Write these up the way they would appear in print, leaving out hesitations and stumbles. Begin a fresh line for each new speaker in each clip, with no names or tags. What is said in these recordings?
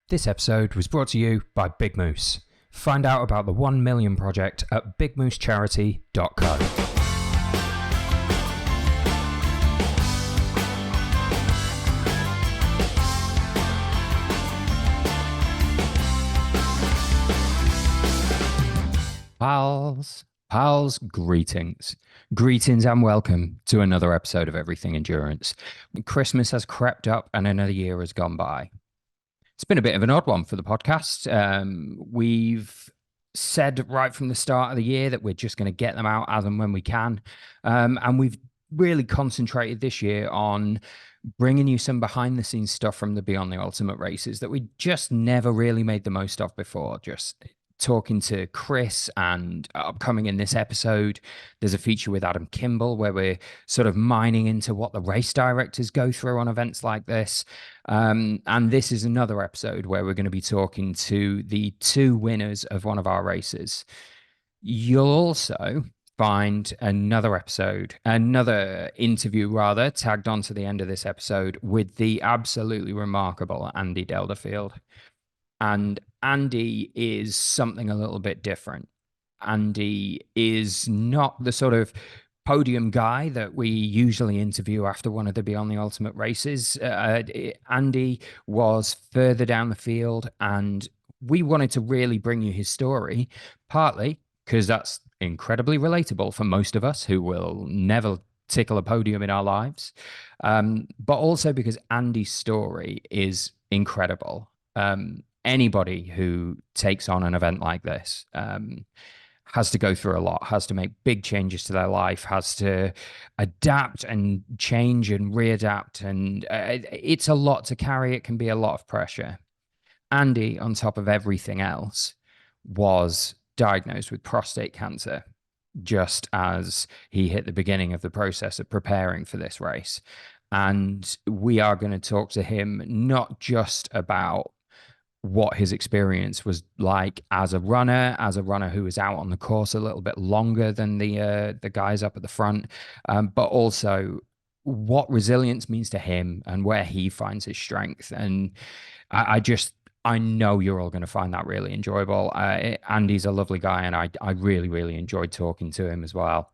This episode was brought to you by Big Moose. Find out about the 1 Million Project at bigmoosecharity.co. Pals, greetings. Greetings and welcome to another episode of Everything Endurance. Christmas has crept up and another year has gone by. It's been a bit of an odd one for the podcast. We've said right from the start of the year that we're just going to get them out as and when we can. And we've really concentrated this year on bringing you some behind the scenes stuff from the Beyond the Ultimate races that we just never really made the most of before. Just talking to Chris, and upcoming in this episode, there's a feature with Adam Kimble where we're sort of mining into what the race directors go through on events like this. And this is another episode where we're going to be talking to the two winners of one of our races. You'll also find another interview rather, tagged on to the end of this episode with the absolutely remarkable Andy Delderfield. And Andy is something a little bit different. Andy is not the sort of podium guy that we usually interview after one of the Beyond the Ultimate races. Andy was further down the field, and we wanted to really bring you his story, partly because that's incredibly relatable for most of us who will never tickle a podium in our lives, but also because Andy's story is incredible. Anybody who takes on an event like this has to go through a lot, has to make big changes to their life, has to adapt and change and readapt. And it's a lot to carry. It can be a lot of pressure. Andy, on top of everything else, was diagnosed with prostate cancer just as he hit the beginning of the process of preparing for this race. And we are going to talk to him not just about what his experience was like as a runner who was out on the course a little bit longer than the guys up at the front, but also what resilience means to him and where he finds his strength. And I know you're all going to find that really enjoyable. Andy's a lovely guy, and I really enjoyed talking to him as well.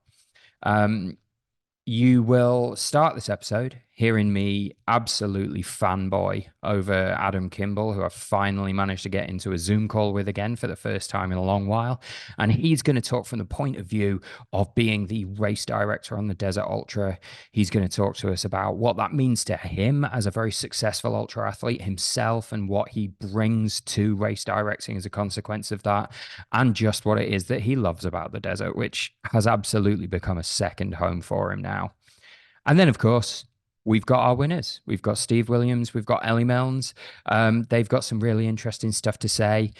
You will start this episode hearing me absolutely fanboy over Adam Kimble, who I finally managed to get into a Zoom call with again for the first time in a long while. And he's going to talk from the point of view of being the race director on the Desert Ultra. He's going to talk to us about what that means to him as a very successful ultra athlete himself, and what he brings to race directing as a consequence of that, and just what it is that he loves about the desert, which has absolutely become a second home for him now. And then, of course, we've got our winners. We've got Steve Williams. We've got Ellie Milnes. They've got some really interesting stuff to say.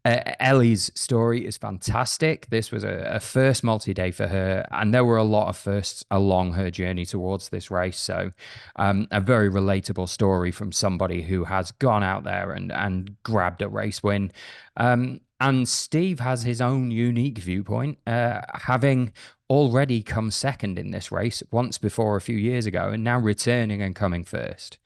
Ellie's story is fantastic. This was a first multi-day for her, and there were a lot of firsts along her journey towards this race. So a very relatable story from somebody who has gone out there and grabbed a race win. And Steve has his own unique viewpoint, having already come second in this race once before a few years ago, and now returning and coming first.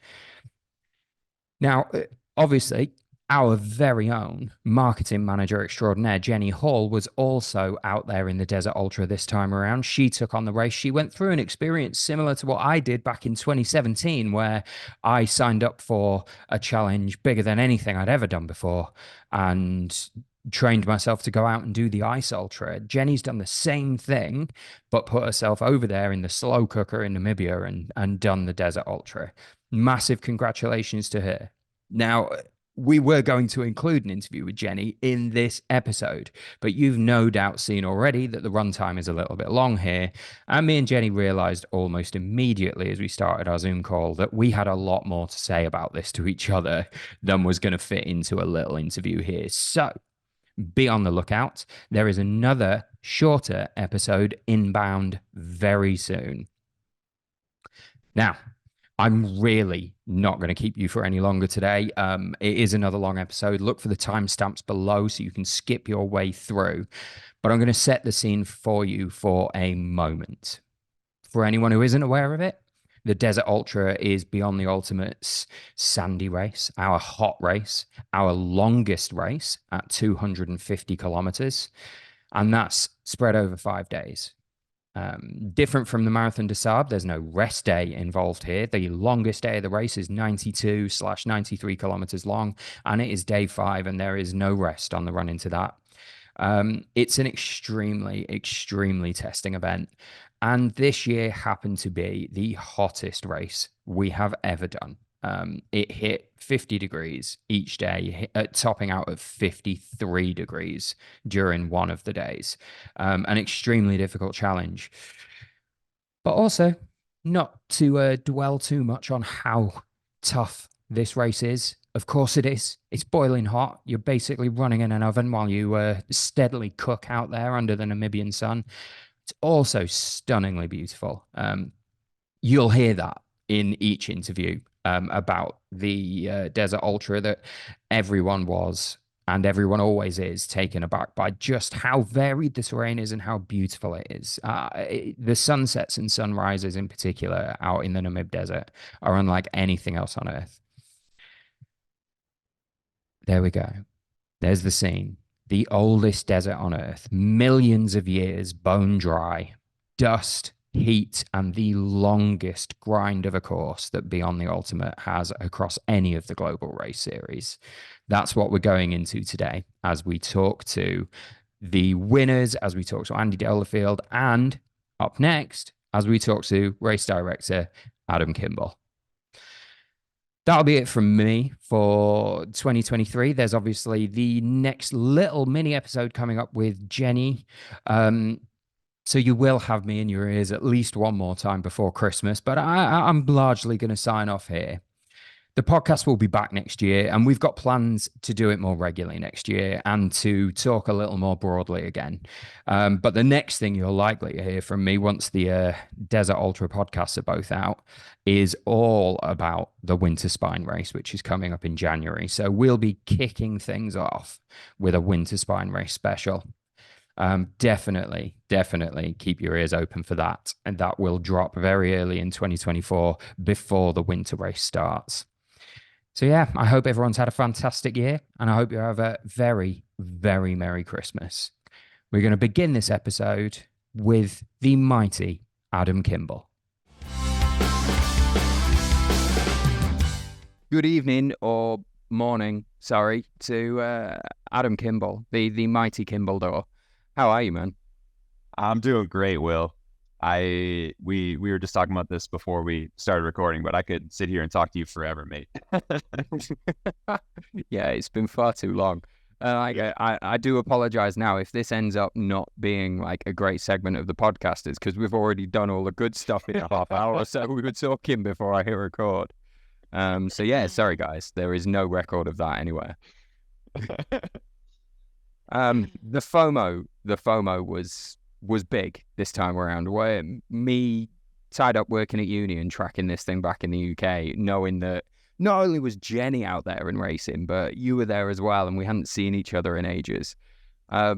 Now, obviously, our very own marketing manager extraordinaire, Jenny Hall, was also out there in the Desert Ultra this time around. She took on the race. She went through an experience similar to what I did back in 2017, where I signed up for a challenge bigger than anything I'd ever done before and trained myself to go out and do the Ice Ultra. Jenny's done the same thing, but put herself over there in the slow cooker in Namibia and done the Desert Ultra. Massive congratulations to her. Now, we were going to include an interview with Jenny in this episode, but you've no doubt seen already that the runtime is a little bit long here. And me and Jenny realized almost immediately as we started our Zoom call that we had a lot more to say about this to each other than was going to fit into a little interview here. So be on the lookout. There is another shorter episode inbound very soon. Now, I'm really not going to keep you for any longer today. It is another long episode. Look for the timestamps below so you can skip your way through. But I'm going to set the scene for you for a moment. For anyone who isn't aware of it, The Desert Ultra is Beyond the Ultimate's sandy race, our hot race, our longest race at 250 kilometers. And that's spread over 5 days. Different from the Marathon des Sables, there's no rest day involved here. The longest day of the race is 92/93 kilometers long, and it is day 5, and there is no rest on the run into that. It's an extremely, extremely testing event. And this year happened to be the hottest race we have ever done. It hit 50 degrees each day, topping out at 53 degrees during one of the days. An extremely difficult challenge. But also, not to dwell too much on how tough this race is. Of course it is. It's boiling hot. You're basically running in an oven while you steadily cook out there under the Namibian sun. It's also stunningly beautiful. You'll hear that in each interview about the Desert Ultra, that everyone was, and everyone always is, taken aback by just how varied the terrain is and how beautiful it is. The sunsets and sunrises in particular out in the Namib Desert are unlike anything else on Earth. There we go. There's the scene. The oldest desert on Earth, millions of years, bone dry, dust, heat, and the longest grind of a course that Beyond the Ultimate has across any of the global race series. That's what we're going into today as we talk to the winners, as we talk to Andy Delderfield, and up next, as we talk to race director Adam Kimble. That'll be it from me for 2023. There's obviously the next little mini episode coming up with Jenny. So you will have me in your ears at least one more time before Christmas, but I'm largely going to sign off here. The podcast will be back next year, and we've got plans to do it more regularly next year and to talk a little more broadly again. But the next thing you'll likely hear from me once the Desert Ultra podcasts are both out is all about the Winter Spine Race, which is coming up in January. So we'll be kicking things off with a Winter Spine Race special. Definitely keep your ears open for that. And that will drop very early in 2024 before the winter race starts. So yeah, I hope everyone's had a fantastic year, and I hope you have a very, very Merry Christmas. We're going to begin this episode with the mighty Adam Kimble. Good evening or morning, sorry, to Adam Kimble, the mighty Kimble door. How are you, man?
I'm doing great, Will. We were just talking about this before we started recording, but I could sit here and talk to you forever, mate.
Yeah, it's been far too long. I do apologize now if this ends up not being like a great segment of the podcast, is because we've already done all the good stuff in a half hour or so we were talking before I hit record. So yeah, sorry guys, there is no record of that anywhere. The FOMO was big this time around, where me tied up working at uni and tracking this thing back in the UK, knowing that not only was Jenny out there and racing, but you were there as well, and we hadn't seen each other in ages. How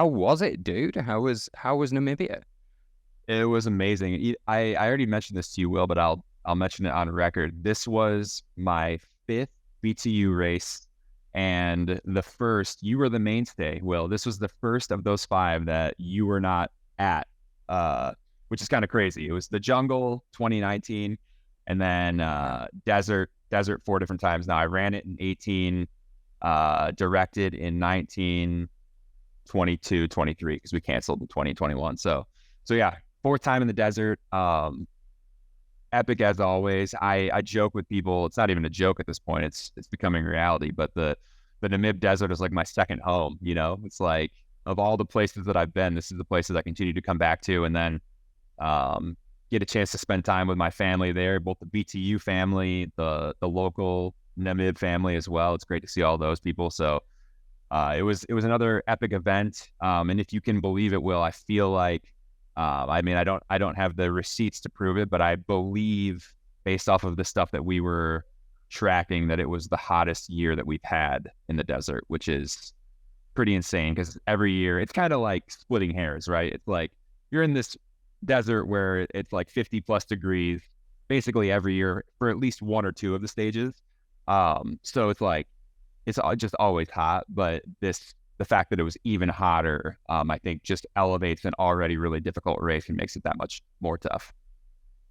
was it, dude? How was Namibia?
It was amazing. I already mentioned this to you, Will, but I'll mention it on record. This was my 5th BTU race. And the first, you were the mainstay, Will. This was the first of those 5 that you were not at, which is kind of crazy. It was the Jungle 2019, and then Desert 4 different times. Now, I ran it in 18, directed in 19, 22, 23, because we canceled in 2021. So yeah, 4th time in the desert. Epic as always. I joke with people. It's not even a joke at this point. It's becoming reality. But the Namib Desert is like my second home. You know, it's like, of all the places that I've been, this is the places I continue to come back to, and then get a chance to spend time with my family there, both the BTU family, the local Namib family as well. It's great to see all those people. So it was another epic event. And if you can believe it, Will, I feel like. I mean, I don't have the receipts to prove it, but I believe, based off of the stuff that we were tracking, that it was the hottest year that we've had in the desert, which is pretty insane, because every year it's kind of like splitting hairs, right? It's like you're in this desert where it's like 50 plus degrees basically every year for at least one or two of the stages. So it's like just always hot, but the fact that it was even hotter, I think just elevates an already really difficult race and makes it that much more tough.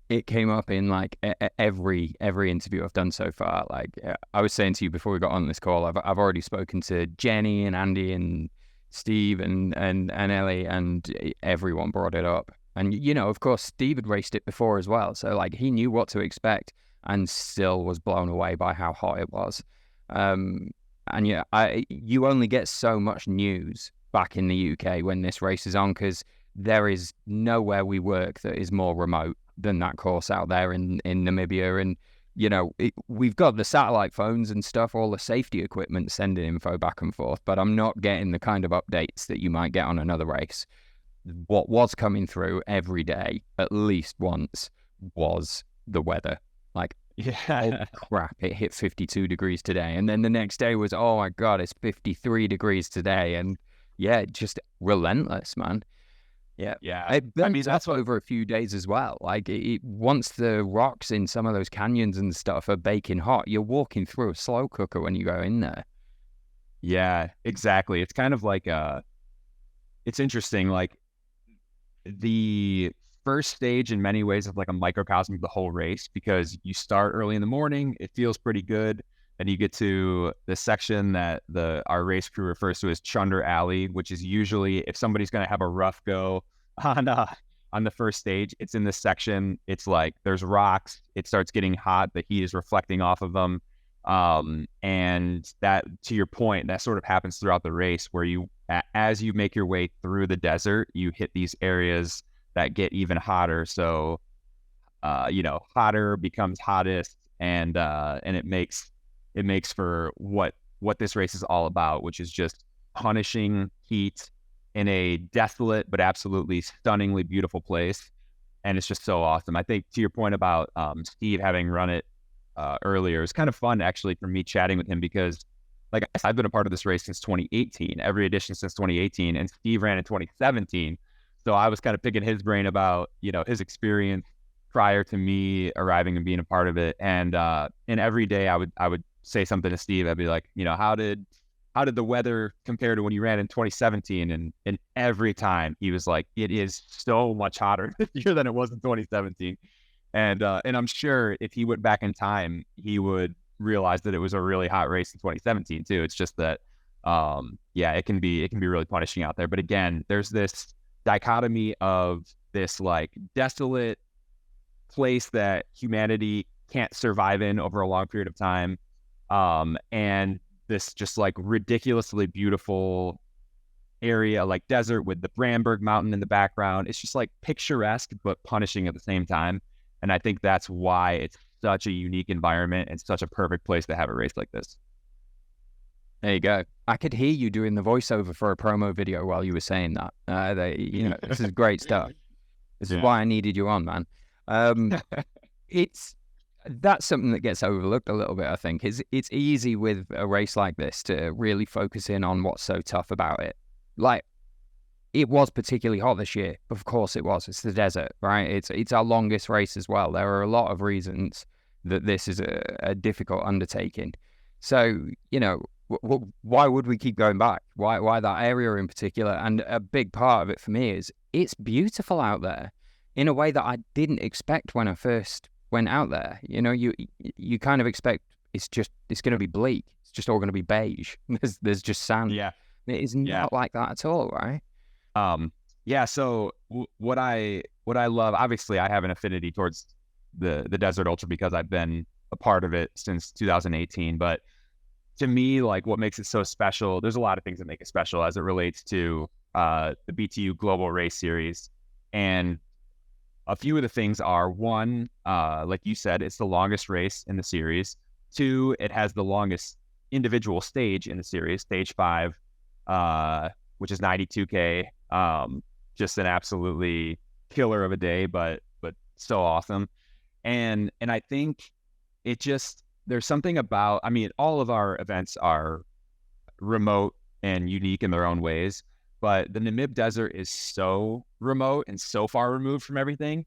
It came up in like every interview I've done so far. Like I was saying to you before we got on this call, I've already spoken to Jenny and Andy and Steve and Ellie, and everyone brought it up. And you know, of course, Steve had raced it before as well, so like he knew what to expect, and still was blown away by how hot it was. And yeah, you only get so much news back in the UK when this race is on, because there is nowhere we work that is more remote than that course out there in Namibia. And, you know, we've got the satellite phones and stuff, all the safety equipment sending info back and forth, but I'm not getting the kind of updates that you might get on another race. What was coming through every day, at least once, was the weather. Like,
Yeah.
oh crap, it hit 52 degrees today. And then the next day was, oh my God, it's 53 degrees today. And yeah, just relentless, man. Yeah.
Yeah.
It builds up over a few days as well. Like once the rocks in some of those canyons and stuff are baking hot, you're walking through a slow cooker when you go in there.
Yeah, exactly. It's kind of like it's interesting. Like the first stage in many ways is like a microcosm of the whole race, because you start early in the morning, it feels pretty good. And you get to the section that our race crew refers to as Chunder Alley, which is usually if somebody's going to have a rough go on the first stage, it's in this section. It's like there's rocks. It starts getting hot. The heat is reflecting off of them. And that, to your point, that sort of happens throughout the race where as you make your way through the desert, you hit these areas that get even hotter. So, hotter becomes hottest, and it makes for what this race is all about, which is just punishing heat in a desolate but absolutely stunningly beautiful place. And it's just so awesome. I think to your point about Steve having run it earlier, it's kind of fun actually for me chatting with him, because like I've been a part of this race since 2018, every edition since 2018, and Steve ran in 2017. So I was kind of picking his brain about, his experience prior to me arriving and being a part of it. And every day I would say something to Steve. I'd be like, how did the weather compare to when you ran in 2017? And every time he was like, it is so much hotter this year than it was in 2017. And I'm sure if he went back in time, he would realize that it was a really hot race in 2017 too. It's just that, it can be really punishing out there. But again, there's this dichotomy of this like desolate place that humanity can't survive in over a long period of time, and this just like ridiculously beautiful area like desert with the Bramberg Mountain in the background. It's just like picturesque but punishing at the same time. And I think that's why it's such a unique environment and such a perfect place to have a race like this.
There you go. I could hear you doing the voiceover for a promo video while you were saying that. This is great stuff. This is why I needed you on, man. That's something that gets overlooked a little bit, I think. It's easy with a race like this to really focus in on what's so tough about it. Like, it was particularly hot this year. Of course it was. It's the desert, right? It's our longest race as well. There are a lot of reasons that this is a difficult undertaking. So, why would we keep going back? Why that area in particular? And a big part of it for me is it's beautiful out there in a way that I didn't expect when I first went out there. You kind of expect it's going to be bleak. It's just all going to be beige. There's just sand.
Yeah.
It is not like that at all, right?
So what I love, obviously I have an affinity towards the Desert Ultra because I've been a part of it since 2018. But to me, like what makes it so special, there's a lot of things that make it special as it relates to the BTU Global Race Series. And a few of the things are, one, like you said, it's the longest race in the series. Two, it has the longest individual stage in the series, stage 5, which is 92K. Just an absolutely killer of a day, but so awesome. And I think there's something about, all of our events are remote and unique in their own ways, but the Namib Desert is so remote and so far removed from everything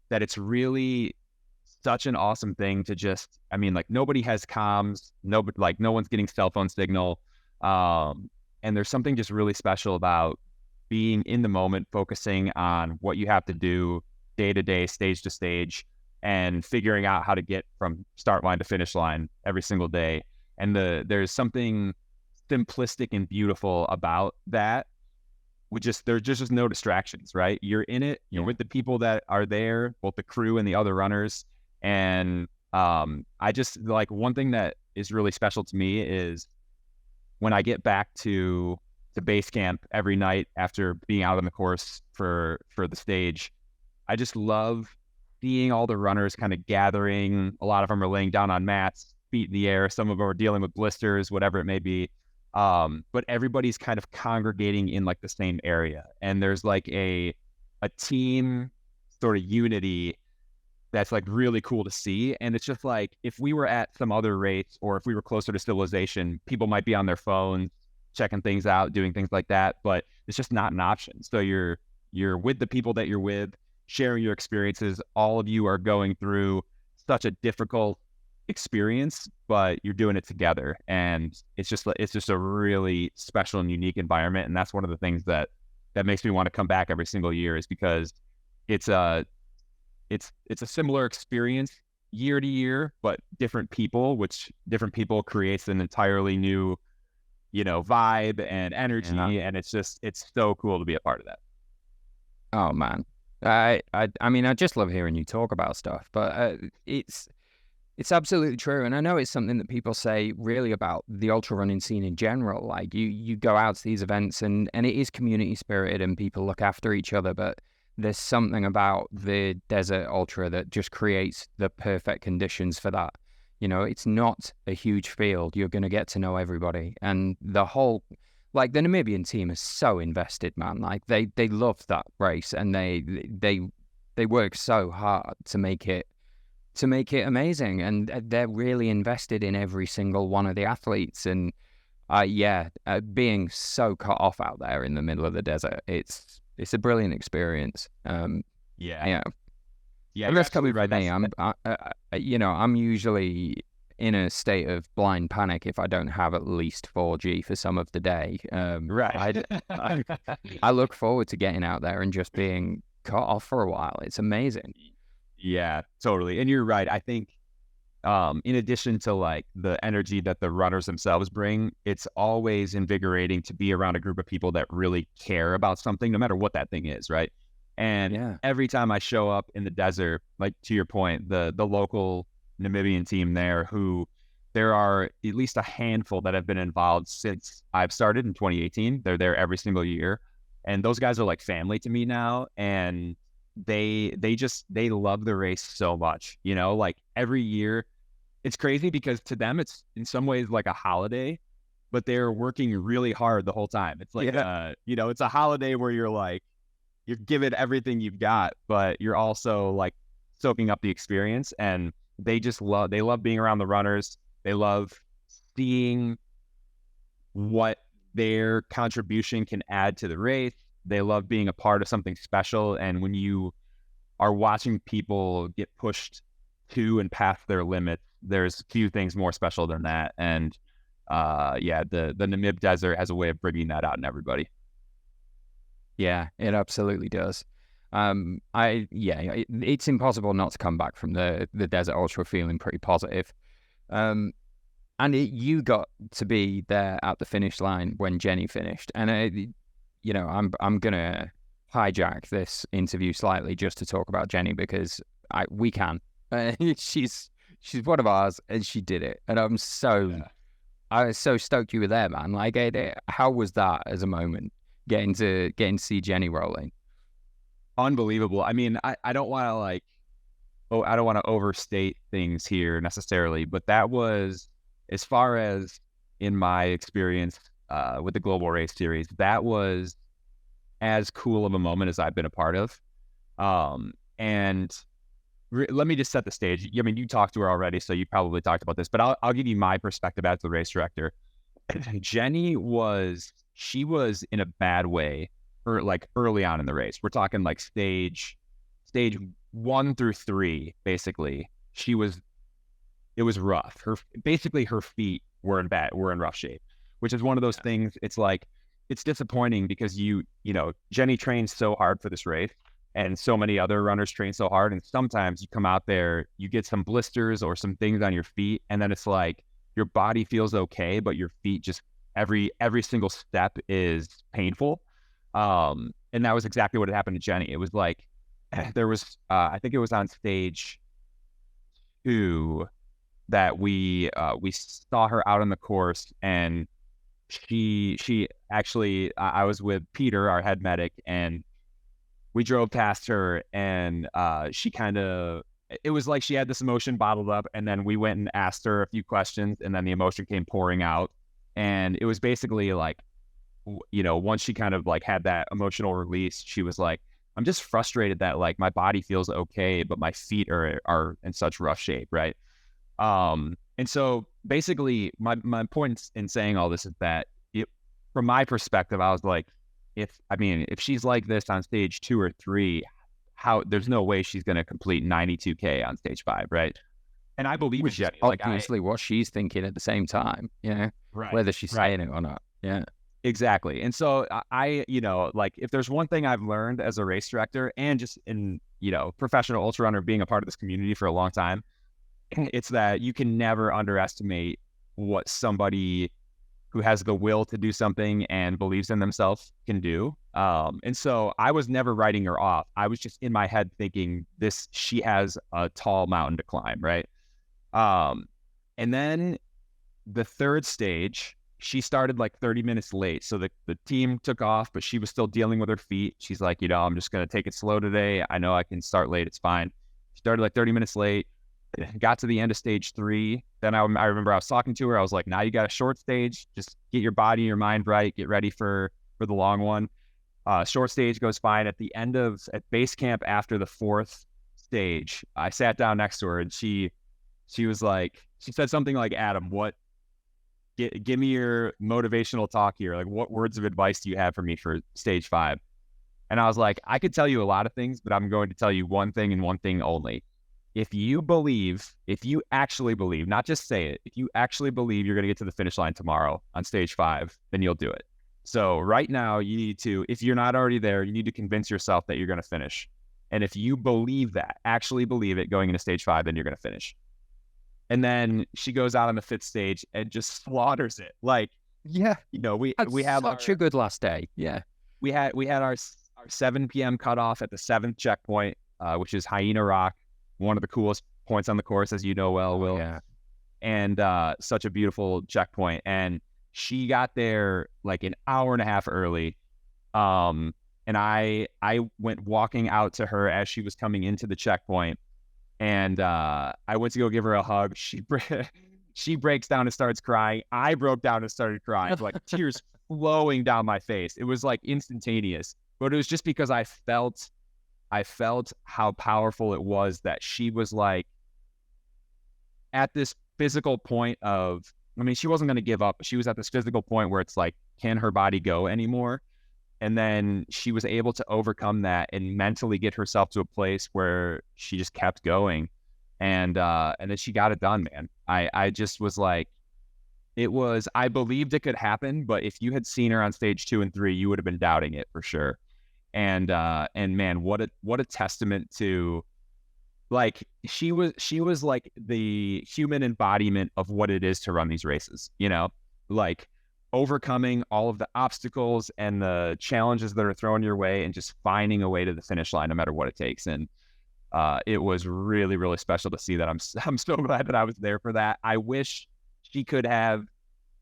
that it's really such an awesome thing to just, I mean, like nobody has comms, nobody, like no one's getting cell phone signal. And there's something just really special about being in the moment, focusing on what you have to do day to day, stage to stage, and figuring out how to get from start line to finish line every single day. And there's something simplistic and beautiful about that. There's just no distractions, right? You're in it, you're with the people that are there, both the crew and the other runners. And I just like, one thing that is really special to me is when I get back to base camp every night after being out on the course for the stage, I just love seeing all the runners kind of gathering. A lot of them are laying down on mats, feet in the air. Some of them are dealing with blisters, whatever it may be. But everybody's kind of congregating in like the same area. And there's like a team sort of unity that's like really cool to see. And it's just like, if we were at some other race or if we were closer to civilization, people might be on their phones, checking things out, doing things like that, but it's just not an option. So you're with the people that you're with, sharing your experiences. All of you are going through such a difficult experience, but you're doing it together. And it's just a really special and unique environment. And that's one of the things that makes me want to come back every single year, is because it's a similar experience year to year, but different people, which different people creates an entirely new, vibe and energy. Yeah. And it's so cool to be a part of that.
Oh man. I mean, I just love hearing you talk about stuff, but it's absolutely true. And I know it's something that people say really about the ultra running scene in general. Like you go out to these events and it is community spirited and people look after each other, but there's something about the desert ultra that just creates the perfect conditions for that. It's not a huge field. You're going to get to know everybody. And the whole, like the Namibian team is so invested, man. Like they love that race and they work so hard to make it amazing. And they're really invested in every single one of the athletes. And being so cut off out there in the middle of the desert, it's a brilliant experience.
Yeah.
And that's coming right me. I'm usually in a state of blind panic if I don't have at least 4G for some of the day.
Right.
I look forward to getting out there and just being cut off for a while. It's amazing.
Yeah, totally. And you're right. I think in addition to like the energy that the runners themselves bring, it's always invigorating to be around a group of people that really care about something, no matter what that thing is, right? And every time I show up in the desert, like to your point, the local Namibian team there are at least a handful that have been involved since I've started in 2018. They're there every single year. And those guys are like family to me now. And they love the race so much, like every year. It's crazy because to them, it's in some ways like a holiday, but they're working really hard the whole time. It's like, it's a holiday where you're like, you're giving everything you've got, but you're also like soaking up the experience. And they love being around the runners. They love seeing what their contribution can add to the race. They love being a part of something special. And when you are watching people get pushed to and past their limits, there's few things more special than that. And the Namib Desert has a way of bringing that out in everybody.
Yeah, it absolutely does. It's impossible not to come back from the Desert Ultra feeling pretty positive. And you got to be there at the finish line when Jenny finished. And I'm gonna hijack this interview slightly just to talk about Jenny because we can. She's one of ours, and she did it. And I was so stoked you were there, man. Like, how was that as a moment? Getting to see Jenny rolling.
Unbelievable. I mean, I don't want to overstate things here necessarily, but that was, as far as in my experience with the Global Race Series, that was as cool of a moment as I've been a part of. Let me just set the stage. I mean, you talked to her already, so you probably talked about this, but I'll give you my perspective as the race director. Jenny was she was in a bad way, or like early on in the race. We're talking like stage 1 through 3, basically. It was rough. Her feet were in rough shape, which is one of those things. It's like, it's disappointing because Jenny trains so hard for this race, and so many other runners train so hard. And sometimes you come out there, you get some blisters or some things on your feet, and then it's like your body feels okay, but your feet just every single step is painful. And that was exactly what had happened to Jenny. It was like there was I think it was on stage 2 that we saw her out on the course, and she actually, I was with Peter, our head medic, and we drove past her, and it was like she had this emotion bottled up, and then we went and asked her a few questions, and then the emotion came pouring out. And it was basically like, once she kind of like had that emotional release, she was like, I'm just frustrated that like my body feels okay, but my feet are in such rough shape, right? And so basically my point in saying all this is that from my perspective, I was like, if she's like this on stage 2 or 3, there's no way she's going to complete 92K on stage 5, right? And I believe in Jenny.
Obviously, what she's thinking at the same time,
right,
whether she's saying it or not. Yeah,
exactly. And so I, like, if there's one thing I've learned as a race director and just in, professional ultra runner, being a part of this community for a long time, it's that you can never underestimate what somebody who has the will to do something and believes in themselves can do. And so I was never writing her off. I was just in my head thinking she has a tall mountain to climb, right? And then the third stage, she started like 30 minutes late. So the team took off, but she was still dealing with her feet. She's like, I'm just going to take it slow today. I know I can start late. It's fine. She started like 30 minutes late, got to the end of stage 3. Then I remember I was talking to her. I was like, now you got a short stage. Just get your body and your mind right. Get ready for the long one. Short stage goes fine. At base camp after the 4th stage, I sat down next to her, and she was like, she said something like, Adam, give me your motivational talk here. Like, what words of advice do you have for me for stage 5? And I was like, I could tell you a lot of things, but I'm going to tell you one thing and one thing only. If you actually believe, not just say it, if you actually believe you're going to get to the finish line tomorrow on stage 5, then you'll do it. So right now you need to, if you're not already there, you need to convince yourself that you're going to finish. And if you believe that, actually believe it going into stage 5, then you're going to finish. And then she goes out on the 5th stage and just slaughters it. Like,
yeah,
we had
such a good last day. Yeah,
we had our 7 p.m. cutoff at the 7th checkpoint, which is Hyena Rock, one of the coolest points on the course, as you know well, Will.
Yeah,
and such a beautiful checkpoint. And she got there like an hour and a half early. And I went walking out to her as she was coming into the checkpoint. And I went to go give her a hug. She breaks down and starts crying. I broke down and started crying, like tears flowing down my face. It was like instantaneous, but it was just because I felt how powerful it was that she was like at this physical point of, she wasn't going to give up, but she was at this physical point where it's like, can her body go anymore? And then she was able to overcome that and mentally get herself to a place where she just kept going. And then she got it done, man. I just was like, I believed it could happen, but if you had seen her on stage 2 and 3, you would have been doubting it for sure. And man, what a testament to, like, she was like the human embodiment of what it is to run these races, like overcoming all of the obstacles and the challenges that are thrown your way and just finding a way to the finish line no matter what it takes. And it was really, really special to see that. I'm so glad that I was there for that. I wish she could have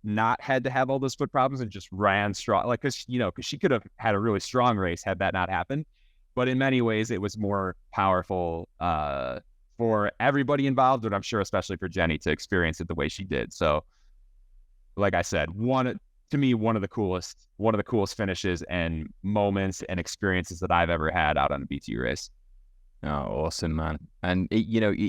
not had to have all those foot problems and just ran strong, like, because she could have had a really strong race had that not happened. But in many ways, it was more powerful for everybody involved, but I'm sure especially for Jenny to experience it the way she did. So, like I said, one of the coolest finishes and moments and experiences that I've ever had out on a BTU race.
Oh, awesome, man. And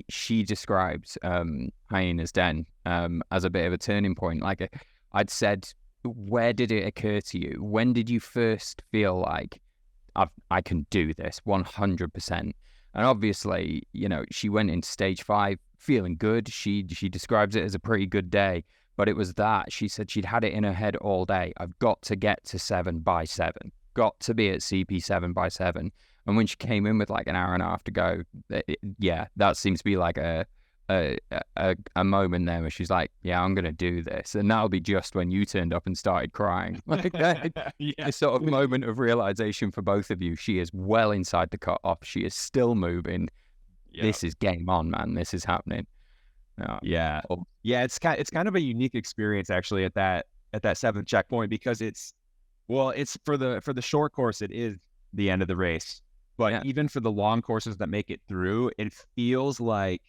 she described Hyena's Den as a bit of a turning point. Like I'd said where did it occur to you? When did you first feel like I can do this 100%? And obviously, she went into stage 5 feeling good. She describes it as a pretty good day, but it was that she said she'd had it in her head all day. I've got to get to 7 by 7, got to be at CP 7 by 7. And when she came in with like an hour and a half to go, that seems to be like a moment there where she's like, yeah, I'm going to do this. And that'll be just when you turned up and started crying. Like that, a sort of moment of realization for both of you. She is well inside the cutoff. She is still moving. Yep. This is game on, man. This is happening.
Yeah. It's kind of a unique experience actually at that 7th checkpoint, because it's for the short course, it is the end of the race. But even for the long courses that make it through, it feels like,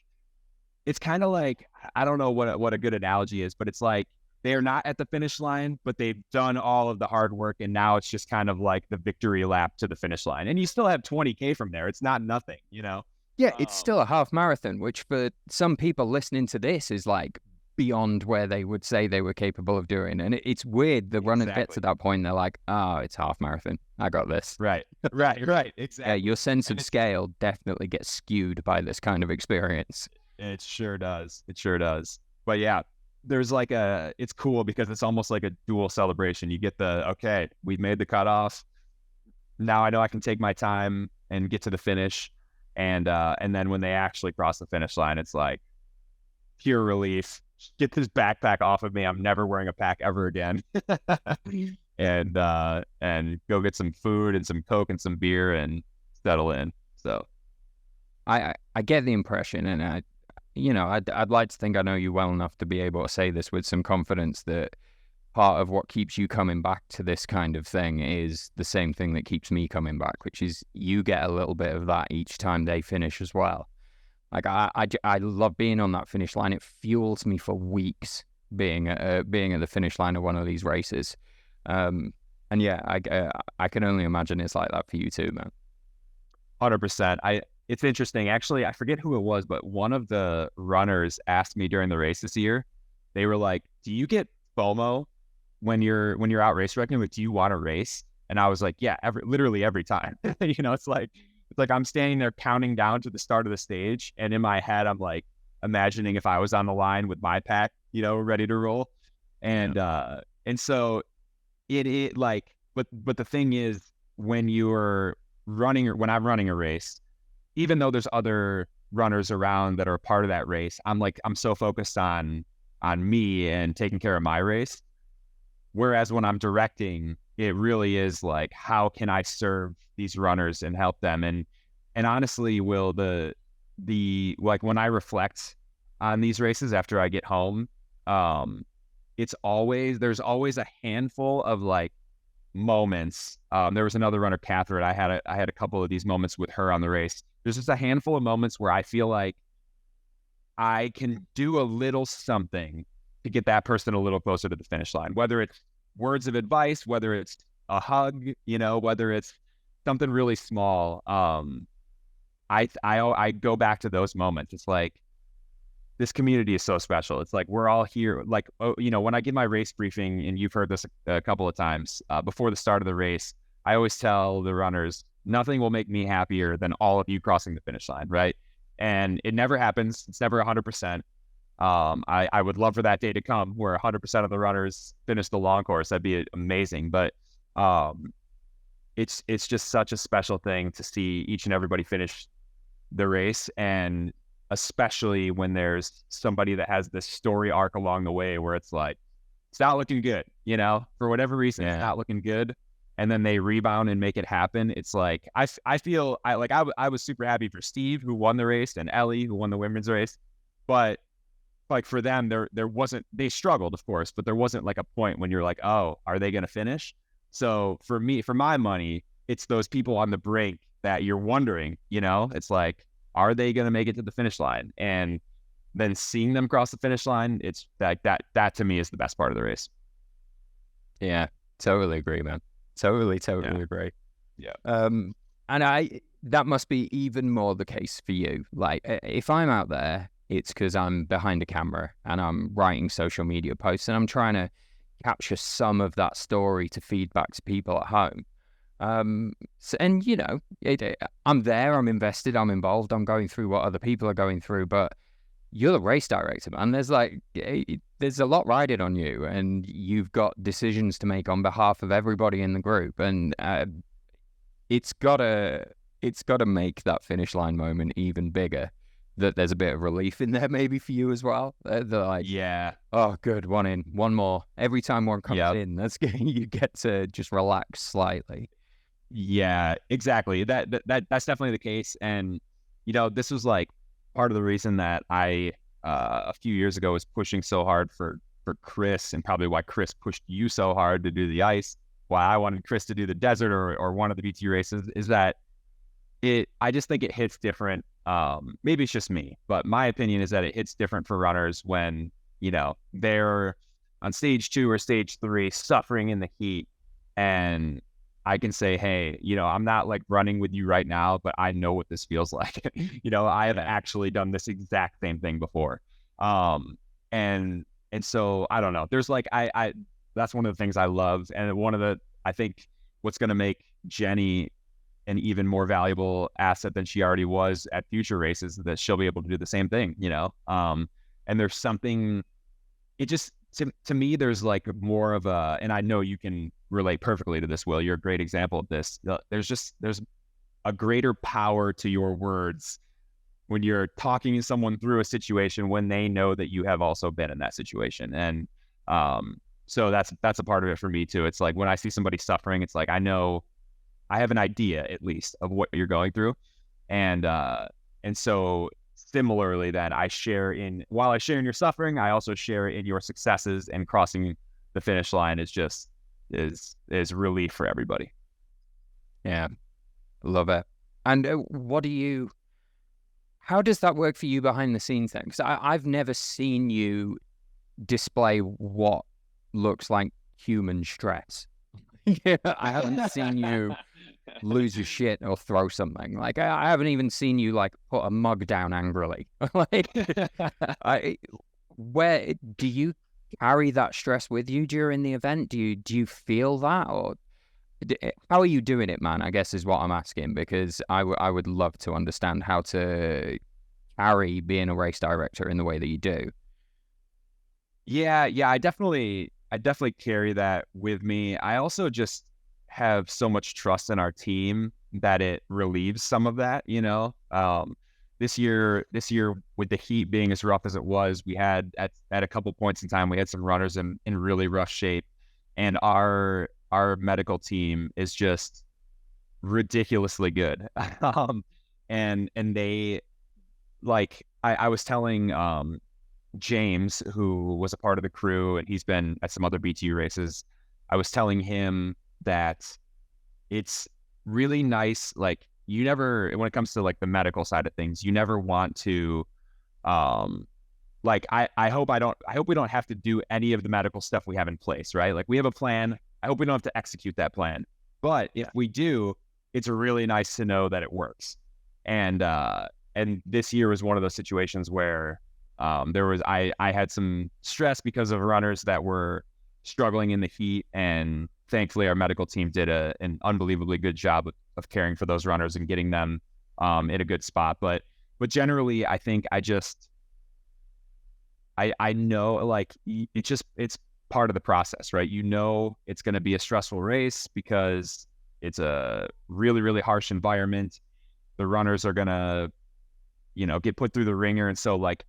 it's kind of like, I don't know what a good analogy is, but it's like they're not at the finish line, but they've done all of the hard work, and now it's just kind of like the victory lap to the finish line. And you still have 20K from there. It's not nothing,
Yeah, it's still a half marathon, which for some people listening to this is like beyond where they would say they were capable of doing. And it's weird. The runners get to that point, they're like, oh, it's half marathon. I got this.
Right. Exactly.
Yeah, your sense of scale definitely gets skewed by this kind of experience.
It sure does. But yeah, there's like it's cool because it's almost like a dual celebration. You get okay, we've made the cutoff. Now I know I can take my time and get to the finish. And then when they actually cross the finish line, it's like pure relief. Get this backpack off of me. I'm never wearing a pack ever again. and go get some food and some Coke and some beer and settle in. So
I get the impression, and I'd like to think I know you well enough to be able to say this with some confidence, that part of what keeps you coming back to this kind of thing is the same thing that keeps me coming back, which is you get a little bit of that each time they finish as well. Like I love being on that finish line. It fuels me for weeks being at the finish line of one of these races. And yeah, I can only imagine it's like that for you too, man.
100%. It's interesting. Actually, I forget who it was, but one of the runners asked me during the race this year, they were like, do you get FOMO when you're out race directing? Like, do you want to race? And I was like, yeah, literally every time. It's like I'm standing there counting down to the start of the stage, and in my head, I'm like imagining if I was on the line with my pack, ready to roll. And so it like, but the thing is, when you're running, or when I'm running a race, even though there's other runners around that are a part of that race, I'm so focused on me and taking care of my race. Whereas when I'm directing, it really is like, how can I serve these runners and help them? And honestly, Will, the like when I reflect on these races after I get home, there's always a handful of like moments. There was another runner, Catherine. I had a couple of these moments with her on the race. There's just a handful of moments where I feel like I can do a little something to get that person a little closer to the finish line, whether it's words of advice, whether it's a hug, whether it's something really small. I go back to those moments. It's like, this community is so special. It's like, we're all here. Like, when I give my race briefing, and you've heard this a couple of times, before the start of the race, I always tell the runners, nothing will make me happier than all of you crossing the finish line, right? And it never happens. It's never 100%. I would love for that day to come where 100% of the runners finish the long course. That'd be amazing. But it's just such a special thing to see each and everybody finish the race, and especially when there's somebody that has this story arc along the way where it's like, it's not looking good, for whatever reason, It's not looking good. And then they rebound and make it happen. It's like, I was super happy for Steve, who won the race, and Ellie, who won the women's race. But like for them, there wasn't, they struggled, of course, but there wasn't like a point when you're like, oh, are they going to finish? So for my money, it's those people on the brink that you're wondering, it's like, are they going to make it to the finish line? And then seeing them cross the finish line, it's that to me is the best part of the race.
Yeah, totally agree, man. Totally agree.
Yeah.
And that must be even more the case for you. Like, if I'm out there, it's because I'm behind a camera and I'm writing social media posts and I'm trying to capture some of that story to feed back to people at home. And you know, I'm there, I'm invested, I'm involved, I'm going through what other people are going through, but you're the race director, man. There's a lot riding on you, and you've got decisions to make on behalf of everybody in the group, and it's gotta make that finish line moment even bigger. That there's a bit of relief in there maybe for you as well. They're like,
Yeah.
oh, good, one in, one more. Every time one comes in, you get to just relax slightly.
Yeah, exactly. That's definitely the case. And, you know, this was like part of the reason that I, a few years ago was pushing so hard for Chris, and probably why Chris pushed you so hard to do the ice, why I wanted Chris to do the desert or one of the BT races, is that I just think it hits different. Maybe it's just me, but my opinion is that it hits different for runners when, you know, they're on stage 2 or stage 3 suffering in the heat, and I can say, hey, you know, I'm not like running with you right now, but I know what this feels like. You know, I have actually done this exact same thing before. And so I don't know. There's like, I that's one of the things I love. And I think what's going to make Jenny an even more valuable asset than she already was at future races, that she'll be able to do the same thing, you know? And there's something, it just, to me, there's like more of a, and I know you can relate perfectly to this, Will, you're a great example of this. There's a greater power to your words when you're talking to someone through a situation, when they know that you have also been in that situation. And so that's a part of it for me too. It's like when I see somebody suffering, it's like, I know, I have an idea at least of what you're going through. And so similarly, that while I share in your suffering, I also share in your successes, and crossing the finish line is relief for everybody.
Yeah, love it. And how does that work for you behind the scenes then? Because I've never seen you display what looks like human stress. Yeah, I haven't seen you lose your shit or throw something. Like I haven't even seen you like put a mug down angrily. Like, where do you carry that stress with you during the event? Do you feel that, or how are you doing it, man? I guess is what I'm asking, because I would love to understand how to carry being a race director in the way that you do.
Yeah, I definitely carry that with me. I also just have so much trust in our team that it relieves some of that, you know. This year with the heat being as rough as it was, we had at a couple points in time, we had some runners in really rough shape, and our medical team is just ridiculously good. And they, like, I was telling James, who was a part of the crew, and he's been at some other BTU races, I was telling him that it's really nice. Like, you never, when it comes to like the medical side of things, you never want to, like, I hope we don't have to do any of the medical stuff we have in place, right? Like, we have a plan. I hope we don't have to execute that plan. But if we do, it's really nice to know that it works. And this year was one of those situations where I had some stress because of runners that were struggling in the heat, and thankfully our medical team did an unbelievably good job of caring for those runners and getting them in a good spot. But generally, I think I know, like, it's part of the process, right? You know, it's going to be a stressful race because it's a really, really harsh environment. The runners are going to, you know, get put through the ringer. And so, like,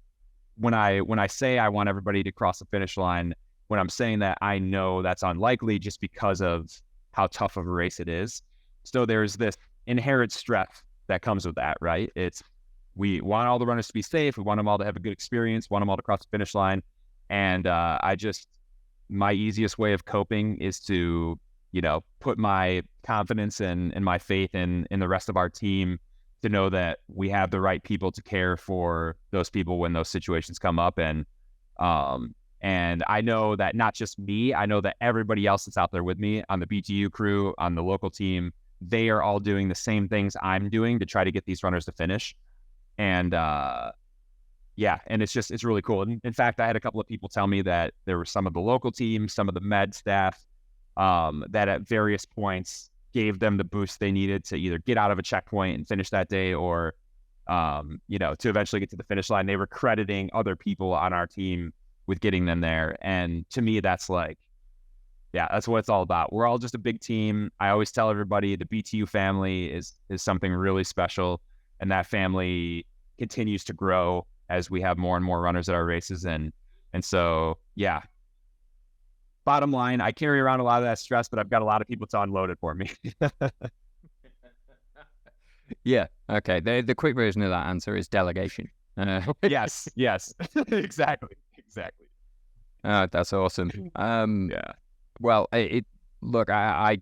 when I say I want everybody to cross the finish line, when I'm saying that, I know that's unlikely just because of how tough of a race it is. So there's this inherent stress that comes with that, right? We want all the runners to be safe. We want them all to have a good experience, want them all to cross the finish line. And my easiest way of coping is to, you know, put my confidence and my faith in the rest of our team, to know that we have the right people to care for those people when those situations come up. And I know that not just me, I know that everybody else that's out there with me on the BTU crew, on the local team, they are all doing the same things I'm doing to try to get these runners to finish. And yeah, and it's really cool. And in fact, I had a couple of people tell me that there were some of the local teams, some of the med staff, that at various points gave them the boost they needed to either get out of a checkpoint and finish that day, or to eventually get to the finish line. They were crediting other people on our team with getting them there. And to me, that's like, yeah, that's what it's all about. We're all just a big team. I always tell everybody the BTU family is something really special, and that family continues to grow as we have more and more runners at our races. And so, yeah, bottom line, I carry around a lot of that stress, but I've got a lot of people to unload it for me.
Yeah. Okay. The quick version of that answer is delegation.
Yes. Exactly.
That's awesome.
Yeah.
Well, look, I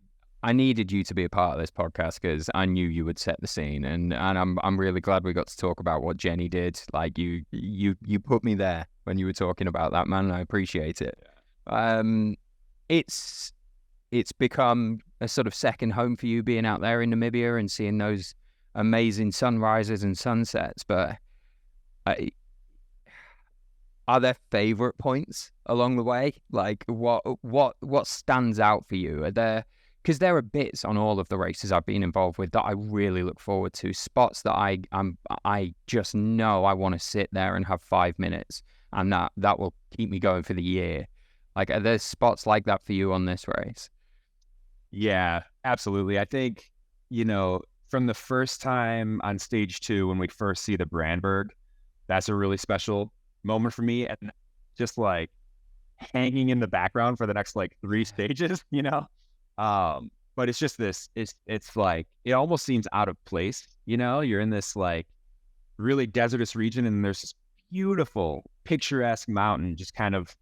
needed you to be a part of this podcast because I knew you would set the scene, and I'm really glad we got to talk about what Jenny did. Like you put me there when you were talking about that, man. And I appreciate it. Yeah. It's become a sort of second home for you being out there in Namibia and seeing those amazing sunrises and sunsets. But are there favorite points along the way? Like what stands out for you? Are there, because there are bits on all of the races I've been involved with that I really look forward to, spots that I just know I want to sit there and have 5 minutes, and that will keep me going for the year. Like, are there spots like that for you on this race?
Yeah, absolutely. I think, from the first time on stage 2, when we first see the Brandberg, that's a really special moment for me. And just like hanging in the background for the next like 3 stages, but it's just it's like, it almost seems out of place. You're in this like really desertous region, and there's this beautiful picturesque mountain just kind of,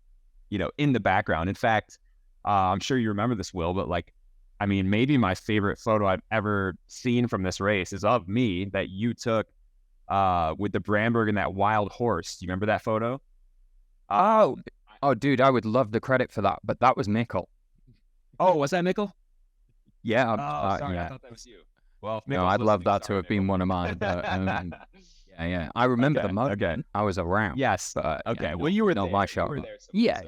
in the background. In fact, I'm sure you remember this, Will, but like, I mean, maybe my favorite photo I've ever seen from this race is of me that you took with the Brandberg and that wild horse. Do you remember that photo?
Oh, dude, I would love the credit for that, but that was Mikkel.
Oh, was that Mikkel?
Yeah.
Sorry,
yeah.
I thought that was you. Well,
no, I'd love that to have been one of mine. But, yeah. I remember the moment. Okay. I was around.
Yes.
But,
okay. Well, you were
not
there.
my shot.
You were there.
Yeah.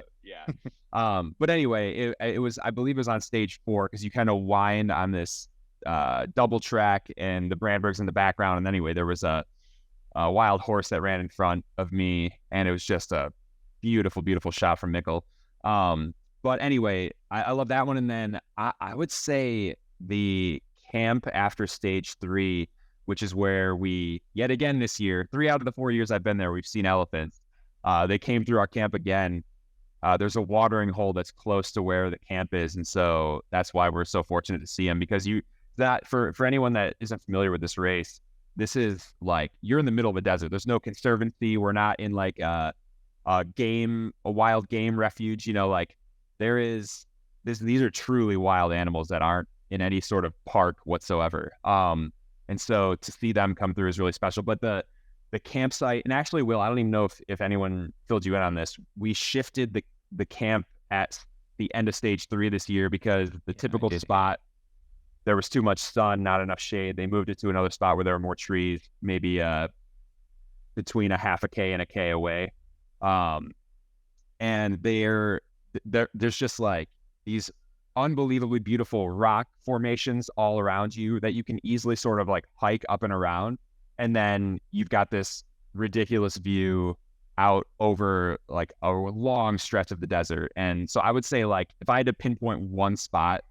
But anyway, it was, I believe it was on stage 4, because you kind of wind on this double track, and the Brandberg's in the background. And anyway, there was a wild horse that ran in front of me, and it was just a beautiful, beautiful shot from Mikkel. But anyway, I love that one. And then I would say the camp after stage 3, which is where we, yet again this year, 3 out of the 4 years I've been there, we've seen elephants. They came through our camp again. There's a watering hole that's close to where the camp is, and so that's why we're so fortunate to see them. Because for anyone that isn't familiar with this race, this is like, you're in the middle of a desert. There's no conservancy. We're not in like a wild game refuge. Like these are truly wild animals that aren't in any sort of park whatsoever. And so to see them come through is really special. But the campsite, and actually, Will, I don't even know if anyone filled you in on this. We shifted the camp at the end of stage 3 this year, because the typical spot, there was too much sun, not enough shade. They moved it to another spot where there were more trees, maybe between a half a K and a K away. And there's just like these unbelievably beautiful rock formations all around you that you can easily sort of like hike up and around. And then you've got this ridiculous view out over like a long stretch of the desert. And so I would say, like, if I had to pinpoint one spot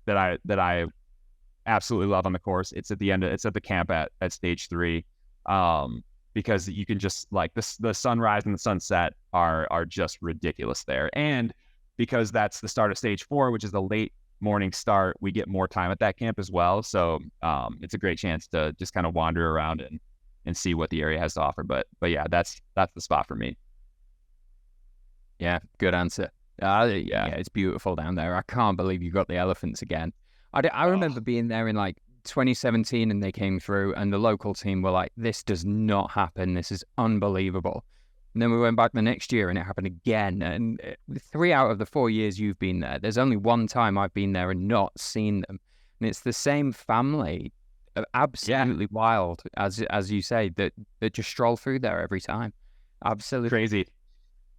that I absolutely love on the course, it's at the camp at stage 3. Because you can just like the sunrise and the sunset are just ridiculous there. And because that's the start of stage 4, which is the late morning start, we get more time at that camp as well. So it's a great chance to just kind of wander around and see what the area has to offer. But yeah, that's the spot for me.
Yeah, good answer. Yeah, it's beautiful down there. I can't believe you got the elephants again. I remember being there in like 2017, and they came through, and the local team were like, "This does not happen. This is unbelievable." And then we went back the next year, and it happened again. And 3 out of the 4 years you've been there, there's only one time I've been there and not seen them. And it's the same family, absolutely wild, as you say, that just stroll through there every time. Absolutely.
Crazy.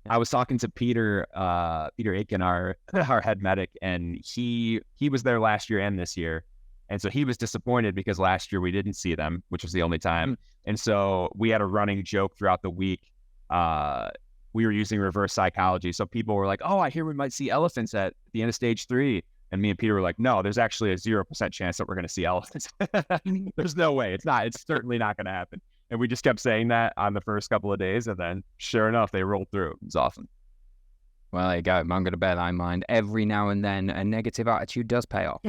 I was talking to Peter Aiken, our head medic, and he was there last year and this year. And so he was disappointed because last year we didn't see them, which was the only time. And so we had a running joke throughout the week. We were using reverse psychology. So people were like, oh, I hear we might see elephants at the end of stage 3. And me and Peter were like, no, there's actually a 0% chance that we're going to see elephants. There's no way. It's certainly not going to happen. And we just kept saying that on the first couple of days. And then sure enough, they rolled through. It was awesome.
Well, there you go. I'm going to bear that in mind. Every now and then, a negative attitude does pay off.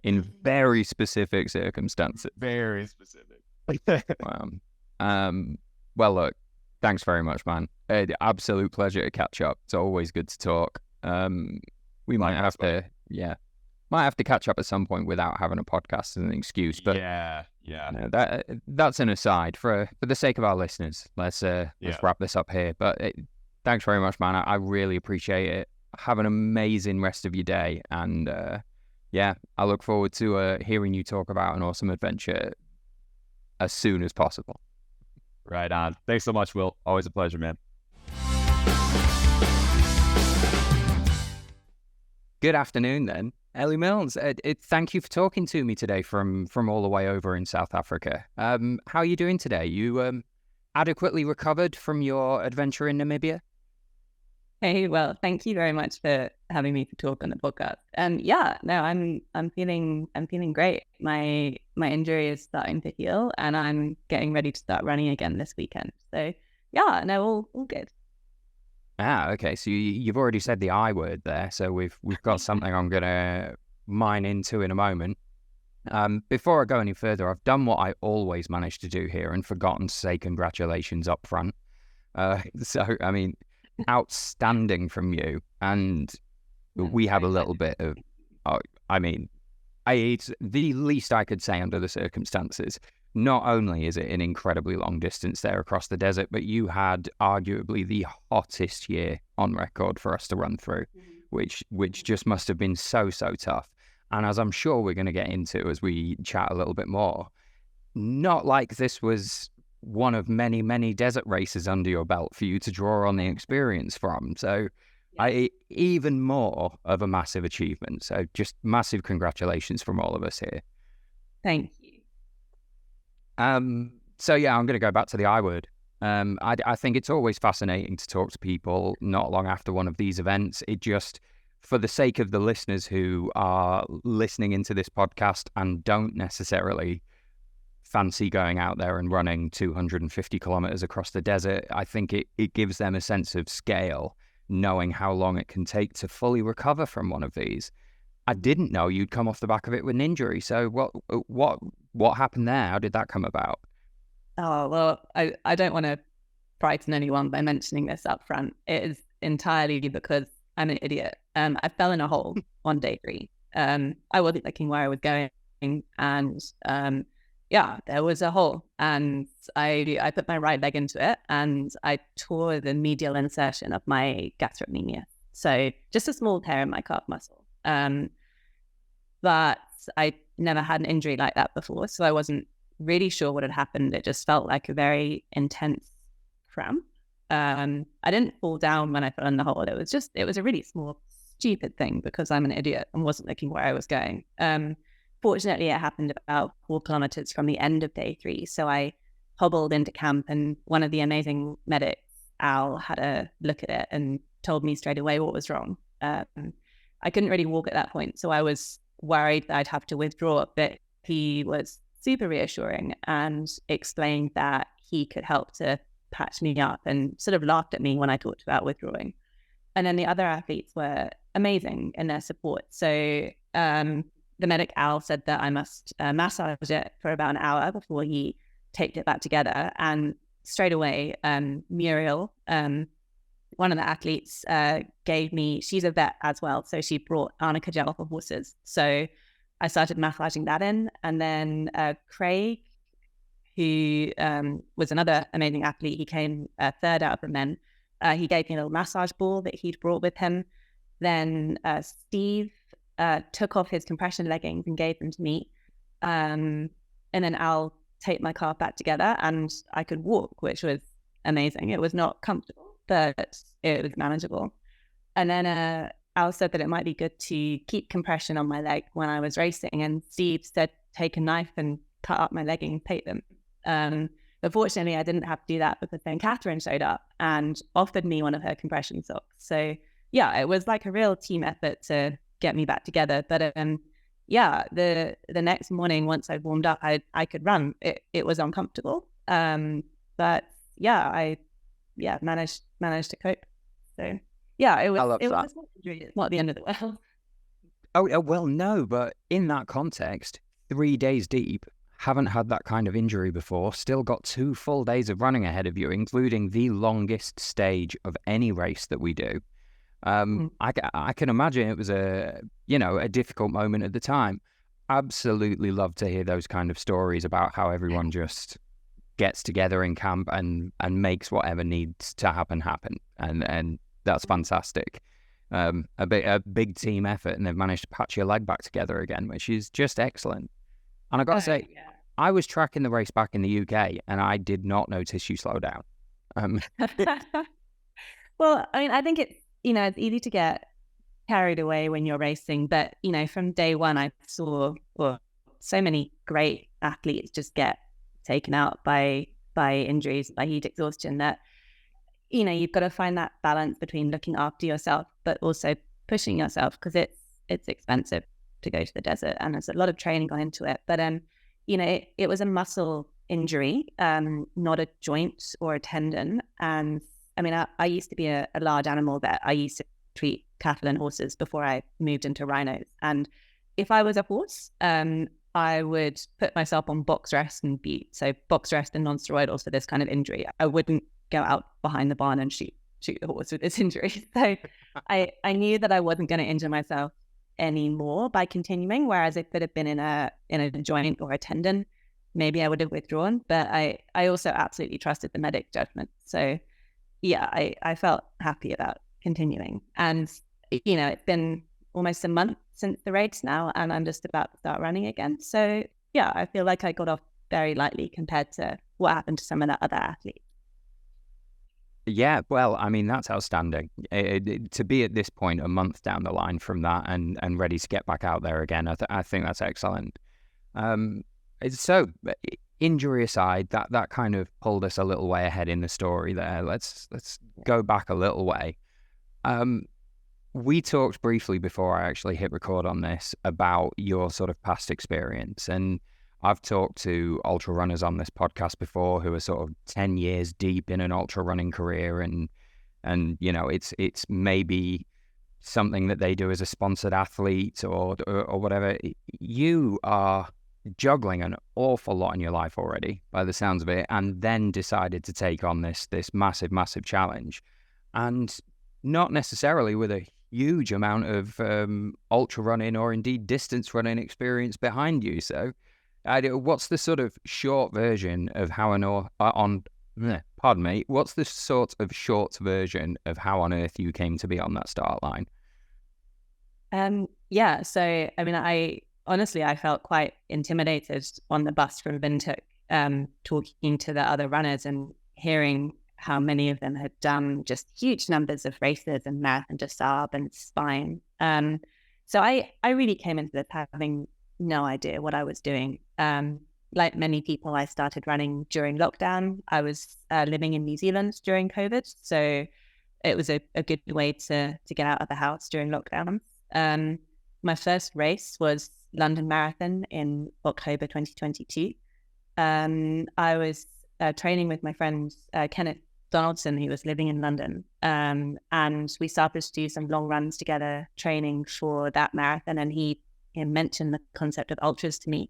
In very specific circumstances.
Very specific.
Well, look, thanks very much, man. Absolute pleasure to catch up. It's always good to talk. We might have to, might have to catch up at some point without having a podcast as an excuse. But that's an aside. For the sake of our listeners, let's wrap this up here. But thanks very much, man. I really appreciate it. Have an amazing rest of your day, and I look forward to hearing you talk about an awesome adventure as soon as possible.
Right on. Thanks so much, Will. Always a pleasure, man.
Good afternoon, then. Ellie Milnes, thank you for talking to me today from all the way over in South Africa. How are you doing today? You adequately recovered from your adventure in Namibia?
Hey, well, thank you very much for having me to talk on the podcast. I'm feeling great. My injury is starting to heal, and I'm getting ready to start running again this weekend. So all good.
Okay. So you've already said the I word there. So we've got something I'm gonna mine into in a moment. Before I go any further, I've done what I always manage to do here and forgotten to say congratulations up front. Outstanding from you, and we have a little bit of, it's the least I could say under the circumstances. Not only is it an incredibly long distance there across the desert, but you had arguably the hottest year on record for us to run through, which just must have been so tough. And as I'm sure we're going to get into as we chat a little bit more, not like this was one of many desert races under your belt for you to draw on the experience from. So even more of a massive achievement. So just massive congratulations from all of us here.
Thank you.
I'm going to go back to the I word. I think it's always fascinating to talk to people not long after one of these events. It just, for the sake of the listeners who are listening into this podcast and don't necessarily fancy going out there and running 250 kilometers across the desert, I think it gives them a sense of scale, knowing how long it can take to fully recover from one of these. I didn't know you'd come off the back of it with an injury. So what happened there? How did that come about?
Oh, well, I don't want to frighten anyone by mentioning this up front. It is entirely because I'm an idiot. I fell in a hole on day 3. I wasn't looking where I was going, and there was a hole, and I put my right leg into it, and I tore the medial insertion of my gastrocnemius. So just a small tear in my calf muscle. But I never had an injury like that before, so I wasn't really sure what had happened. It just felt like a very intense cramp. I didn't fall down when I fell in the hole. It was a really small, stupid thing because I'm an idiot and wasn't looking where I was going. Fortunately, it happened about 4 kilometers from the end of day 3. So I hobbled into camp, and one of the amazing medics, Al, had a look at it and told me straight away what was wrong. I couldn't really walk at that point, so I was worried that I'd have to withdraw, but he was super reassuring and explained that he could help to patch me up, and sort of laughed at me when I talked about withdrawing. And then the other athletes were amazing in their support. So the medic, Al, said that I must massage it for about an hour before he taped it back together. And straight away, Muriel, one of the athletes, gave me, she's a vet as well, so she brought arnica gel for horses. So I started massaging that in. And then Craig, who was another amazing athlete, he came third out of the men. He gave me a little massage ball that he'd brought with him. Then Steve took off his compression leggings and gave them to me. And then Al tape my calf back together, and I could walk, which was amazing. It was not comfortable, but it was manageable. And then Al said that it might be good to keep compression on my leg when I was racing, and Steve said take a knife and cut up my leg and tape them. But fortunately, I didn't have to do that because then Catherine showed up and offered me one of her compression socks. So yeah, it was like a real team effort to get me back together. But yeah, the next morning, once I warmed up, I could run. It was uncomfortable, but yeah, I managed to cope. So yeah, it was a small injury. It's not the end of the world.
Oh well, no, but in that context, 3 days deep, haven't had that kind of injury before, still got 2 full days of running ahead of you, including the longest stage of any race that we do. I can imagine it was a difficult moment at the time. Absolutely love to hear those kind of stories about how everyone just gets together in camp and makes whatever needs to happen. And that's fantastic. A big team effort, and they've managed to patch your leg back together again, which is just excellent. And I got to say, I was tracking the race back in the UK, and I did not notice you slow down.
Well, I mean, I think it's easy to get carried away when you're racing, but from day one, I saw so many great athletes just get taken out by injuries, by heat exhaustion, that you've got to find that balance between looking after yourself but also pushing yourself, because it's expensive to go to the desert and there's a lot of training gone into it. But it was a muscle injury, not a joint or a tendon. And I mean, I used to be a large animal vet. I used to treat cattle and horses before I moved into rhinos. And if I was a horse, I would put myself on box rest and so box rest and non-steroidals for this kind of injury. I wouldn't go out behind the barn and shoot the horse with this injury. So I knew that I wasn't going to injure myself anymore by continuing, whereas it could have been in a joint or a tendon, maybe I would have withdrawn. But I also absolutely trusted the medic judgment. So yeah, I felt happy about continuing. And it's been almost a month since the race now, and I'm just about to start running again. So yeah, I feel like I got off very lightly compared to what happened to some of the other athletes.
Yeah, well, I mean, that's outstanding. To be at this point, a month down the line from that and ready to get back out there again, I think that's excellent. So, injury aside, that kind of pulled us a little way ahead in the story there. Let's go back a little way. We talked briefly before I actually hit record on this about your sort of past experience, and I've talked to ultra runners on this podcast before who are sort of 10 years deep in an ultra running career, and it's maybe something that they do as a sponsored athlete or whatever. You are juggling an awful lot in your life already by the sounds of it, and then decided to take on this massive challenge, and not necessarily with a huge amount of ultra running or indeed distance running experience behind you. So what's the sort of short version of how what's the sort of short version of how on earth you came to be on that start line?
Yeah, so I mean, I felt quite intimidated on the bus from Windhoek, talking to the other runners and hearing how many of them had done just huge numbers of races and marathon dressage and spine. So I really came into this having no idea what I was doing. Like many people, I started running during lockdown. I was living in New Zealand during COVID, so it was a good way to get out of the house during lockdown. My first race was London Marathon in October 2022. I was training with my friend Kenneth Donaldson, who was living in London, and we started to do some long runs together training for that marathon, and he mentioned the concept of ultras to me.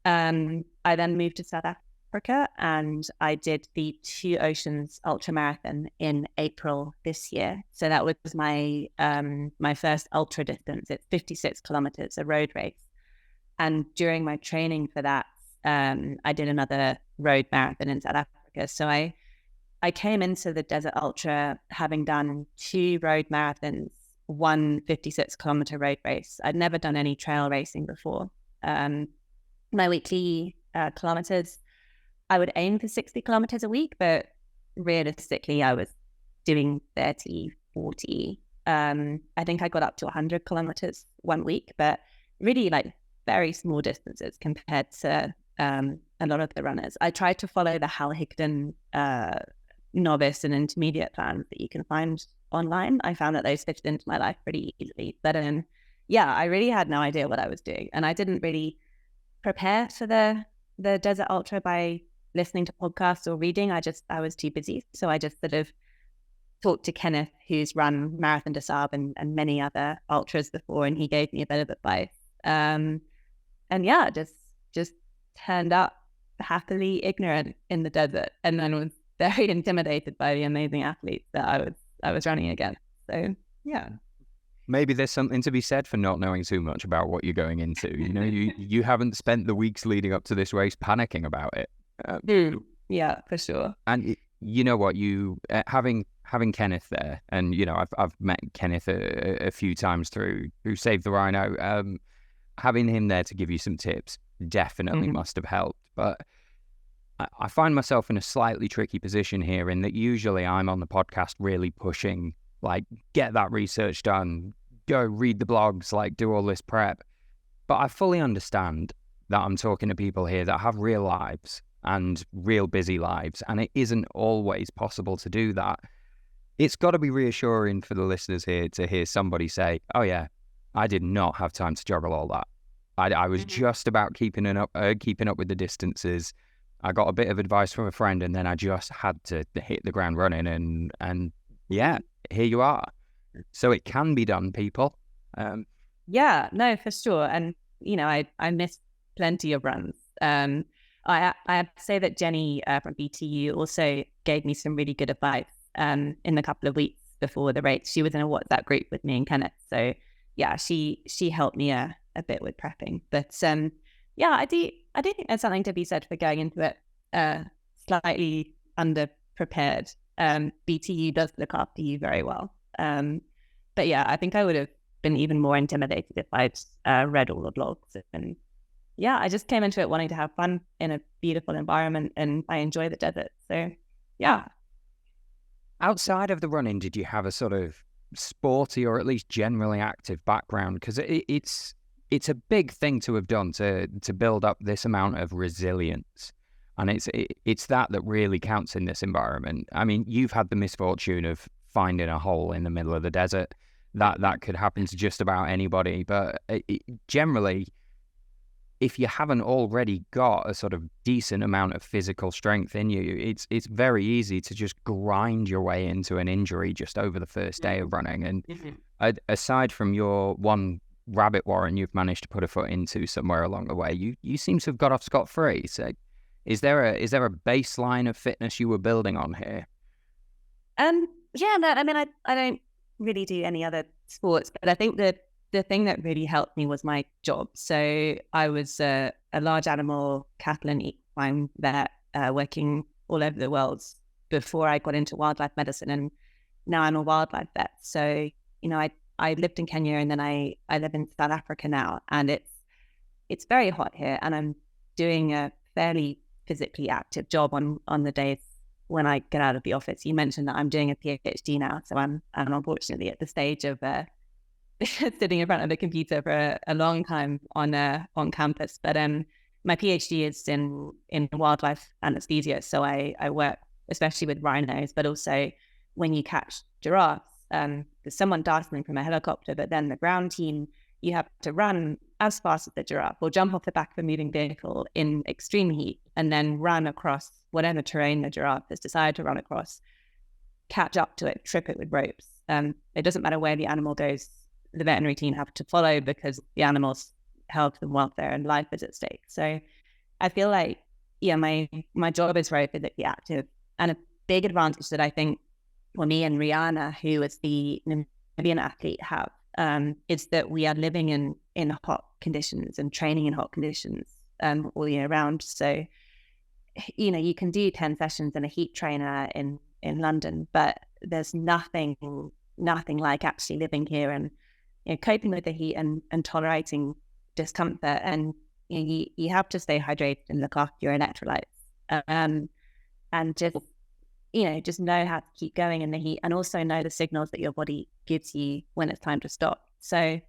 I then moved to South Africa and I did the Two Oceans Ultra Marathon in April this year. So that was my first ultra distance. It's 56 kilometers, a road race. And during my training for that, I did another road marathon in South Africa. So I came into the Desert Ultra having done 2 road marathons, 1 56-kilometer road race. I'd never done any trail racing before. My weekly kilometers I would aim for 60 kilometers a week, but realistically, I was doing 30, 40. I think I got up to 100 kilometers one week, but really like very small distances compared to a lot of the runners. I tried to follow the Hal Higdon novice and intermediate plans that you can find online. I found that those fitted into my life pretty easily. But yeah, I really had no idea what I was doing. And I didn't really prepare for the Desert Ultra by listening to podcasts or reading. I was too busy. So I just sort of talked to Kenneth, who's run Marathon des Sables and many other ultras before, and he gave me a bit of advice. And yeah, just turned up happily ignorant in the desert, and then was very intimidated by the amazing athletes that I was running against. So yeah.
Maybe there's something to be said for not knowing too much about what you're going into. You know, you haven't spent the weeks leading up to this race panicking about it.
Yeah, for sure.
And you know what, having Kenneth there, and you know, I've met Kenneth a few times through Save the Rhino. Having him there to give you some tips definitely must have helped. But I find myself in a slightly tricky position here, in that usually I'm on the podcast really pushing, like, get that research done, go read the blogs, like, do all this prep. But I fully understand that I'm talking to people here that have real lives and real busy lives, and it isn't always possible to do that. It's got to be reassuring for the listeners here to hear somebody say, oh yeah, I did not have time to juggle all that. I was just about keeping up with the distances. I got a bit of advice from a friend, and then I just had to hit the ground running, and yeah, here you are. So it can be done, people.
Yeah, no, for sure. And, you know, I missed plenty of runs. I have to say that Jenny from BTU also gave me some really good advice in the couple of weeks before the race. She was in a WhatsApp group with me and Kenneth. So yeah, she helped me a bit with prepping. But yeah, I do think there's something to be said for going into it slightly underprepared. BTU does look after you very well. But yeah, I think I would have been even more intimidated if I'd read all the blogs. And yeah, I just came into it wanting to have fun in a beautiful environment, and I enjoy the desert. So yeah.
Outside of the running, did you have a sort of sporty or at least generally active background? Because it's a big thing to have done to build up this amount of resilience. And it's that really counts in this environment. I mean, you've had the misfortune of finding a hole in the middle of the desert. That could happen to just about anybody. But generally, if you haven't already got a sort of decent amount of physical strength in you, it's very easy to just grind your way into an injury just over the first day of running. And aside from your one rabbit warren you've managed to put a foot into somewhere along the way, you seem to have got off scot-free. So is there a baseline of fitness you were building on here?
Yeah, no, I mean, I don't really do any other sports, but I think that the thing that really helped me was my job. So I was a large animal cattle and equine vet working all over the world before I got into wildlife medicine, and now I'm a wildlife vet. So, you know, I lived in Kenya, and then I live in South Africa now, and it's very hot here, and I'm doing a fairly physically active job on the days when I get out of the office. You mentioned that I'm doing a PhD now, so I'm unfortunately at the stage of sitting in front of the computer for a long time on campus. But my PhD is in wildlife anesthesia, so I work especially with rhinos, but also when you catch giraffes, there's someone darting from a helicopter, but then the ground team, you have to run as fast as the giraffe or jump off the back of a moving vehicle in extreme heat and then run across whatever terrain the giraffe has decided to run across, catch up to it, trip it with ropes. It doesn't matter where the animal goes, the veterinary team have to follow because the animal's health and welfare and life is at stake. So I feel like, yeah, my job is very physically active, and a big advantage that I think for me and Rihanna, who is the Namibian athlete, have is that we are living in hot conditions and training in hot conditions all year round. So, you know, you can do 10 sessions in a heat trainer in London, but there's nothing like actually living here and, you know, coping with the heat and tolerating discomfort. And you know, you have to stay hydrated and look after your electrolytes. and just, just know how to keep going in the heat, and also know the signals that your body gives you when it's time to stop. So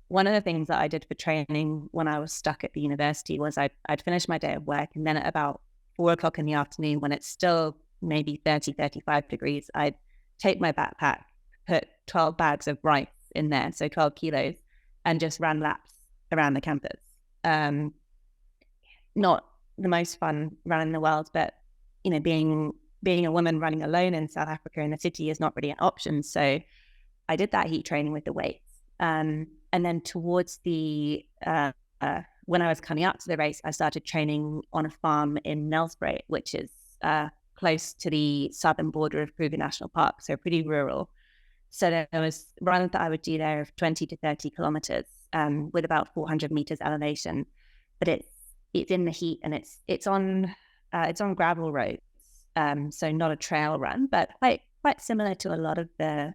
one of the things that I did for training when I was stuck at the university was I'd finish my day of work, and then at about 4 o'clock in the afternoon, when it's still maybe 30, 35 degrees, I'd take my backpack, put 12 bags of rice in there, so 12 kilos, and just ran laps around the campus. Not the most fun run in the world, but, being a woman running alone in South Africa in the city is not really an option. So I did that heat training with the weights. And then towards when I was coming up to the race, I started training on a farm in Nelspruit, which is close to the southern border of Kruger National Park, so pretty rural. So there was runs that I would do there of 20 to 30 kilometers with about 400 meters elevation. But it's in the heat, and it's on gravel roads, so not a trail run, but quite similar to a lot of the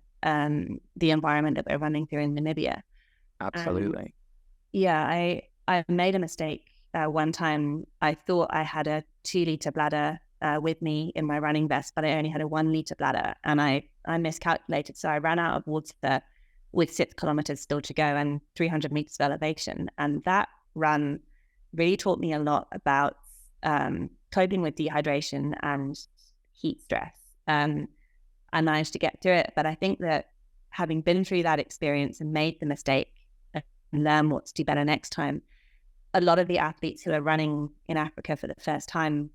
environment that we're running through in Namibia.
Absolutely.
I made a mistake one time. I thought I had a 2-liter bladder with me in my running vest, but I only had a 1-liter bladder, and I miscalculated. So I ran out of water with 6 kilometers still to go and 300 meters of elevation. And that run really taught me a lot about coping with dehydration and heat stress. I managed to get through it, but I think that having been through that experience and made the mistake and learn what to do better next time, a lot of the athletes who are running in Africa for the first time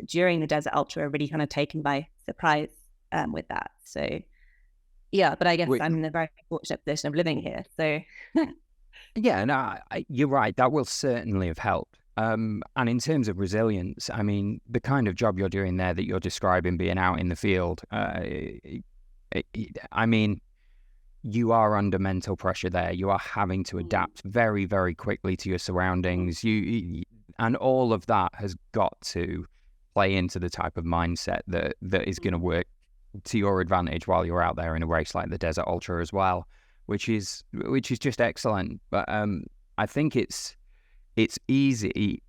during the Desert Ultra are really kind of taken by surprise with that. So yeah, but I guess I'm in a very fortunate position of living here. So
yeah, no, you're right. That will certainly have helped. And in terms of resilience, I mean, the kind of job you're doing there that you're describing, being out in the field, I mean, you are under mental pressure there. You are having to adapt very, very quickly to your surroundings. And all of that has got to play into the type of mindset that is going to work to your advantage while you're out there in a race like the Desert Ultra as well, which is just excellent. But I think it's easy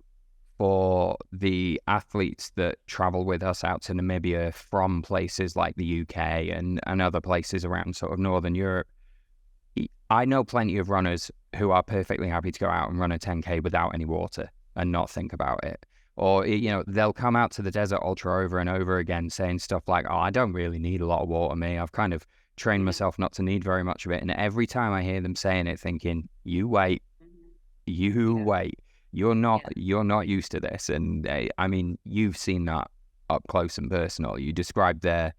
for the athletes that travel with us out to Namibia from places like the UK and other places around sort of Northern Europe. I know plenty of runners who are perfectly happy to go out and run a 10K without any water and not think about it. Or, they'll come out to the Desert Ultra over and over again saying stuff like, oh, I don't really need a lot of water, me. I've kind of trained myself not to need very much of it. And every time I hear them saying it, thinking, you wait. You're not used to this. And I mean, you've seen that up close and personal. You described there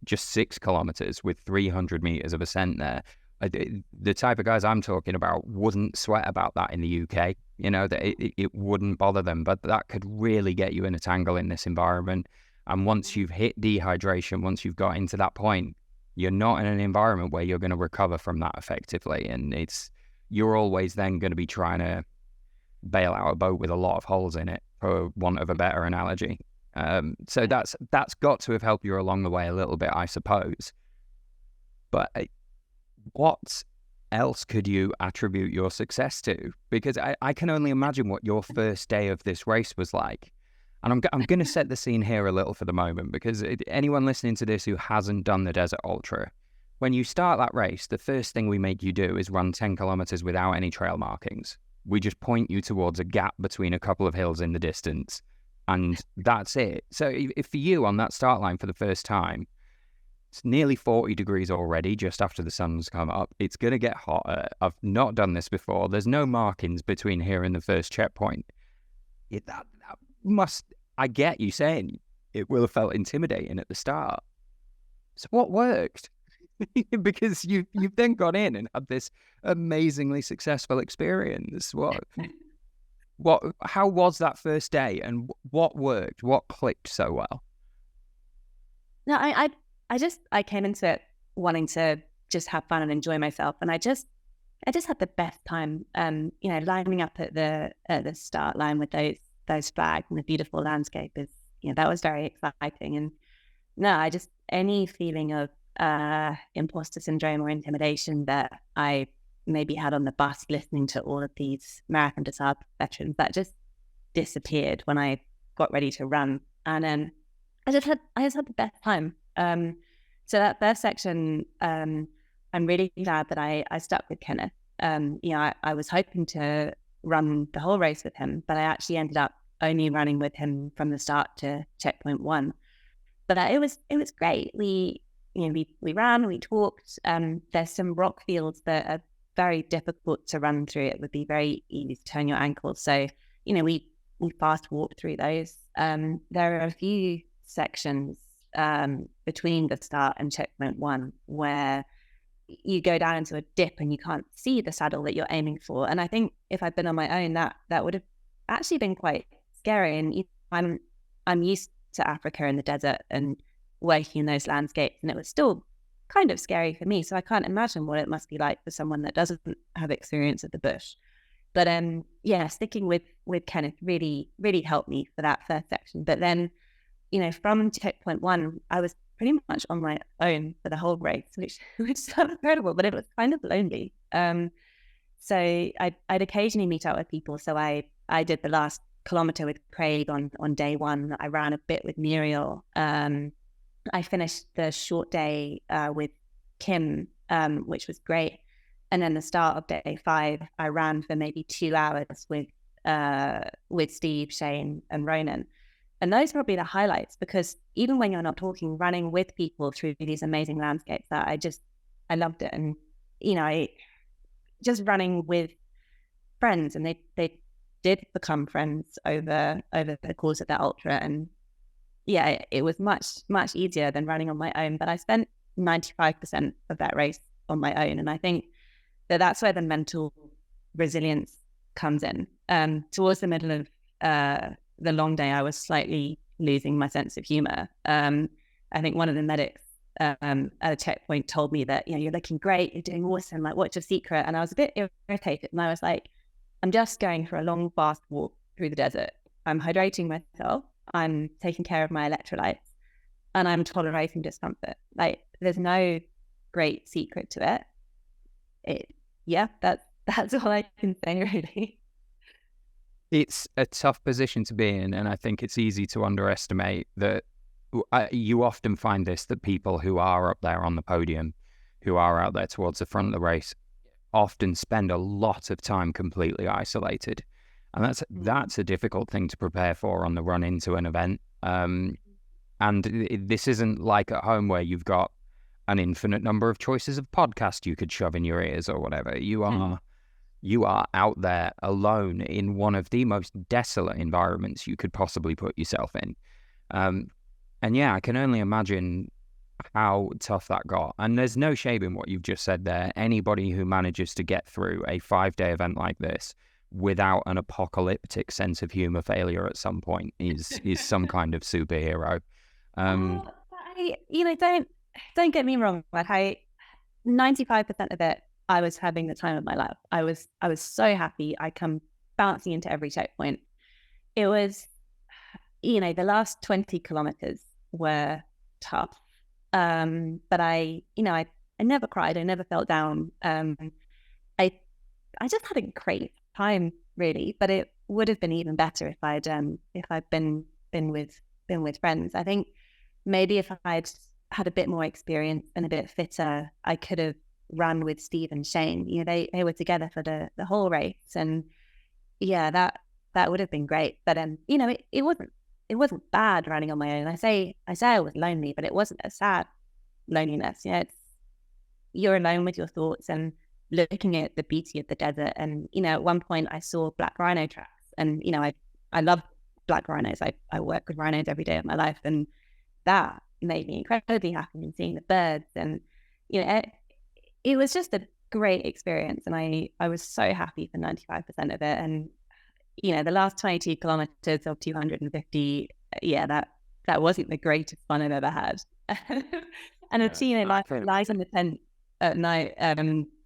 just 6 kilometers with 300 meters of ascent there. The type of guys I'm talking about wouldn't sweat about that in the UK. That it wouldn't bother them, but that could really get you in a tangle in this environment. And once you've hit dehydration, once you've got into that point, you're not in an environment where you're going to recover from that effectively. And you're always then going to be trying to bail out a boat with a lot of holes in it, for want of a better analogy. So that's got to have helped you along the way a little bit, I suppose. But what else could you attribute your success to? Because I can only imagine what your first day of this race was like. And I'm going to set the scene here a little for the moment, because anyone listening to this who hasn't done the Desert Ultra, when you start that race, the first thing we make you do is run 10 kilometers without any trail markings. We just point you towards a gap between a couple of hills in the distance, and that's it. So if for you on that start line for the first time, it's nearly 40 degrees already just after the sun's come up. It's going to get hotter. I've not done this before. There's no markings between here and the first checkpoint. That must, I get you saying it will have felt intimidating at the start. So what worked? Because you've then gone in and had this amazingly successful experience. How was that first day, and what worked? What clicked so well?
No, I came into it wanting to just have fun and enjoy myself, and I just had the best time. Lining up at the start line with those flags and the beautiful landscape is, that was very exciting. And no, any feeling of imposter syndrome or intimidation that I maybe had on the bus listening to all of these Marathon des Sables veterans, that just disappeared when I got ready to run. And I just had the best time. So that first section, I'm really glad that I stuck with Kenneth. I was hoping to run the whole race with him, but I actually ended up only running with him from the start to checkpoint 1. But it was great. We ran, we talked. There's some rock fields that are very difficult to run through. It would be very easy to turn your ankles. So, we fast walked through those. There are a few sections between the start and checkpoint 1 where you go down into a dip and you can't see the saddle that you're aiming for. And I think if I'd been on my own, that would have actually been quite scary. And I'm used to Africa and the desert and working in those landscapes, and it was still kind of scary for me. So I can't imagine what it must be like for someone that doesn't have experience of the bush. But sticking with Kenneth really, really helped me for that first section. But then, from checkpoint 1, I was pretty much on my own for the whole race, which sounds incredible, but it was kind of lonely. So I'd occasionally meet up with people. So I did the last kilometer with Craig on day 1. I ran a bit with Muriel. I finished the short day with Kim, which was great. And then the start of day 5, I ran for maybe 2 hours with Steve, Shane, and Ronan. And those are probably the highlights, because even when you're not talking, running with people through these amazing landscapes, I loved it. And, just running with friends, and they did become friends over the course of that ultra. And yeah, it was much, much easier than running on my own. But I spent 95% of that race on my own. And I think that's where the mental resilience comes in. Towards the middle of the long day, I was slightly losing my sense of humor. I think one of the medics at a checkpoint told me that, you're looking great, you're doing awesome, like, what's your secret? And I was a bit irritated, and I was like, I'm just going for a long, fast walk through the desert. I'm hydrating myself, I'm taking care of my electrolytes, and I'm tolerating discomfort. Like, there's no great secret to it. That's all I can say, really.
It's a tough position to be in, and I think it's easy to underestimate that. You often find this, that people who are up there on the podium, who are out there towards the front of the race, often spend a lot of time completely isolated. And that's a difficult thing to prepare for on the run into an event. And this isn't like at home where you've got an infinite number of choices of podcasts you could shove in your ears or whatever. You are out there alone in one of the most desolate environments you could possibly put yourself in. And yeah, I can only imagine how tough that got. And there's no shame in what you've just said there. Anybody who manages to get through a 5-day event like this without an apocalyptic sense of humor failure at some point is some kind of superhero.
Don't get me wrong. Like 95% of it, I was having the time of my life. I was so happy. I come bouncing into every checkpoint. It was, the last 20 kilometers were tough. But I never cried. I never felt down. I just had a great time, really. But it would have been even better if I'd been with friends. I think maybe if I'd had a bit more experience and a bit fitter, I could have run with Steve and Shane. They were together for the whole race, and yeah, that would have been great. But it wasn't bad running on my own. I say I was lonely, but it wasn't a sad loneliness. You're alone with your thoughts and looking at the beauty of the desert. And at one point I saw black rhino tracks, and I love black rhinos. I work with rhinos every day of my life, and that made me incredibly happy. And seeing the birds, and it was just a great experience, and I was so happy for 95% of it. And the last 22 kilometers of 250, that wasn't the greatest fun I've ever had. And lies in the tent at night.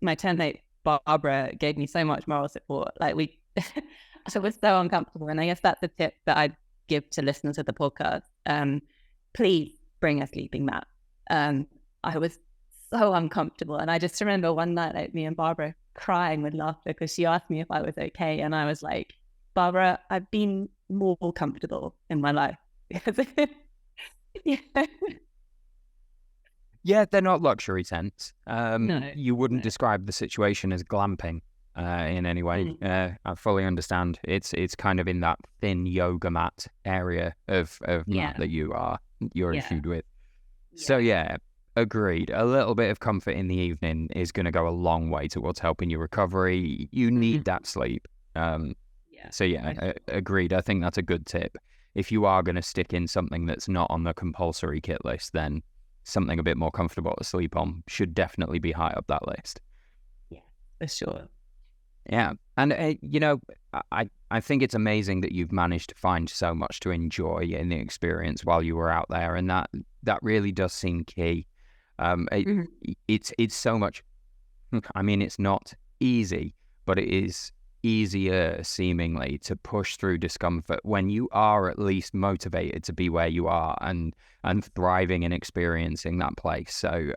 My tent mate Barbara gave me so much moral support. Like so it was so uncomfortable. And I guess that's a tip that I'd give to listeners of the podcast. Please bring a sleeping mat. I was so uncomfortable, and I just remember one night, like, me and Barbara crying with laughter because she asked me if I was okay, and I was like, Barbara, I've been more comfortable in my life Yeah.
Yeah, they're not luxury tents.
No,
You wouldn't
no.
describe the situation as glamping in any way. I fully understand. It's kind of in that thin yoga mat area of mat
Yeah,
that you're
yeah,
issued with. So
yeah.
yeah, agreed. A little bit of comfort in the evening is going to go a long way towards helping your recovery. You need that sleep.
Yeah,
So yeah,
for sure.
agreed. I think that's a good tip. If you are going to stick in something that's not on the compulsory kit list, then something a bit more comfortable to sleep on should definitely be high up that list.
Yeah, for sure.
Yeah, and I think it's amazing that you've managed to find so much to enjoy in the experience while you were out there, and that really does seem key.
Mhm.
It's so much. I mean, it's not easy, but it is easier seemingly to push through discomfort when you are at least motivated to be where you are and thriving and experiencing that place. So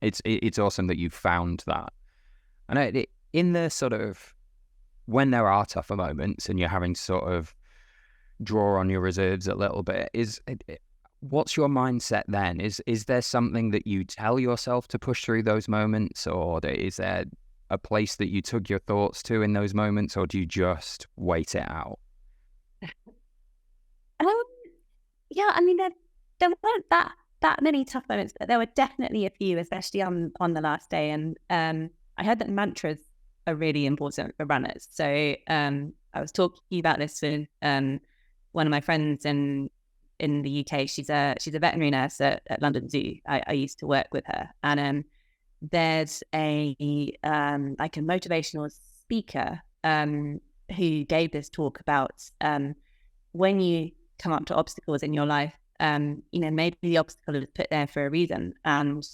it's awesome that you found that. And in the sort of when there are tougher moments and you're having to sort of draw on your reserves a little bit, what's your mindset then? Is there something that you tell yourself to push through those moments, or is there a place that you took your thoughts to in those moments, or do you just wait it out?
Um, yeah, I mean, there weren't that many tough moments, but there were definitely a few, especially on the last day. And I heard that mantras are really important for runners. So I was talking about this with one of my friends in the UK. She's a veterinary nurse at London Zoo. I used to work with her, and there's a like a motivational speaker who gave this talk about when you come up to obstacles in your life, maybe the obstacle is put there for a reason, and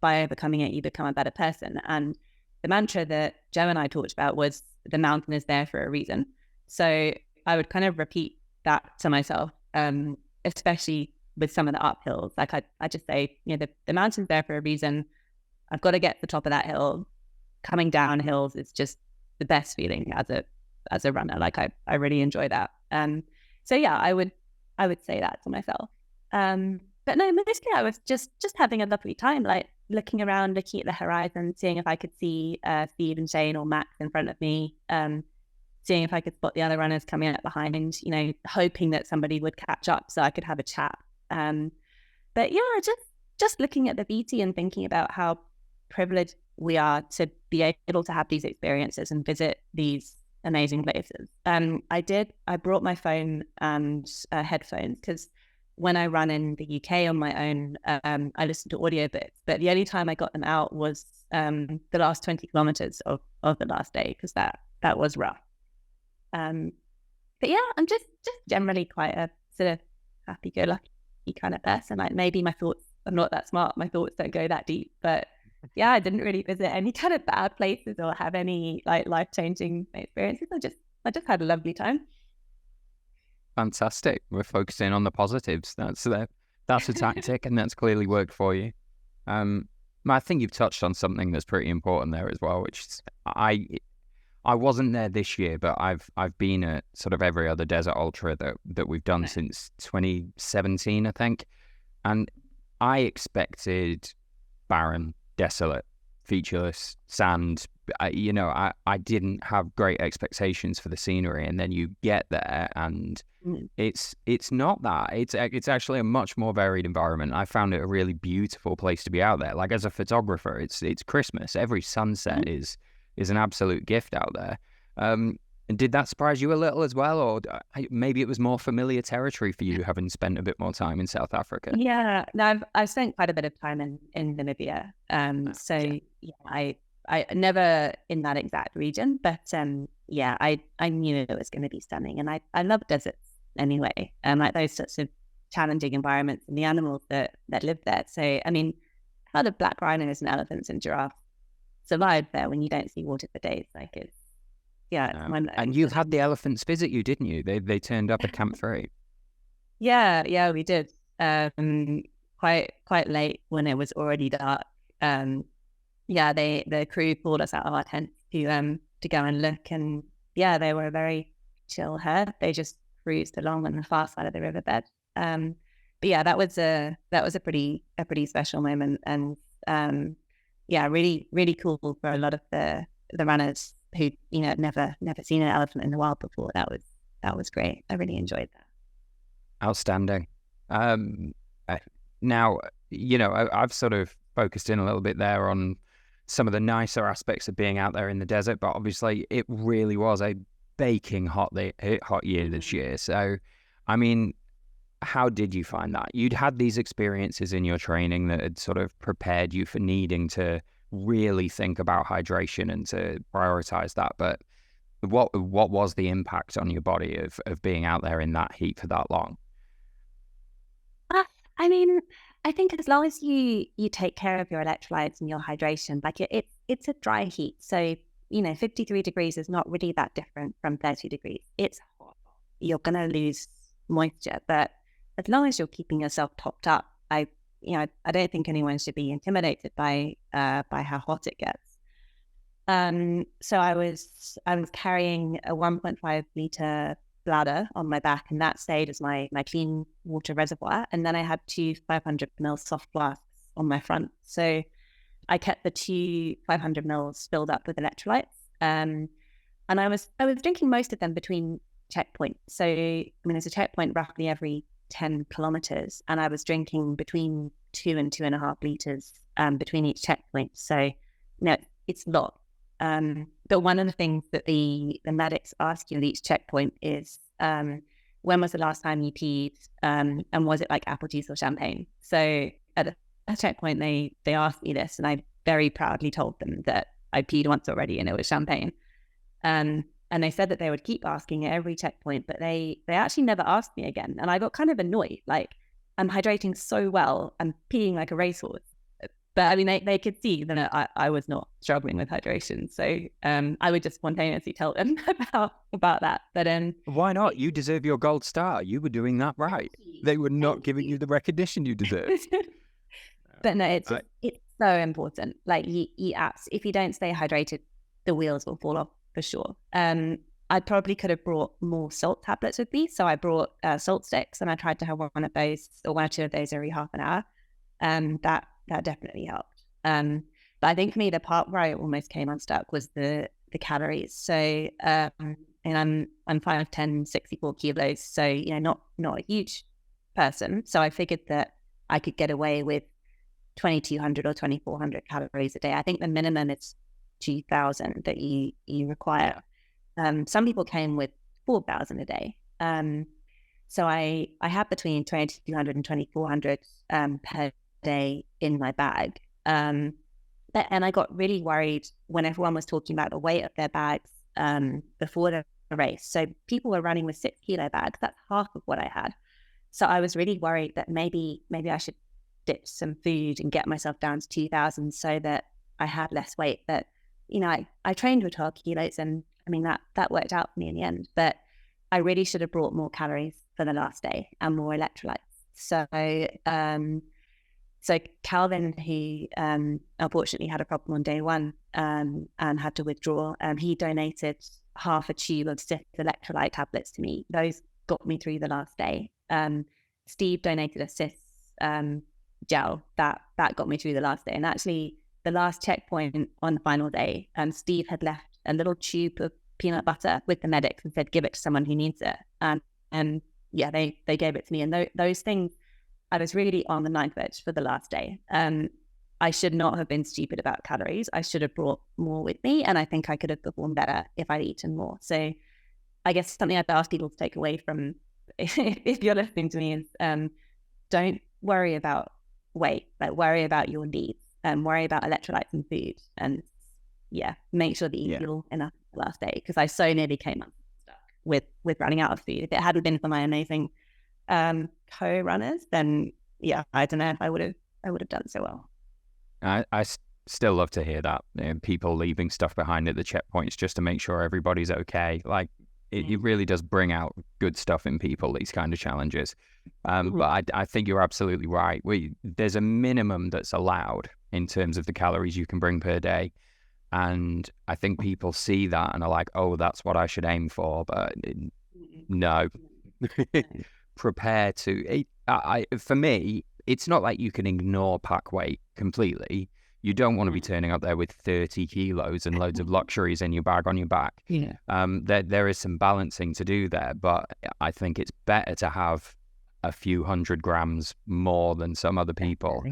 by overcoming it, you become a better person. And the mantra that Joe and I talked about was the mountain is there for a reason. So I would kind of repeat that to myself, especially with some of the uphills. Like I just say, the mountain's there for a reason. I've got to get to the top of that hill. Coming down hills is just the best feeling as a runner. Like I really enjoy that. So yeah, I would say that to myself. But no, mostly I was just having a lovely time, like looking around, looking at the horizon, seeing if I could see Steve and Shane or Max in front of me, seeing if I could spot the other runners coming up behind, hoping that somebody would catch up so I could have a chat. But yeah, just looking at the beauty and thinking about how privileged we are to be able to have these experiences and visit these amazing places. I brought my phone and headphones because when I run in the UK on my own, I listen to audiobooks, but the only time I got them out was the last 20 kilometers of the last day, because that was rough. But yeah, I'm just generally quite a sort of happy-go-lucky kind of person. Like maybe my thoughts, I'm not that smart, my thoughts don't go that deep, but yeah, I didn't really visit any kind of bad places or have any like life-changing experiences. I just had a lovely time.
Fantastic. We're focusing on the positives. That's a tactic, and that's clearly worked for you. I think you've touched on something that's pretty important there as well, which is I wasn't there this year, but I've been at sort of every other desert ultra that we've done since 2017, I think, and I expected barren, desolate, featureless, sand. I didn't have great expectations for the scenery, and then you get there and it's not that. It's actually a much more varied environment. I found it a really beautiful place to be out there. Like as a photographer, it's Christmas. Every sunset is an absolute gift out there. And did that surprise you a little as well, or maybe it was more familiar territory for you, having spent a bit more time in South Africa?
Yeah, no, I've spent quite a bit of time in Namibia. So yeah, I never in that exact region, but yeah, I knew it was going to be stunning, and I love deserts anyway, like those sorts of challenging environments and the animals that live there. So I mean, how do black rhinos and elephants and giraffes survive there when you don't see water for days? Like it's
and you've had the elephants visit you, didn't you? They turned up at Camp 3.
Yeah, we did. Quite late when it was already dark. Yeah, the crew pulled us out of our tents to go and look, and yeah, they were a very chill herd. They just cruised along on the far side of the riverbed. But yeah, that was a pretty special moment, and yeah, really, really cool for a lot of the runners who, you know, never seen an elephant in the wild before. That was great. I really enjoyed that.
Outstanding. Now, you know, I've sort of focused in a little bit there on some of the nicer aspects of being out there in the desert, but obviously it really was a baking hot year this year. So, I mean, how did you find that? You'd had these experiences in your training that had sort of prepared you for needing to really think about hydration and to prioritize that. But what was the impact on your body of being out there in that heat for that long?
I mean, I think as long as you take care of your electrolytes and your hydration, like it's a dry heat. So, you know, 53 degrees is not really that different from 30 degrees. It's hot. You're going to lose moisture, but as long as you're keeping yourself topped up, I don't think anyone should be intimidated by how hot it gets. So I was carrying a 1.5 liter bladder on my back, and that stayed as my clean water reservoir. And then I had 2 500 ml soft flasks on my front. So I kept the 2 500 ml filled up with electrolytes. And I was drinking most of them between checkpoints. So, I mean, there's a checkpoint roughly every 10 kilometers, and I was drinking between 2 and 2.5 liters between each checkpoint. So, you know, it's a lot. But one of the things that the medics ask you at each checkpoint is, when was the last time you peed? And was it like apple juice or champagne? So at a checkpoint, they asked me this, and I very proudly told them that I peed once already and it was champagne. And they said that they would keep asking at every checkpoint, but they actually never asked me again. And I got kind of annoyed. Like, I'm hydrating so well, I'm peeing like a racehorse. But I mean, they could see that I was not struggling with hydration. So I would just spontaneously tell them about that. But
why not? You deserve your gold star. You were doing that right. They were not giving you the recognition you deserve.
But no, it's so important. Like, if you don't stay hydrated, the wheels will fall off for sure. I probably could have brought more salt tablets with me. So I brought salt sticks, and I tried to have one of those or one or two of those every half an hour. That definitely helped. But I think for me, the part where I almost came unstuck was the calories. So, and I'm 5'10", 64 kilos. So, you know, not a huge person. So I figured that I could get away with 2,200 or 2,400 calories a day. I think the minimum is 2,000 that you require. Some people came with 4,000 a day. So I have between 2,200 and 2,400 per day in my bag. And I got really worried when everyone was talking about the weight of their bags before the race. So people were running with 6 kilo bags. That's half of what I had. So I was really worried that maybe I should ditch some food and get myself down to 2,000 so that I had less weight. But, you know, I trained with 12 kilos, and I mean, that worked out for me in the end. But I really should have brought more calories for the last day and more electrolytes. So Calvin, who unfortunately had a problem on day one and had to withdraw, he donated half a tube of Sith electrolyte tablets to me. Those got me through the last day. Steve donated a Sith gel that got me through the last day. And actually, the last checkpoint on the final day, Steve had left a little tube of peanut butter with the medics and said, give it to someone who needs it. And yeah, they gave it to me. And those things, I was really on the knife edge for the last day. I should not have been stupid about calories. I should have brought more with me, and I think I could have performed better if I'd eaten more. So I guess something I'd ask people to take away from, if you're listening to me, is don't worry about weight, like worry about your needs, and worry about electrolytes and food, and yeah, make sure that you feel enough the last day, because I so nearly came unstuck with running out of food. If it hadn't been for my amazing co-runners, then yeah, I don't know if I would have done so well.
I still love to hear that, you know, people leaving stuff behind at the checkpoints just to make sure everybody's okay. Like it really does bring out good stuff in people, these kind of challenges. But I think you're absolutely right. There's a minimum that's allowed in terms of the calories you can bring per day, and I think people see that and are like, oh, that's what I should aim for. But no. prepare to. For me, it's not like you can ignore pack weight completely. You don't want to be turning up there with 30 kilos and loads of luxuries in your bag on your back.
Yeah.
There is some balancing to do there, but I think it's better to have a few 100 grams more than some other people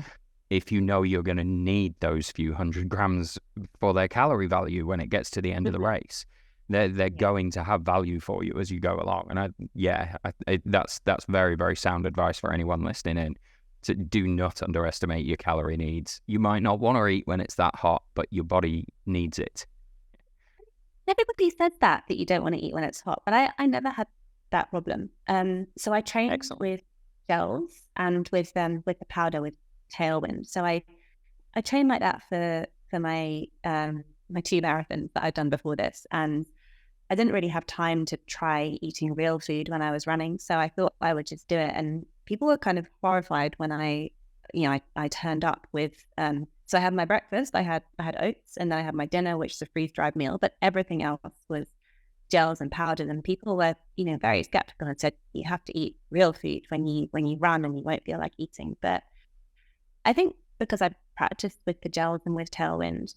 if you know you're going to need those few 100 grams for their calorie value when it gets to the end of the race. They're going to have value for you as you go along. And that's very, very sound advice for anyone listening in. To do not underestimate your calorie needs. You might not want to eat when it's that hot, but your body needs it.
Everybody says that you don't want to eat when it's hot, but I never had that problem. So I trained with gels and with the powder with Tailwind. So I trained like that for my my 2 marathons that I'd done before this, and I didn't really have time to try eating real food when I was running. So I thought I would just do it, and people were kind of horrified when I turned up with. So I had my breakfast, I had oats, and then I had my dinner, which is a freeze-dried meal, but everything else was gels and powders. And people were, very skeptical and said, you have to eat real food when you run and you won't feel like eating. But I think because I practiced with the gels and with Tailwind,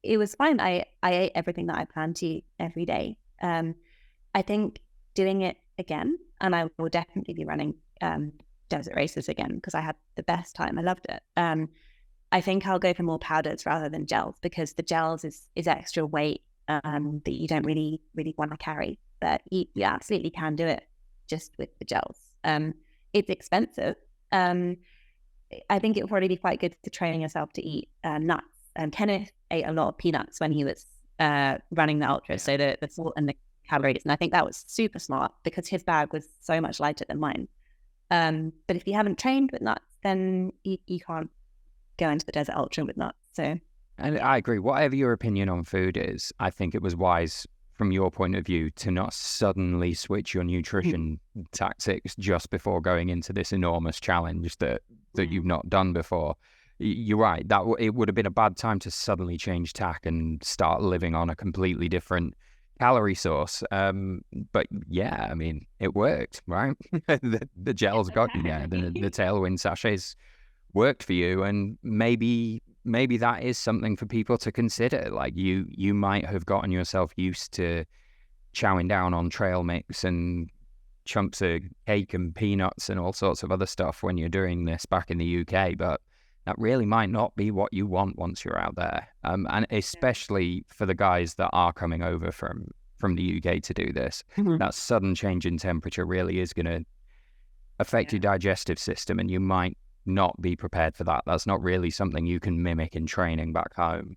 it was fine. I ate everything that I planned to eat every day. I think doing it again, and I will definitely be running desert races again because I had the best time. I loved it. I think I'll go for more powders rather than gels because the gels is extra weight that you don't really want to carry. But you absolutely can do it just with the gels. It's expensive. I think it would probably be quite good to train yourself to eat nuts. Kenneth ate a lot of peanuts when he was running the ultra, so the salt and the calories, and I think that was super smart because his bag was so much lighter than mine. But if you haven't trained with nuts, then you can't go into the desert ultra with nuts. So,
and I agree. Whatever your opinion on food is, I think it was wise from your point of view to not suddenly switch your nutrition tactics just before going into this enormous challenge that you've not done before. You're right. That it would have been a bad time to suddenly change tack and start living on a completely different calorie source. But yeah, I mean, it worked, right? the gels got you there. The Tailwind sachets worked for you, and maybe that is something for people to consider. Like you might have gotten yourself used to chowing down on trail mix and chunks of cake and peanuts and all sorts of other stuff when you're doing this back in the UK, but that really might not be what you want once you're out there. And especially for the guys that are coming over from the UK to do this, that sudden change in temperature really is going to affect your digestive system, and you might not be prepared for that. That's not really something you can mimic in training back home.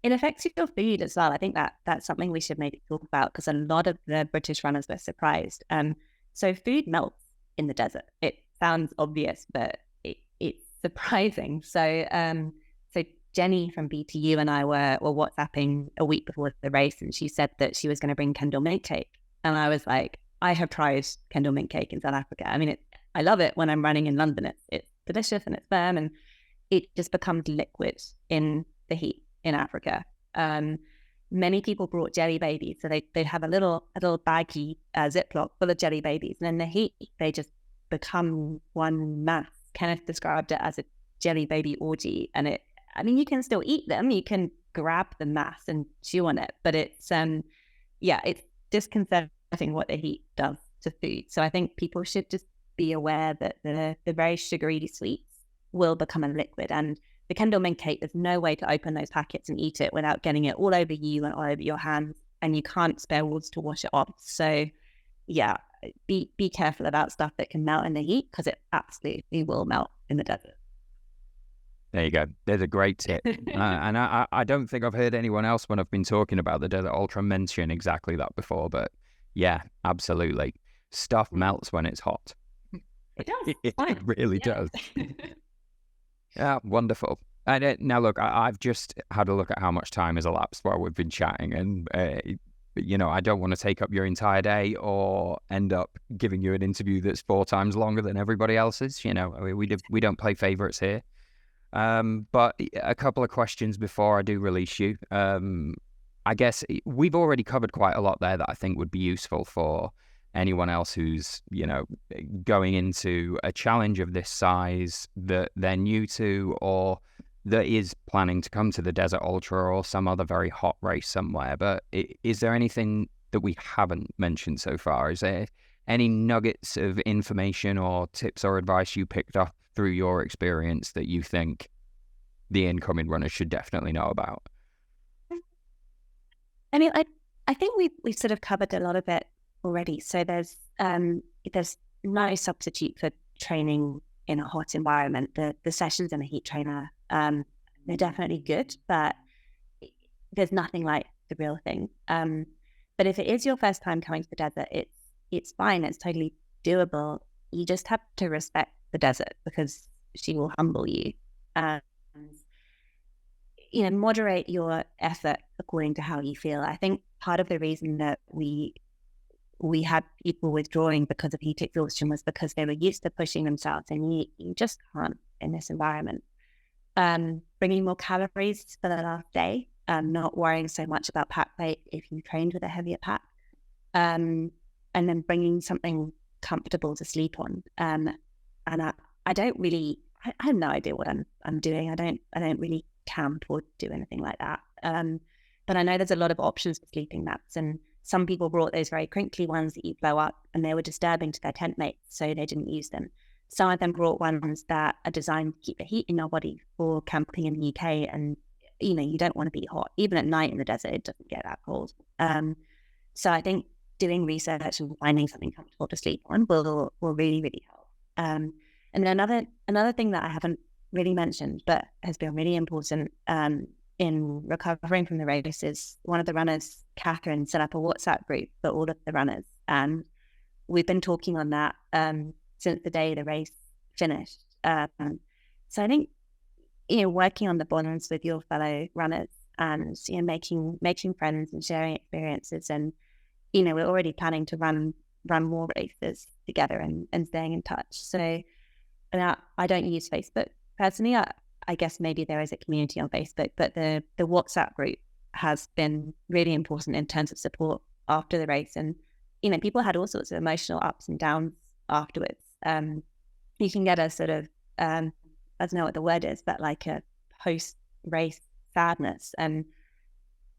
It affects your food as well. I think that's something we should maybe talk about because a lot of the British runners were surprised. So food melts in the desert. It sounds obvious, but it's surprising. So Jenny from BTU and I were WhatsApping a week before the race, and she said that she was going to bring Kendall mint cake. And I was like, I have tried Kendall mint cake in South Africa. I mean, I love it when I'm running in London. It's delicious and it's firm, and it just becomes liquid in the heat in Africa. Many people brought jelly babies, so they'd have a little baggy Ziploc full of jelly babies, and in the heat they just become one mass. Kenneth described it as a jelly baby orgy, and you can still eat them, you can grab the mass and chew on it, but it's disconcerting what the heat does to food. So I think people should just be aware that the very sugary sweets will become a liquid, and the Kendall mint cake, there's no way to open those packets and eat it without getting it all over you and all over your hands, and you can't spare water to wash it off. So yeah, be careful about stuff that can melt in the heat, because it absolutely will melt in the desert.
There you go. There's a great tip. And I don't think I've heard anyone else when I've been talking about the Desert Ultra mention exactly that before, but yeah, absolutely. Stuff melts when it's hot.
It does.
It really does. Yeah, wonderful. And now, look, I've just had a look at how much time has elapsed while we've been chatting, and I don't want to take up your entire day or end up giving you an interview that's 4 times longer than everybody else's. We don't play favorites here. But a couple of questions before I do release you. I guess we've already covered quite a lot there that I think would be useful for anyone else who's, going into a challenge of this size that they're new to, or that is planning to come to the Desert Ultra or some other very hot race somewhere. But is there anything that we haven't mentioned so far? Is there any nuggets of information or tips or advice you picked up through your experience that you think the incoming runners should definitely know about?
I mean, I think we've sort of covered a lot of it already. So there's no substitute for training in a hot environment. The sessions in a heat trainer, they're definitely good, but there's nothing like the real thing. But if it is your first time coming to the desert, it's fine. It's totally doable. You just have to respect the desert because she will humble you. Moderate your effort according to how you feel. I think part of the reason that we had people withdrawing because of heat exhaustion was because they were used to pushing themselves, and you just can't in this environment. Bringing more calories for the last day, not worrying so much about pack weight if you trained with a heavier pack, and then bringing something comfortable to sleep on. And I don't really, I have no idea what I'm doing. I don't really camp or do anything like that. But I know there's a lot of options for sleeping mats, and some people brought those very crinkly ones that you blow up, and they were disturbing to their tent mates, so they didn't use them. Some of them brought ones that are designed to keep the heat in your body for camping in the UK, and you don't want to be hot. Even at night in the desert, it doesn't get that cold. So I think doing research and finding something comfortable to sleep on will really, really help. And then another thing that I haven't really mentioned, but has been really important in recovering from the race, is one of the runners, Catherine, set up a WhatsApp group for all of the runners. And we've been talking on that since the day the race finished. So I think, working on the bonds with your fellow runners and, making friends and sharing experiences. And, we're already planning to run more races together and staying in touch. So I don't use Facebook personally. I guess maybe there is a community on Facebook, but the WhatsApp group has been really important in terms of support after the race. And, people had all sorts of emotional ups and downs afterwards. You can get a sort of, I don't know what the word is, but like a post-race sadness. And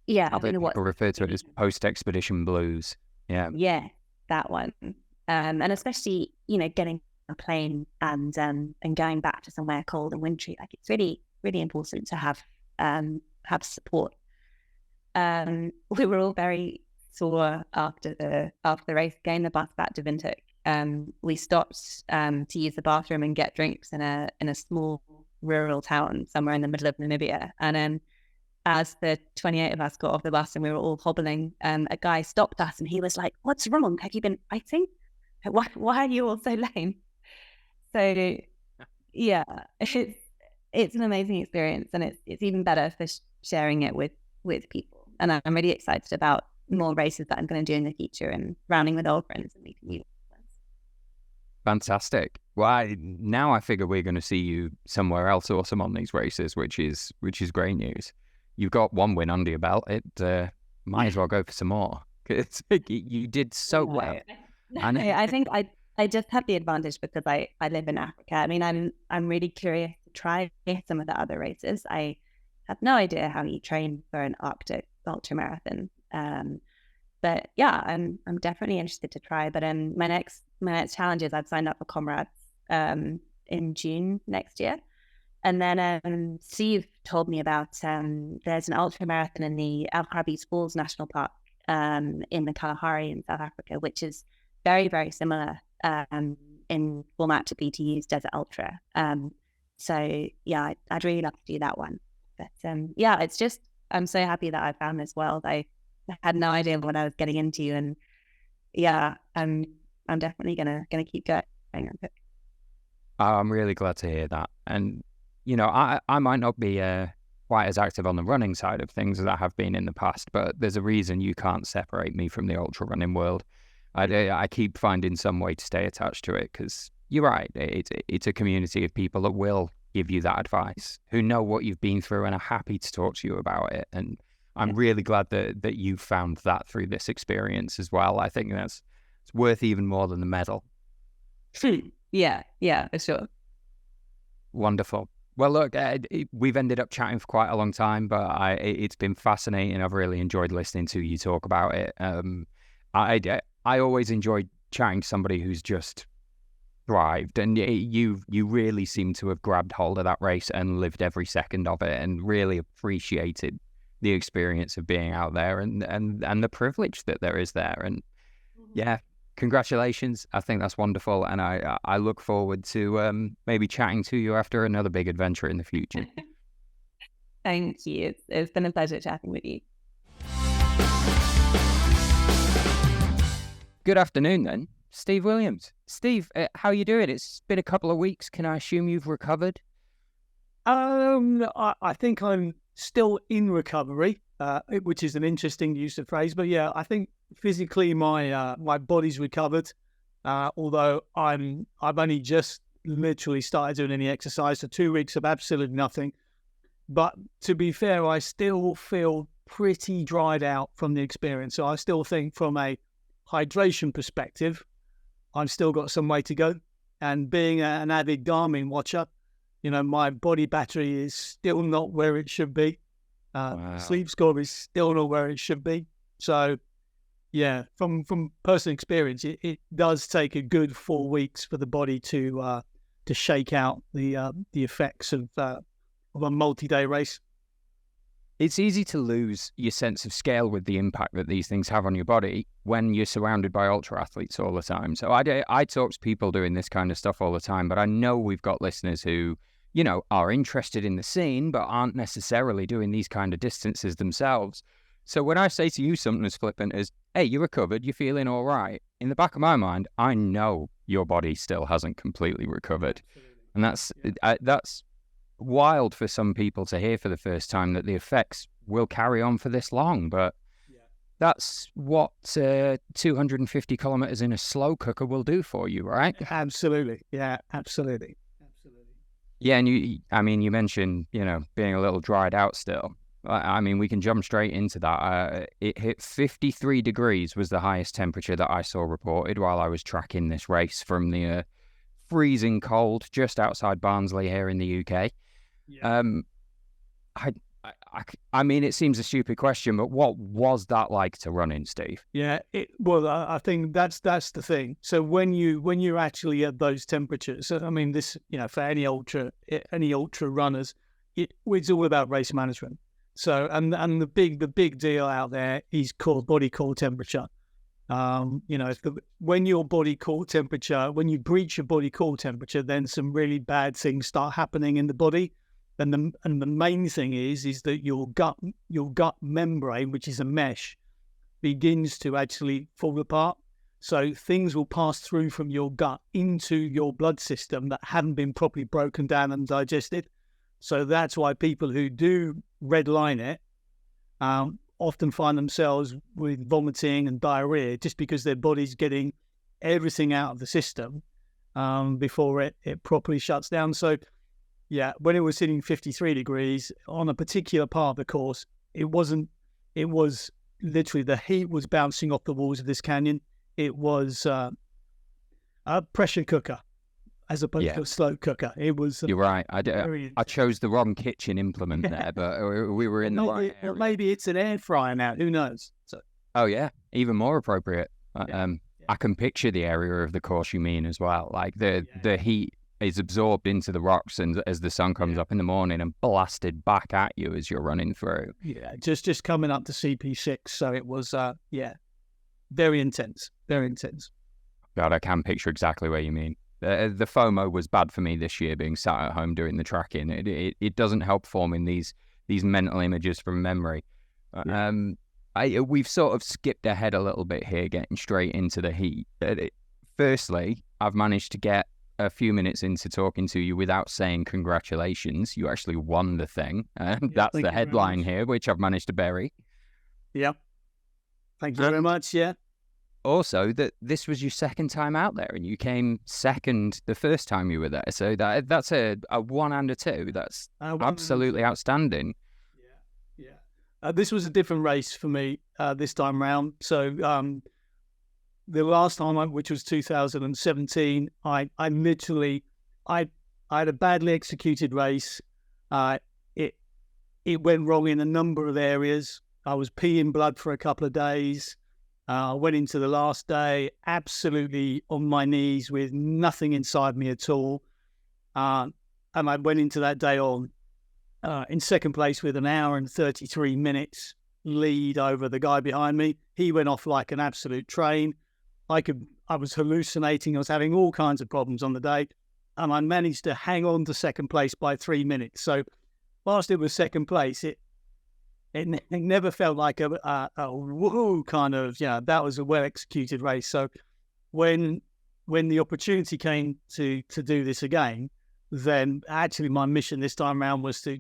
yeah,
I think people refer to it as post-expedition blues. Yeah.
Yeah, that one. And especially, getting a plane and going back to somewhere cold and wintry, like it's really, really important to have support. We were all very sore after the race, getting the bus back to Windhoek. We stopped to use the bathroom and get drinks in a small rural town somewhere in the middle of Namibia. And as the 28 of us got off the bus and we were all hobbling, a guy stopped us and he was like, "What's wrong? Have you been fighting? Why are you all so lame?" So yeah, it's an amazing experience, and it's even better for sharing it with people. And I'm really excited about more races that I'm going to do in the future and rounding with old friends and meeting new friends.
Fantastic. Well, now I figure we're going to see you somewhere else awesome on these races, which is great news. You've got one win under your belt. It might as well go for some more. You did so well.
And I think I just have the advantage because I live in Africa. I mean, I'm really curious to try some of the other races. I have no idea how you train for an Arctic ultramarathon. But yeah, I'm definitely interested to try. But my next challenge is I've signed up for Comrades in June next year. And then Steve told me about there's an ultramarathon in the Alcrabi's Falls National Park in the Kalahari in South Africa, which is very, very similar in format to BTU's Desert Ultra. So yeah, I'd really love to do that one. But yeah, it's just, I'm so happy that I found this world. I had no idea what I was getting into, and yeah, I'm definitely gonna keep going.
I'm really glad to hear that. And I might not be quite as active on the running side of things as I have been in the past, but there's a reason you can't separate me from the ultra running world. I keep finding some way to stay attached to it, because you're right, it's a community of people that will give you that advice, who know what you've been through and are happy to talk to you about it. And I'm really glad that you found that through this experience as well. I think that's It's worth even more than the medal.
Yeah, for sure.
Wonderful. Well, look, we've ended up chatting for quite a long time, but it's been fascinating. I've really enjoyed listening to you talk about it. I always enjoy chatting to somebody who's just thrived, and you really seem to have grabbed hold of that race and lived every second of it, and really appreciated the experience of being out there and the privilege that there is there. And yeah, congratulations. I think that's wonderful, and I look forward to maybe chatting to you after another big adventure in the future.
Thank you. It's been a pleasure chatting with you.
Good afternoon then, Steve Williams. Steve, how are you doing? It's been a couple of weeks. Can I assume you've recovered?
I think I'm still in recovery, which is an interesting use of phrase. But yeah, I think physically my body's recovered. Although I've only just literally started doing any exercise, so 2 weeks of absolutely nothing. But to be fair, I still feel pretty dried out from the experience. So I still think from a hydration perspective, I've still got some way to go. And being an avid Garmin watcher, my body battery is still not where it should be.
Wow.
Sleep score is still not where it should be. So, yeah, from personal experience, it does take a good 4 weeks for the body to shake out the effects of a multi-day race.
It's easy to lose your sense of scale with the impact that these things have on your body when you're surrounded by ultra athletes all the time. So I talk to people doing this kind of stuff all the time, but I know we've got listeners who, are interested in the scene, but aren't necessarily doing these kind of distances themselves. So when I say to you something as flippant as, hey, you're recovered, you're feeling all right, in the back of my mind, I know your body still hasn't completely recovered. And that's wild for some people to hear for the first time, that the effects will carry on for this long. But that's what 250 kilometers in a slow cooker will do for you, right?
Absolutely. Yeah, absolutely.
Yeah, and you mentioned, being a little dried out still. I mean, we can jump straight into that. It hit 53 degrees was the highest temperature that I saw reported while I was tracking this race from the freezing cold just outside Barnsley here in the UK. Yeah. I mean, it seems a stupid question, but what was that like to run in, Steve?
Yeah, I think that's the thing. So when you're actually at those temperatures, I mean, this, for any ultra runners, it's all about race management. So and the big deal out there is body core temperature. When your body core temperature, when you breach your body core temperature, then some really bad things start happening in the body. And the main thing is that your gut membrane, which is a mesh, begins to actually fall apart. So things will pass through from your gut into your blood system that haven't been properly broken down and digested. So that's why people who do redline it often find themselves with vomiting and diarrhea, just because their body's getting everything out of the system before it properly shuts down. So yeah, when it was hitting 53 degrees on a particular part of the course, it was literally, the heat was bouncing off the walls of this canyon. It was a pressure cooker as opposed to a slow cooker. It was.
You're right. I chose the wrong kitchen implement there, but we were in the right area.
Maybe it's an air fryer now. Who knows? So.
Oh yeah, even more appropriate. I can picture the area of the course you mean as well. Like the heat is absorbed into the rocks, and as the sun comes up in the morning and blasted back at you as you're running through.
Yeah, just coming up to CP6, so it was very intense, very intense.
God, I can picture exactly what you mean. The FOMO was bad for me this year, being sat at home doing the tracking. It doesn't help forming these mental images from memory. We've sort of skipped ahead a little bit here, getting straight into the heat. Firstly, I've managed to get a few minutes into talking to you without saying congratulations. You actually won the thing. That's the headline here, which I've managed to bury.
Yeah. Thank you very much. Yeah.
Also, that this was your second time out there, and you came second the first time you were there. So that's a 1 and a 2. That's absolutely outstanding.
Yeah. This was a different race for me this time round. So the last time, which was 2017, I had a badly executed race. It went wrong in a number of areas. I was peeing blood for a couple of days. I went into the last day absolutely on my knees with nothing inside me at all. And I went into that day on in second place with an hour and 33 minutes lead over the guy behind me. He went off like an absolute train. I was hallucinating. I was having all kinds of problems on the day. And I managed to hang on to second place by 3 minutes. So whilst it was second place, it never felt like a woohoo kind of, that was a well-executed race. So when the opportunity came to do this again, then actually my mission this time around was to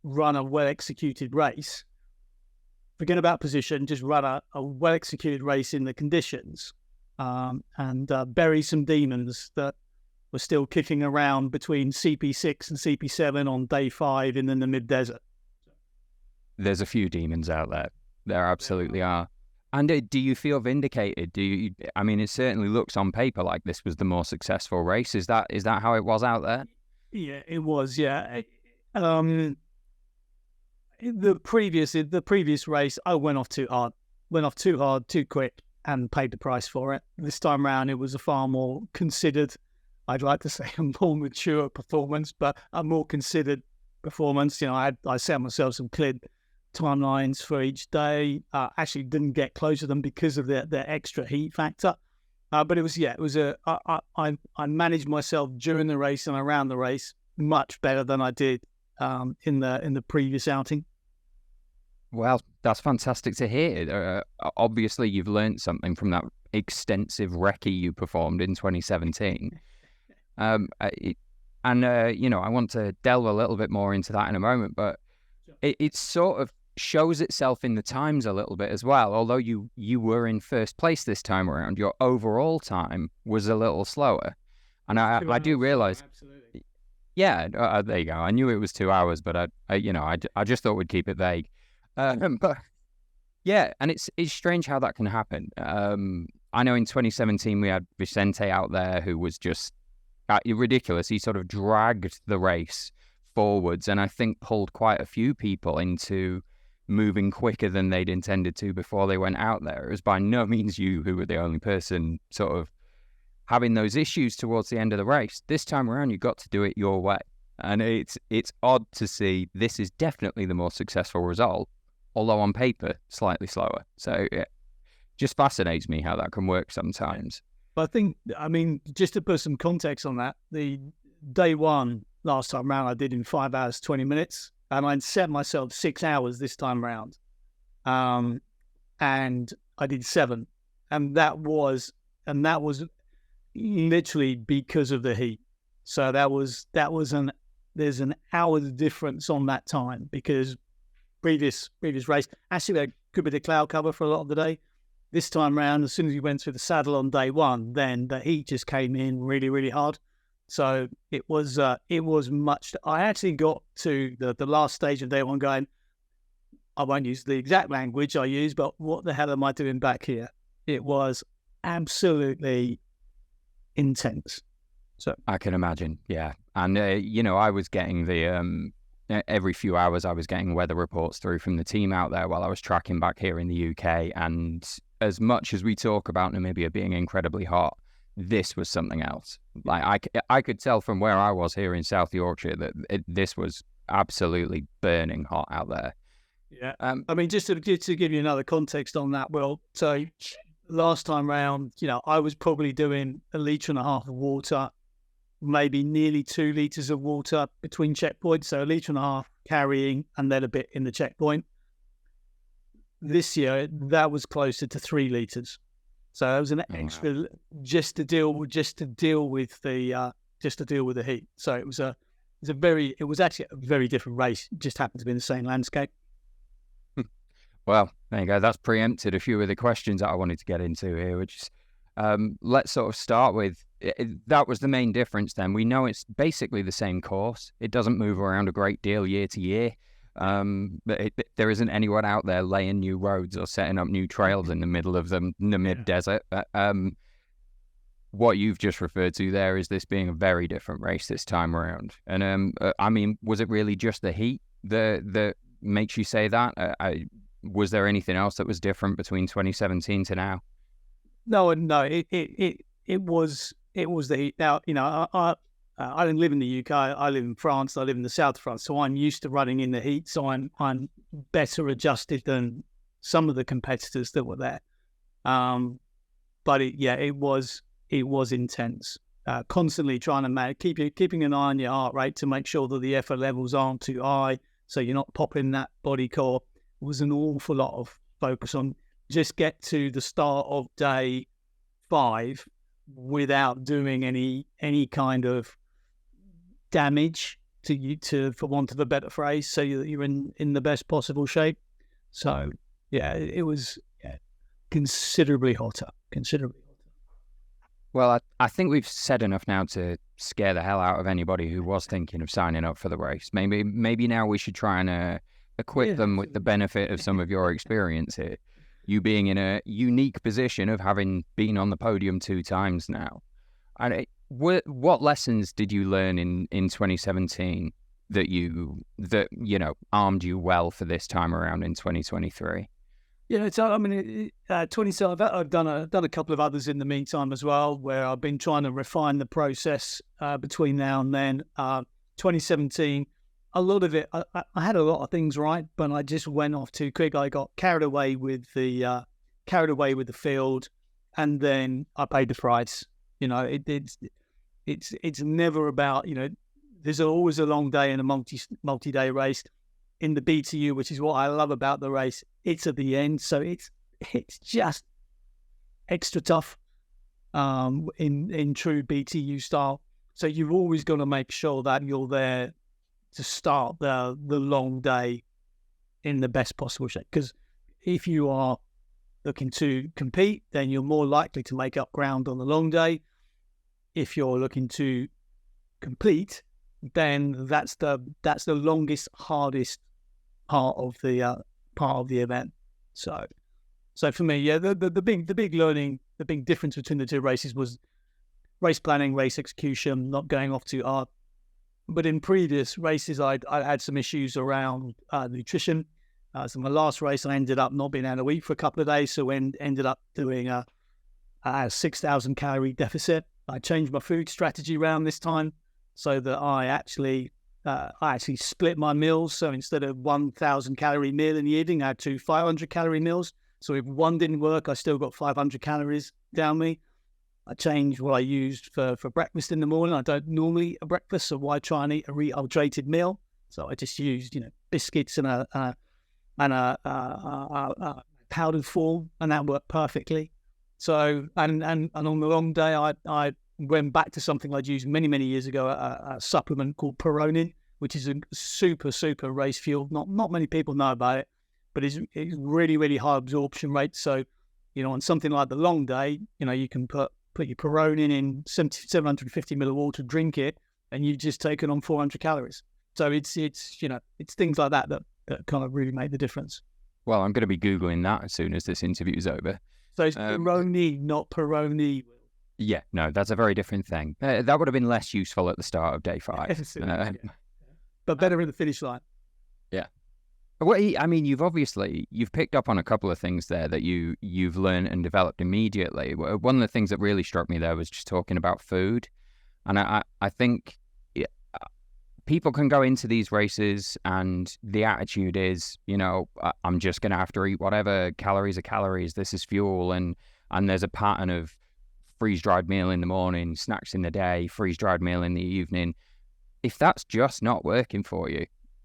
run a well-executed race. Forget about position, just run a well-executed race in the conditions and bury some demons that were still kicking around between CP6 and CP7 on day 5 in the Namib Desert.
There's a few demons out there. There absolutely are. And do you feel vindicated? I mean, it certainly looks on paper like this was the more successful race. Is that how it was out there?
Yeah, it was. Yeah. The previous race, I went off too hard, too quick, and paid the price for it. This time around, it was a far more considered, I'd like to say a more mature performance, but a more considered performance. I set myself some clear timelines for each day. Actually didn't get close to them because of the extra heat factor. But I managed myself during the race and around the race much better than I did in the previous outing.
Well, that's fantastic to hear. Obviously, you've learned something from that extensive recce you performed in 2017. I want to delve a little bit more into that in a moment, but it sort of shows itself in the times a little bit as well. Although you were in first place this time around, your overall time was a little slower. And I do realize, yeah, there you go. I knew it was 2 hours, but I just thought we'd keep it vague. But yeah, and it's strange how that can happen. I know in 2017 we had Vicente out there who was just ridiculous. He sort of dragged the race forwards and I think pulled quite a few people into moving quicker than they'd intended to before they went out there. It was by no means you who were the only person sort of having those issues towards the end of the race. This time around, you got to do it your way. And it's odd to see this is definitely the more successful result, although on paper, slightly slower. So it just fascinates me how that can work sometimes.
But I mean, just to put some context on that, the day one last time round I did in 5 hours, 20 minutes, and I'd set myself 6 hours this time round. And I did 7. And that was literally because of the heat. So there's an hour difference on that time because previous race, actually there could be the cloud cover for a lot of the day. This time round, as soon as we went through the saddle on day one, then the heat just came in really, really hard. So it was much. I actually got to the last stage of day one going, I won't use the exact language I use, but what the hell am I doing back here? It was absolutely intense. So
I can imagine, yeah. And, I was getting every few hours I was getting weather reports through from the team out there while I was tracking back here in the UK. And as much as we talk about Namibia being incredibly hot, this was something else. Like I could tell from where I was here in South Yorkshire that this was absolutely burning hot out there.
Yeah. I mean, just to give you another context on that, well, so last time round, I was probably doing 1.5 litres of water, maybe nearly 2 litres of water between checkpoints. So 1.5 litres carrying and then a bit in the checkpoint. This year, that was closer to 3 litres. So that was an extra just to deal with the heat. So it was actually a very different race. It just happened to be in the same landscape.
Well, there you go. That's preempted a few of the questions that I wanted to get into here, which is, let's sort of start with, that was the main difference then. We know it's basically the same course. It doesn't move around a great deal year to year. But there isn't anyone out there laying new roads or setting up new trails in the middle of the Namib desert. What you've just referred to there is this being a very different race this time around. And I mean, was it really just the heat that makes you say that? Was there anything else that was different between 2017 to now?
No, it was the heat. Now, you know, I don't live in the UK. I live in France. I live in the south of France, so I'm used to running in the heat. So I'm better adjusted than some of the competitors that were there. But it was intense. Constantly trying to keeping an eye on your heart rate to make sure that the effort levels aren't too high, so you're not popping that body core. It was an awful lot of focus on just get to the start of day 5 without doing any kind of damage to you, for want of a better phrase, so that you're in the best possible shape. So yeah, it was considerably hotter.
Well, I think we've said enough now to scare the hell out of anybody who was thinking of signing up for the race. Maybe now we should try and equip them with the benefit of some of your experience here. You being in a unique position of having been on the podium 2 times now. And what lessons did you learn in 2017 that armed you well for this time around in 2023?
Yeah, so I mean, 27. I've done a couple of others in the meantime as well, where I've been trying to refine the process between now and then. 2017, a lot of it, I had a lot of things right, but I just went off too quick. I got carried away with the field, and then I paid the price. You know, it's never about, you know, there's always a long day in a multi-day race. In the BTU, which is what I love about the race, it's at the end, so it's just extra tough in true BTU style. So you've always got to make sure that you're there to start the long day in the best possible shape. Because if you are looking to compete, then you're more likely to make up ground on the long day. If you're looking to complete, then that's the longest, hardest part of the event. So for me, yeah, the big learning, the big difference between the 2 races was race planning, race execution, not going off too hard. But in previous races, I had some issues around nutrition. So my last race, I ended up not being able to eat for a couple of days, so ended up doing a 6,000 calorie deficit. I changed my food strategy around this time so that I actually split my meals. So instead of 1,000 calorie meal in the evening, I had 2 500 calorie meals. So if one didn't work, I still got 500 calories down me. I changed what I used for breakfast in the morning. I don't normally eat a breakfast, so why try and eat a rehydrated meal? So I just used, you know, biscuits and a powdered form, and that worked perfectly. So and on the long day, I went back to something I'd used many years ago, a supplement called Peronin, which is a super race fuel. Not many people know about it, but it's really high absorption rate. So, you know, on something like the long day, you know, you can put your Peronin in 750 ml of water, drink it, and you've just taken on 400 calories. So it's you know, it's things like that kind of really make the difference.
Well, I'm going to be Googling that as soon as this interview is over.
So it's Peroni, not Peroni.
Yeah, no, that's a very different thing. That would have been less useful at the start of day 5.
But better in the finish line.
Yeah. Well, I mean, you've picked up on a couple of things there that you've learned and developed immediately. One of the things that really struck me there was just talking about food. And I think people can go into these races and the attitude is, you know, I'm just going to have to eat whatever, calories are calories, this is fuel. And there's a pattern of freeze-dried meal in the morning, snacks in the day, freeze-dried meal in the evening. If that's just not working for you,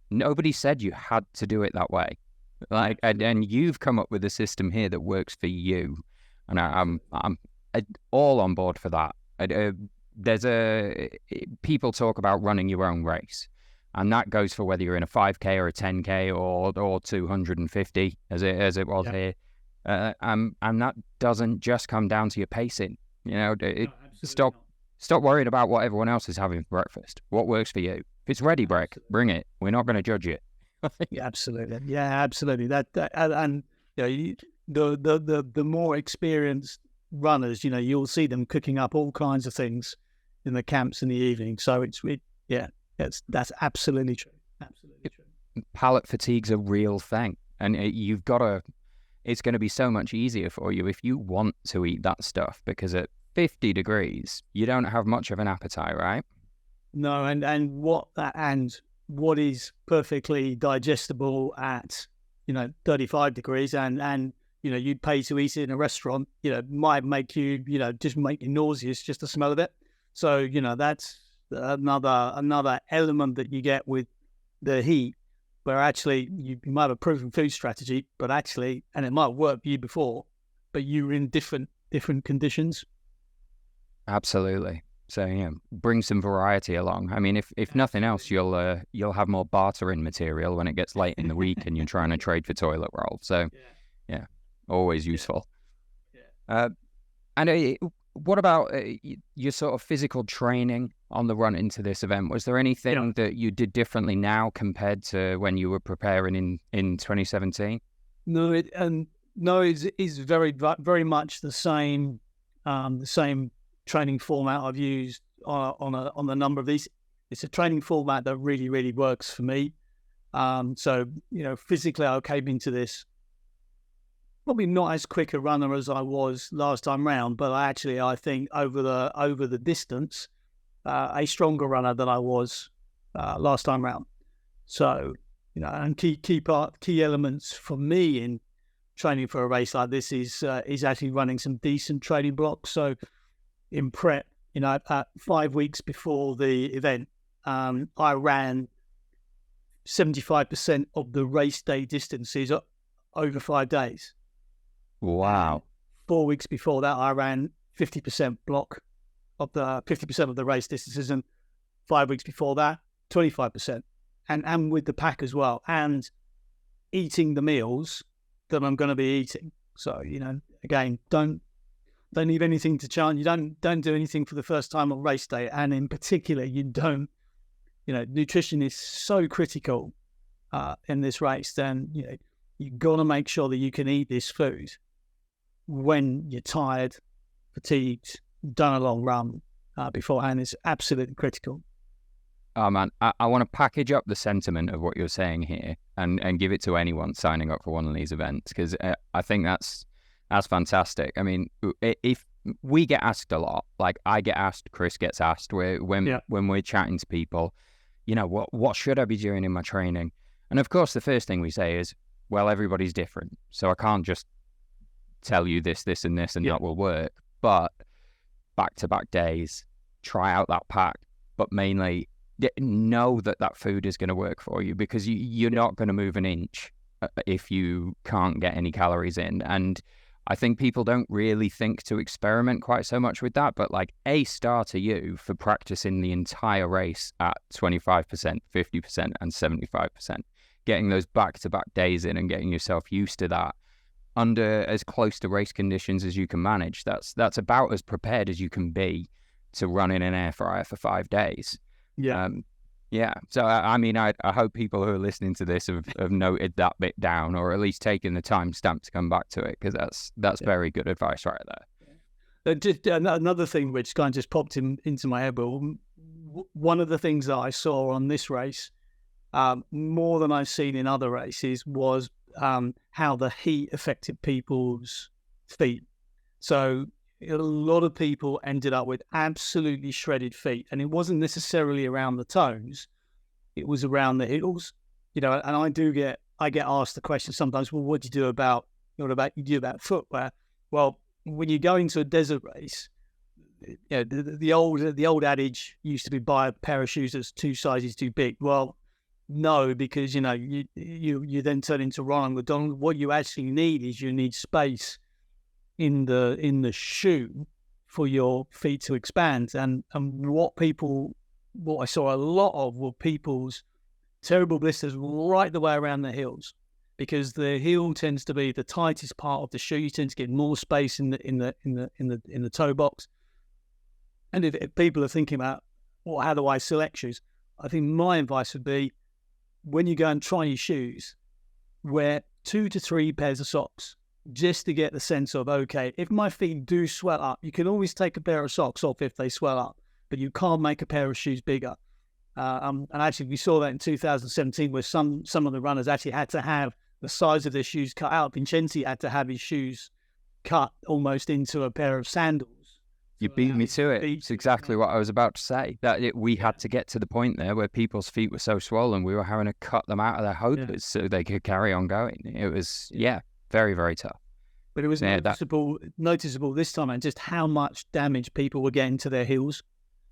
nobody said you had to do it that way. Like, and you've come up with a system here that works for you, and I'm all on board for that. People talk about running your own race, and that goes for whether you're in a 5K or a 10K or 250 as it was here. And that doesn't just come down to your pacing. You know, stop worrying about what everyone else is having for breakfast. What works for you? If it's ready break, bring it. We're not going to judge it.
Yeah, absolutely. Yeah, absolutely. And the more experienced runners, you'll see them cooking up all kinds of things in the camps in the evening. So that's absolutely true. Absolutely true.
Palate fatigue's a real thing, and it's going to be so much easier for you if you want to eat that stuff, because at 50 degrees, you don't have much of an appetite, right?
No, and what is perfectly digestible at 35 degrees and you'd pay to eat it in a restaurant, might make you just make you nauseous just the smell of it. So that's another element that you get with the heat, where actually you might have a proven food strategy, but actually, and it might work for you before, but you're in different conditions.
Absolutely. So yeah, bring some variety along. I mean, if nothing else, you'll have more bartering material when it gets late in the week and you're trying to trade for toilet roll. So yeah, always useful.
Yeah.
And what about your sort of physical training on the run into this event? Was there anything that you did differently now compared to when you were preparing in 2017?
No, it's very, very much the same training format I've used on a number of these. It's a training format that really, really works for me. So physically, I came into this probably not as quick a runner as I was last time round, but I think over the distance, a stronger runner than I was last time round. So and key elements for me in training for a race like this is actually running some decent training blocks. So in prep, 5 weeks before the event, I ran 75% of the race day distances over 5 days.
Wow.
4 weeks before that, I ran 50% block of the 50% of the race distances, and 5 weeks before that, 25%, and with the pack as well, and eating the meals that I'm going to be eating. So again, don't leave anything to chance. You don't do anything for the first time on race day, and in particular, you don't. Nutrition is so critical in this race. Then you've got to make sure that you can eat this food when you're tired, fatigued, done a long run beforehand. Is absolutely critical.
Oh man, I want to package up the sentiment of what you're saying here and give it to anyone signing up for one of these events, because I think that's fantastic. I mean, if we get asked a lot, like I get asked, Chris gets asked, when we're chatting to people, what should I be doing in my training? And of course, the first thing we say is, well, everybody's different, so I can't just tell you this, and this, and that will work. But back-to-back days, try out that pack, but mainly know that food is going to work for you, because you're not going to move an inch if you can't get any calories in. And I think people don't really think to experiment quite so much with that, but like a star to you for practicing the entire race at 25%, 50%, and 75%, getting those back-to-back days in and getting yourself used to that under as close to race conditions as you can manage. That's about as prepared as you can be to run in an air fryer for 5 days. So I mean, I hope people who are listening to this have noted that bit down, or at least taken the time stamp to come back to it, because that's very good advice right there.
Just another thing which kind of just popped into my head, but one of the things that I saw on this race, more than I've seen in other races, was how the heat affected people's feet. So a lot of people ended up with absolutely shredded feet, and it wasn't necessarily around the toes; it was around the heels. And I get asked the question sometimes. Well, what do you do about footwear? Well, when you go into a desert race, the old adage used to be buy a pair of shoes that's 2 sizes too big. Well, no, because you then turn into Ronald McDonald. What you actually need is you need space in the shoe for your feet to expand. And what I saw a lot of were people's terrible blisters right the way around their heels, because the heel tends to be the tightest part of the shoe. You tend to get more space in the toe box. And if people are thinking about, well, how do I select shoes? I think my advice would be, when you go and try your shoes, wear 2 to 3 pairs of socks just to get the sense of, okay, if my feet do swell up, you can always take a pair of socks off if they swell up, but you can't make a pair of shoes bigger. And actually, we saw that in 2017 where some of the runners actually had to have the size of their shoes cut out. Vincenzi had to have his shoes cut almost into a pair of sandals.
You beat me to it. It's exactly what I was about to say. We had to get to the point there where people's feet were so swollen, we were having to cut them out of their hosers so they could carry on going. It was, very, very tough.
But it was noticeable this time, and just how much damage people were getting to their heels.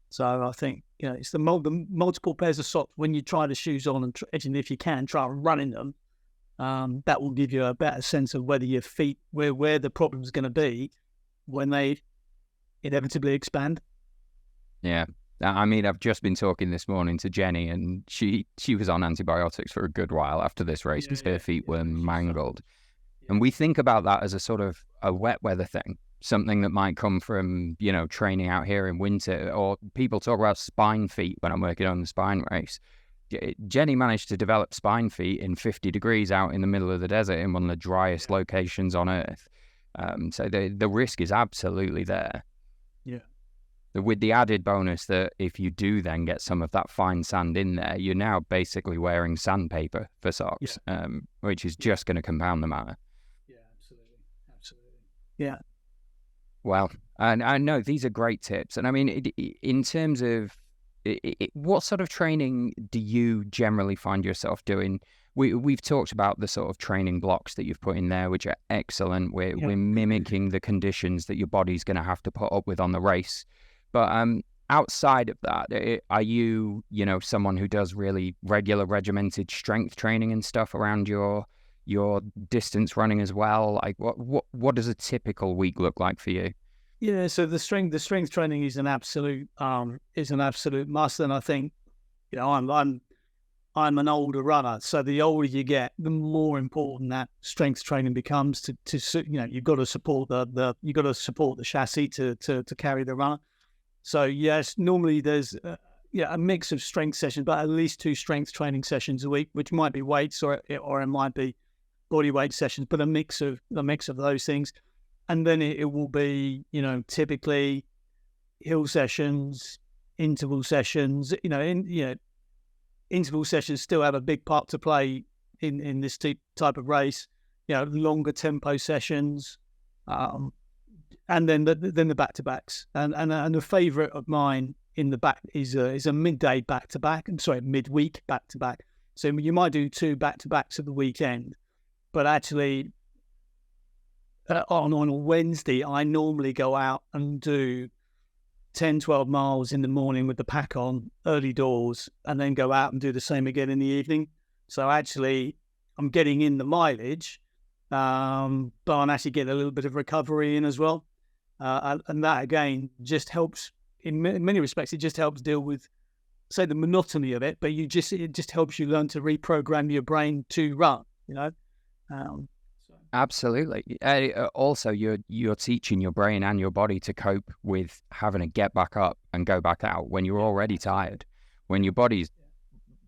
So I think, it's the multiple pairs of socks when you try the shoes on, and if you can, try running them. That will give you a better sense of whether your feet, where the problem's going to be when they inevitably expand.
Yeah. I mean, I've just been talking this morning to Jenny, and she was on antibiotics for a good while after this race because her feet were mangled. And we think about that as a sort of a wet weather thing, something that might come from, training out here in winter, or people talk about spine feet when I'm working on the spine race. Jenny managed to develop spine feet in 50 degrees out in the middle of the desert in one of the driest locations on Earth. So the risk is absolutely there.
Yeah.
With the added bonus that if you do then get some of that fine sand in there, you're now basically wearing sandpaper for socks, which is just going to compound the matter.
Yeah, absolutely. Yeah.
Well, and I know these are great tips. And I mean, in terms of what sort of training do you generally find yourself doing? We've talked about the sort of training blocks that you've put in there, which are excellent. We're mimicking the conditions that your body's going to have to put up with on the race. But outside of that, are you, someone who does really regular regimented strength training and stuff around your distance running as well? Like what does a typical week look like for you?
Yeah, so the strength training is an absolute must, and I think I'm an older runner, so the older you get, the more important that strength training becomes. You've got to support the chassis to carry the runner. So yes, normally there's a mix of strength sessions, but at least 2 strength training sessions a week, which might be weights or it might be body weight sessions, but a mix of those things. And then it will be, typically hill sessions, interval sessions. Interval sessions still have a big part to play in this type of race. Longer tempo sessions, and then the back to backs. And a favourite of mine in the back is a midday back to back. I'm sorry, midweek back to back. So you might do 2 back to backs at the weekend, but actually. On a Wednesday, I normally go out and do 10, 12 miles in the morning with the pack on, early doors, and then go out and do the same again in the evening. So actually, I'm getting in the mileage, but I'm actually getting a little bit of recovery in as well. And that, again, just helps, in many respects, it just helps deal with, say, the monotony of it, but it just helps you learn to reprogram your brain to run,
Absolutely. Also, you're teaching your brain and your body to cope with having to get back up and go back out when you're already tired, when your body's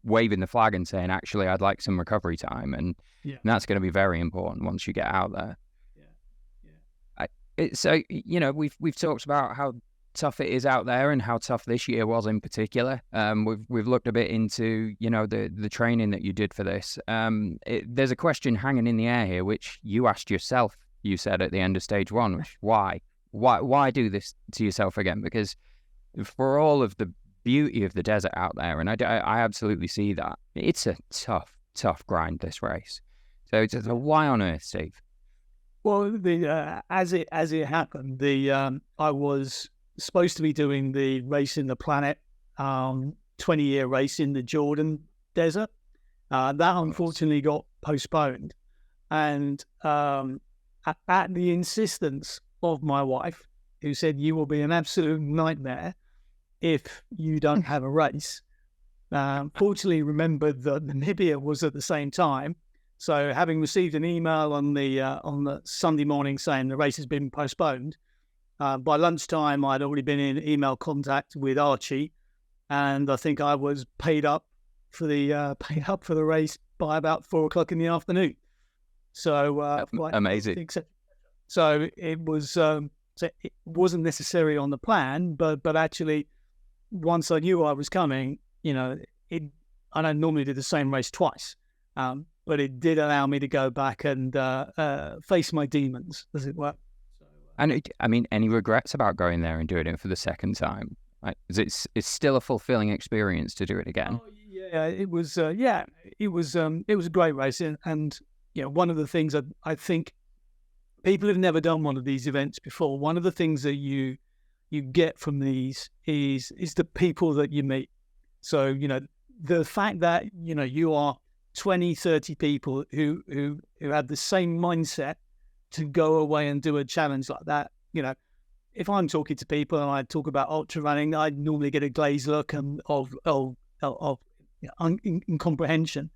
waving the flag and saying, actually, I'd like some recovery time. And that's going to be very important once you get out there. So, we've talked about how tough it is out there and how tough this year was in particular. We've looked a bit into, the training that you did for this. There's a question hanging in the air here, which you asked yourself, you said at the end of stage 1, which why do this to yourself again? Because for all of the beauty of the desert out there, and I absolutely see that, it's a tough grind, this race. So why on earth, Steve?
Well, as it happened, I was supposed to be doing the race in the planet, 20-year race in the Jordan desert. That unfortunately got postponed. And at the insistence of my wife, who said, you will be an absolute nightmare if you don't have a race, fortunately remembered that Namibia was at the same time. So having received an email on the Sunday morning saying the race has been postponed, by lunchtime, I'd already been in email contact with Archie, and I think I was paid up for the race by about 4:00 in the afternoon. So
amazing.
So it was so it wasn't necessarily on the plan, but actually once I knew I was coming, I don't normally do the same race twice, but it did allow me to go back and face my demons, as it were.
And any regrets about going there and doing it for the second time? It's still a fulfilling experience to do it again.
Oh, yeah, it was. It was a great race, and one of the things that I think people who've never done one of these events before, one of the things that you get from these is the people that you meet. So the fact that you are 20, 30 people who have the same mindset to go away and do a challenge like that. If I'm talking to people and I talk about ultra running, I normally get a glazed look and of incomprehension.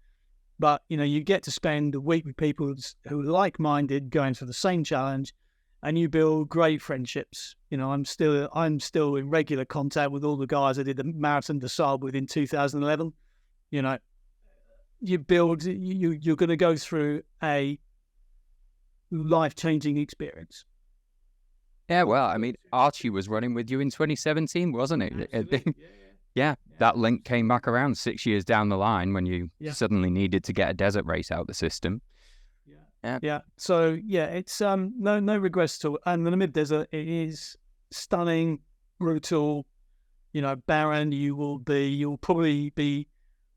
But you get to spend a week with people who are like-minded, going for the same challenge, and you build great friendships. I'm still in regular contact with all the guys I did the Marathon des Sables with in 2011. You're going to go through a life-changing experience.
Yeah, well, Archie was running with you in 2017, wasn't it? Yeah, that link came back around 6 years down the line when you suddenly needed to get a desert race out of the system.
Yeah. So it's no regrets at all. And the Namib Desert, it is stunning, brutal, barren. You'll probably be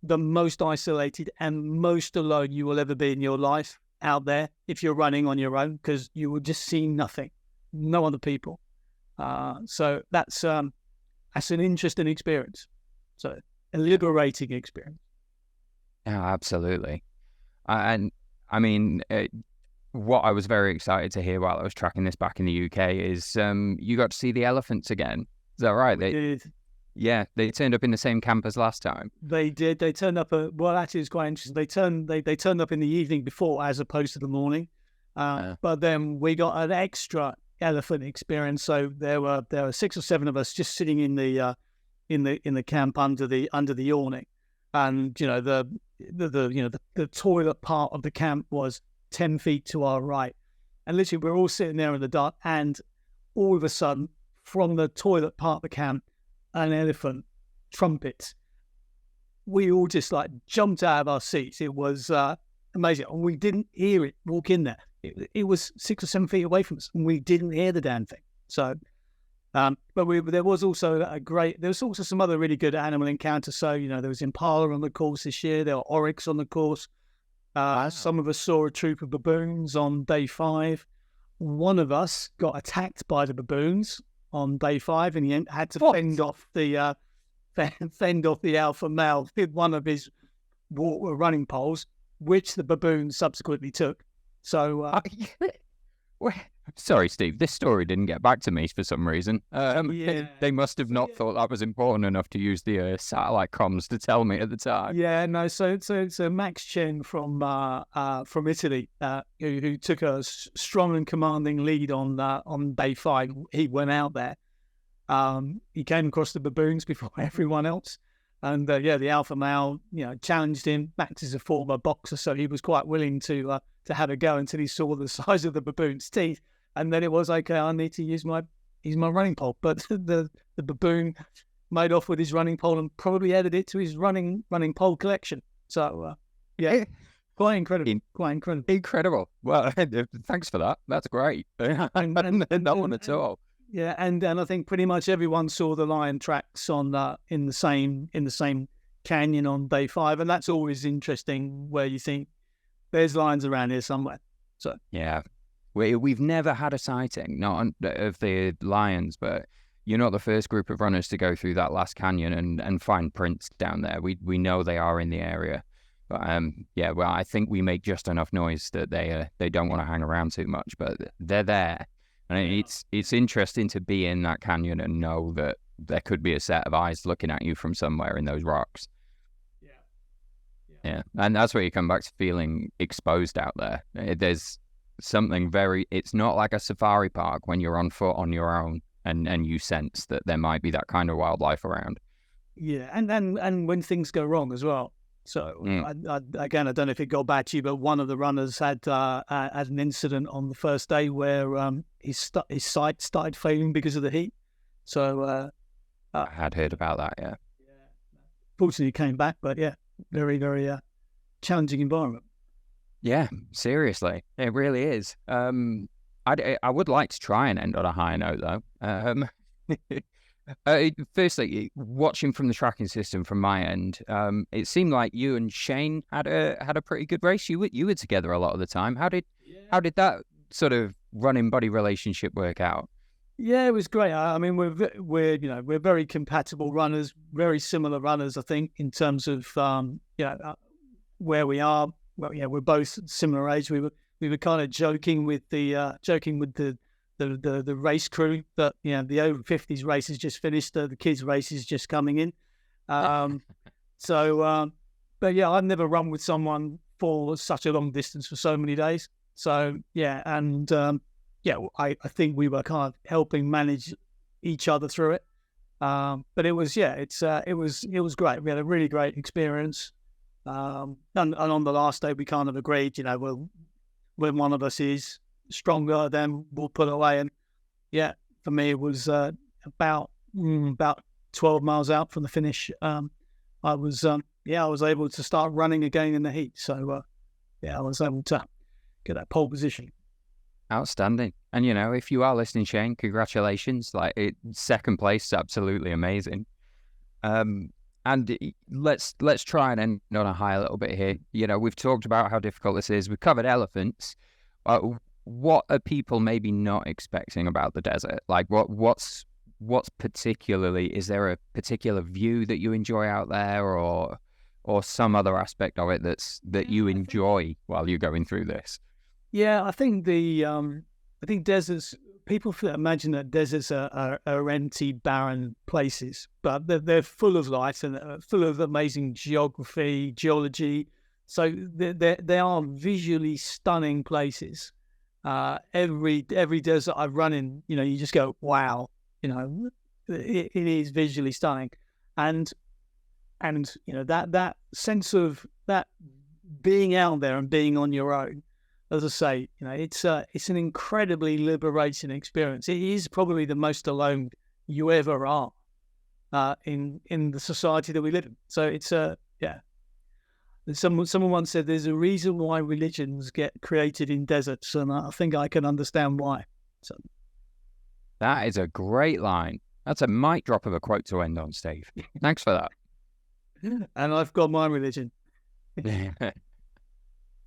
the most isolated and most alone you will ever be in your life out there if you're running on your own, because you will just see nothing, no other people. So that's an interesting experience. So a liberating experience.
Yeah, absolutely. And what I was very excited to hear while I was tracking this back in the UK is you got to see the elephants again. Is that right?
They did.
Yeah, they turned up in the same camp as last time.
They did. They turned up. Actually, it's quite interesting. They turned up in the evening before, as opposed to the morning. But then we got an extra elephant experience. So there were 6 or 7 of us just sitting in the camp under the awning, and the toilet part of the camp was 10 feet to our right, and literally we're all sitting there in the dark, and all of a sudden from the toilet part of the camp, an elephant trumpets. We all just jumped out of our seats. It was amazing, and we didn't hear it walk in there. It was 6 or 7 feet away from us, and we didn't hear the damn thing. So but there was also some other really good animal encounters. So there was impala on the course this year. There were oryx on the course.
Wow.
Some of us saw a troop of baboons on day 5. One of us got attacked by the baboons on day 5, and he had to fend off the alpha male with one of his running poles, which the baboon subsequently took. So,
sorry, Steve, this story didn't get back to me for some reason. They must have not thought that was important enough to use the satellite comms to tell me at the time.
Yeah, no. So Max Chen from Italy, who took a strong and commanding lead on day 5. He went out there. He came across the baboons before everyone else, and the alpha male, challenged him. Max is a former boxer, so he was quite willing to have a go until he saw the size of the baboon's teeth. And then it was okay. I need to use my running pole, but the baboon made off with his running pole and probably added it to his running pole collection. So quite incredible.
Incredible. Well, thanks for that. That's great. No one at all.
Yeah, and I think pretty much everyone saw the lion tracks on in the same canyon on day 5, and that's always interesting, where you think there's lions around here somewhere. So
yeah. We've never had a sighting, not of the lions, but you're not the first group of runners to go through that last canyon and find prints down there. We know they are in the area, but I think we make just enough noise that they don't want to hang around too much, but they're there, and it's interesting to be in that canyon and know that there could be a set of eyes looking at you from somewhere in those rocks. Yeah, and that's where you come back to feeling exposed out there. There's something it's not like a safari park when you're on foot on your own and you sense that there might be that kind of wildlife around.
Yeah, and when things go wrong as well, So again, I don't know if it got back to you, but one of the runners had an incident on the first day where his sight started failing because of the heat. So
I had heard about that. Yeah.
Fortunately, he came back, but yeah, very, very challenging environment.
Yeah, seriously, it really is. I would like to try and end on a high note, though. Firstly, watching from the tracking system from my end, it seemed like you and Shane had a pretty good race. You were together a lot of the time. How did that sort of running buddy relationship work out?
Yeah, it was great. I mean, we're very compatible runners, very similar runners, I think, in terms of where we are. Well, yeah, we're both similar age. We were kind of joking with the race crew that the over 50s race has just finished, the kids race is just coming in. But yeah, I've never run with someone for such a long distance for so many days. So yeah, and I think we were kind of helping manage each other through it. But it was it was great. We had a really great experience. And on the last day, we kind of agreed, when one of us is stronger, then we'll pull away. And yeah, for me, it was about 12 miles out from the finish. I was able to start running again in the heat. So I was able to get that pole position.
Outstanding. And if you are listening, Shane, congratulations. Second place is absolutely amazing. And let's try and end on a high a little bit here. We've talked about how difficult this is. We've covered elephants. What are people maybe not expecting about the desert? Like what's particularly, is there a particular view that you enjoy out there, or some other aspect of it that you enjoy while you're going through this?
Yeah, I think deserts, people imagine that deserts are empty, barren places, but they're full of life and full of amazing geology. So they are visually stunning places. Every desert I've run in, you just go, wow, it is visually stunning. And that sense of that being out there and being on your own, as I say, it's an incredibly liberating experience. It is probably the most alone you ever are in the society that we live in. So it's Someone once said there's a reason why religions get created in deserts, and I think I can understand why. So
that is a great line. That's a mic drop of a quote to end on, Steve. Thanks for that.
And I've got my religion.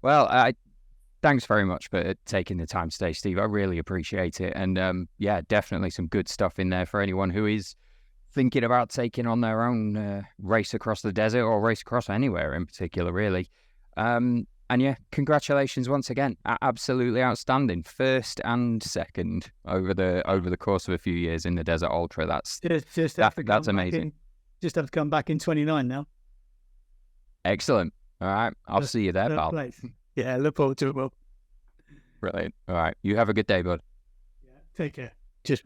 Well, thanks very much for taking the time today, Steve. I really appreciate it. And definitely some good stuff in there for anyone who is thinking about taking on their own race across the desert, or race across anywhere in particular, really. And yeah, congratulations once again. Absolutely outstanding. First and second over the course of a few years in the Desert Ultra. That's amazing.
Just have to come back in 29 now.
Excellent. All right. I'll see you there, pal.
Place. Yeah, look forward to it, Will.
Brilliant. All right. You have a good day, bud.
Yeah, take care. Cheers.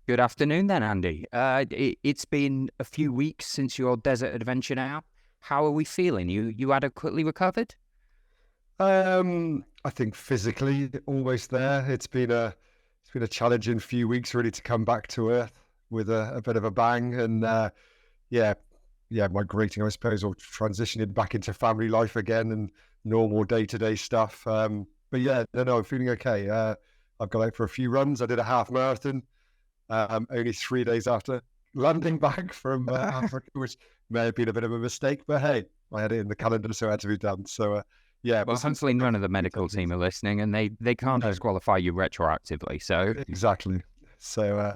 Good afternoon then, Andy. It's been a few weeks since your desert adventure now. How are we feeling? You adequately recovered?
I think physically almost there. It's been a challenging few weeks really to come back to earth with a bit of a bang, and migrating, I suppose, or transitioning back into family life again and normal day-to-day stuff. But yeah, no, I'm feeling okay. I've gone out for a few runs. I did a half marathon only 3 days after landing back from Africa, which may have been a bit of a mistake, but hey, I had it in the calendar, so it had to be done. So
well, hopefully none of the medical team are listening, and they can't disqualify you retroactively. So
exactly. So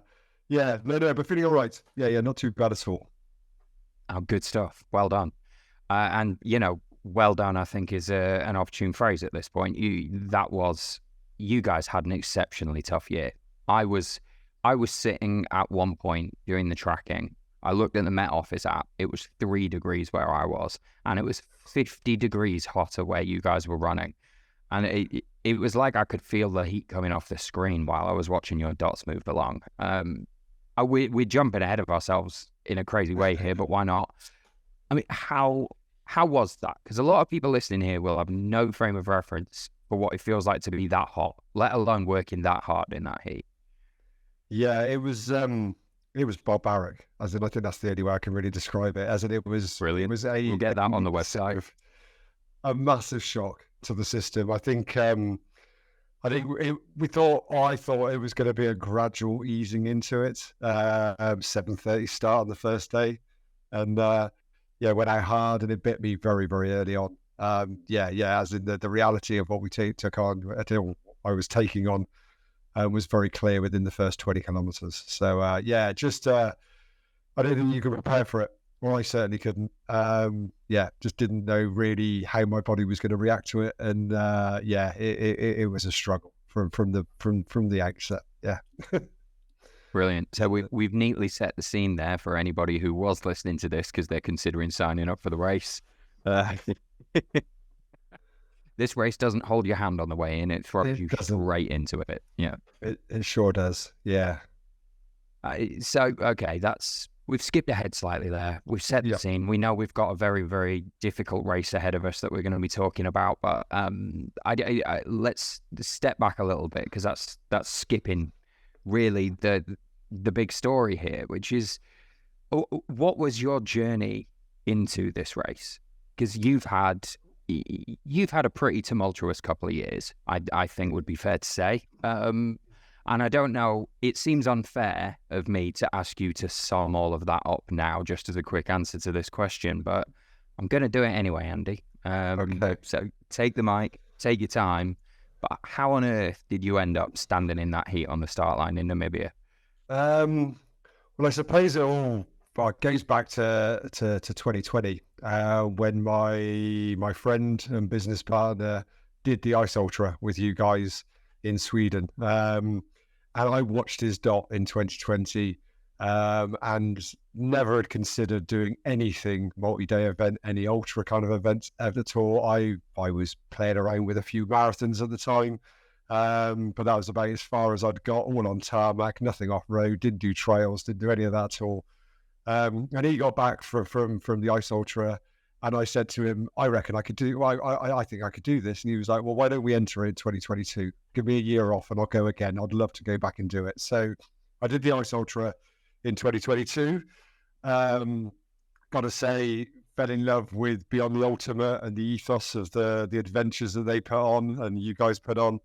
but feeling all right. Yeah, not too bad at all.
Oh, good stuff. Well done. And well done, I think, is an opportune phrase at this point. You guys had an exceptionally tough year. I was sitting at one point during the tracking. I looked at the Met Office app. It was 3 degrees where I was, and it was 50 degrees hotter where you guys were running. And it was like I could feel the heat coming off the screen while I was watching your dots move along. we're jumping ahead of ourselves in a crazy way here, but why not? I mean, how was that? Because a lot of people listening here will have no frame of reference for what it feels like to be that hot, let alone working that hard in that heat.
Yeah, it was barbaric. As in, I think that's the only way I can really describe it. As in, it was
Brilliant.
It was
We'll get that on the website.
A massive shock to the system. I think I thought it was going to be a gradual easing into it. 7:30 start on the first day, and went out hard, and it bit me very, very early on. As in the reality of what we took on, I was taking on, was very clear within the first 20 kilometers. So I don't think you could prepare for it. Well, I certainly couldn't. Just didn't know really how my body was going to react to it, and it was a struggle from the outset. Yeah.
Brilliant. So we've neatly set the scene there for anybody who was listening to this because they're considering signing up for the race. This race doesn't hold your hand on the way in; it throws you straight into it. Yeah,
it sure does. Yeah.
We've skipped ahead slightly there. We've set the scene. We know we've got a very, very difficult race ahead of us that we're going to be talking about. But let's step back a little bit because that's skipping really the big story here, which is what was your journey into this race? Because you've had a pretty tumultuous couple of years, I think would be fair to say. And I don't know, it seems unfair of me to ask you to sum all of that up now, just as a quick answer to this question, but I'm going to do it anyway, Andy.
Okay.
So take the mic, take your time. But how on earth did you end up standing in that heat on the start line in Namibia?
Well, I suppose it all goes back to 2020, when my friend and business partner did the Ice Ultra with you guys in Sweden. And I watched his dot in 2020 and never had considered doing anything multi-day event, any ultra kind of events at all. I was playing around with a few marathons at the time, but that was about as far as I'd got, all on tarmac, nothing off-road, didn't do trails, didn't do any of that at all. And he got back from the Ice Ultra, and I said to him, I reckon I could do, I think I could do this. And he was like, well, why don't we enter in 2022? Give me a year off and I'll go again. I'd love to go back and do it. So I did the Ice Ultra in 2022. Got to say, fell in love with Beyond the Ultimate and the ethos of the adventures that they put on and you guys put on.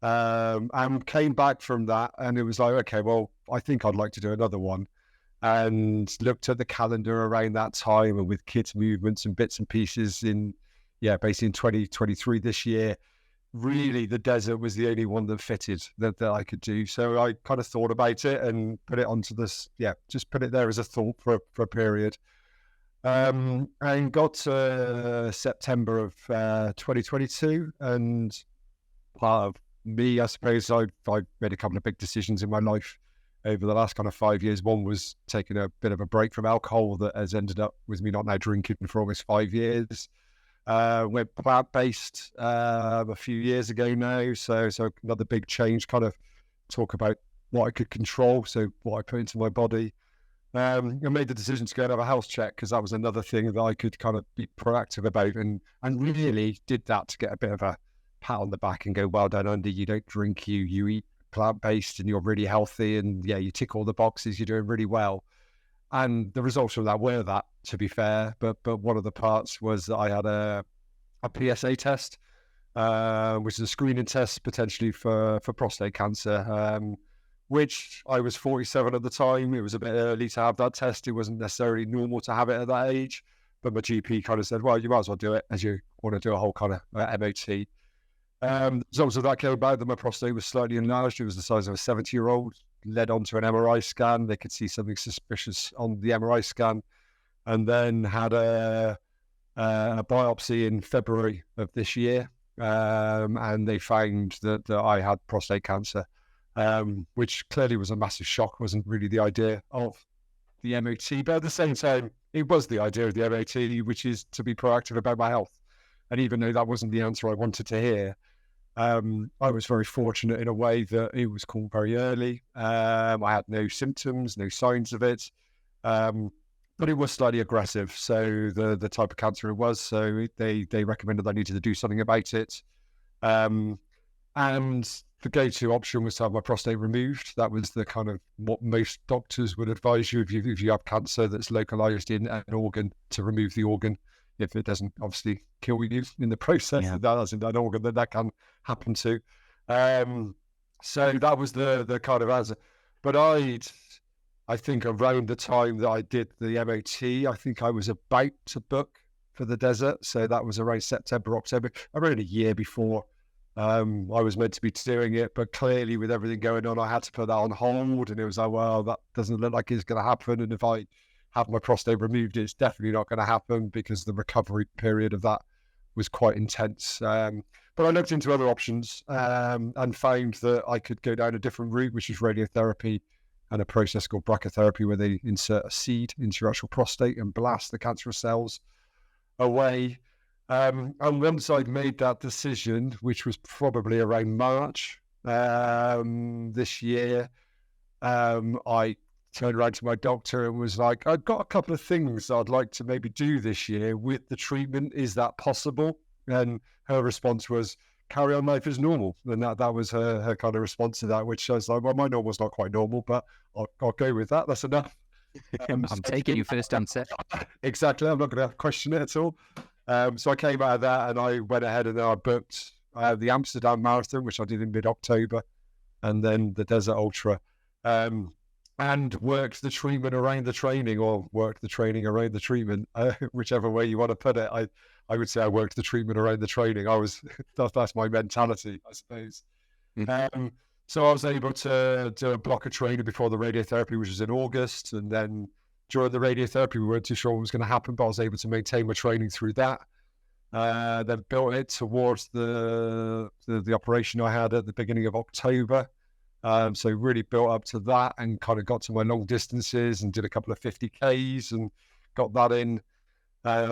And came back from that and it was like, okay, well, I think I'd like to do another one. And looked at the calendar around that time and with kids' movements and bits and pieces basically in 2023 this year, really the desert was the only one that fitted that I could do. So I kind of thought about it and put it onto this, just put it there as a thought for a period. And got to September of 2022 and part of me, I suppose, I've made a couple of big decisions in my life over the last kind of 5 years. One was taking a bit of a break from alcohol that has ended up with me not now drinking for almost 5 years. Went plant-based a few years ago now. So another big change, kind of talk about what I could control, so what I put into my body. I made the decision to go and have a health check because that was another thing that I could kind of be proactive about and really did that to get a bit of a pat on the back and go, well done, Andy, you don't drink, you eat plant-based and you're really healthy and you tick all the boxes, you're doing really well. And the results from that were that, to be fair, but one of the parts was that I had a PSA test, which is a screening test potentially for prostate cancer, which I was 47 at the time. It was a bit early to have that test. It wasn't necessarily normal to have it at that age, but my GP kind of said, well, you might as well do it as you want to do a whole kind of MOT. The results of that came about that my prostate was slightly enlarged. It was the size of a 70-year-old, led on to an MRI scan. They could see something suspicious on the MRI scan, and then had a biopsy in February of this year, and they found that I had prostate cancer, which clearly was a massive shock. Wasn't really the idea of the MOT, but at the same time, it was the idea of the MOT, which is to be proactive about my health. And even though that wasn't the answer I wanted to hear, I was very fortunate in a way that it was caught very early. I had no symptoms, no signs of it, but it was slightly aggressive. So the type of cancer it was, so they recommended I needed to do something about it. And the go-to option was to have my prostate removed. That was the kind of what most doctors would advise you if you have cancer that's localized in an organ, to remove the organ. If it doesn't obviously kill you in the process, that's in that organ, that can happen to. So that was the kind of answer. But I think around the time that I did the MOT, I think I was about to book for the desert. So that was around September, October, around a year before I was meant to be doing it. But clearly with everything going on, I had to put that on hold. And it was like, well, that doesn't look like it's going to happen. And if I have my prostate removed, it's definitely not going to happen, because the recovery period of that was quite intense. But I looked into other options and found that I could go down a different route, which is radiotherapy and a process called brachytherapy, where they insert a seed into your actual prostate and blast the cancerous cells away. And once I'd made that decision, which was probably around March this year, I turned around to my doctor and was like, I've got a couple of things I'd like to maybe do this year with the treatment. Is that possible? And her response was, carry on life as normal. And that was her kind of response to that, which I was like, well, my normal's not quite normal, but I'll go with that. That's enough.
I'm taking your first answer.
Exactly. I'm not going to question it at all. So I came out of that and I went ahead and then I booked the Amsterdam Marathon, which I did in mid-October, and then the Desert Ultra. And worked the treatment around the training, or worked the training around the treatment, whichever way you want to put it. I would say I worked the treatment around the training. That's my mentality, I suppose. So I was able to do a block of training before the radiotherapy, which was in August. And then during the radiotherapy, we weren't too sure what was going to happen, but I was able to maintain my training through that. Then built it towards the operation I had at the beginning of October. So really built up to that and kind of got to my long distances and did a couple of 50Ks and got that in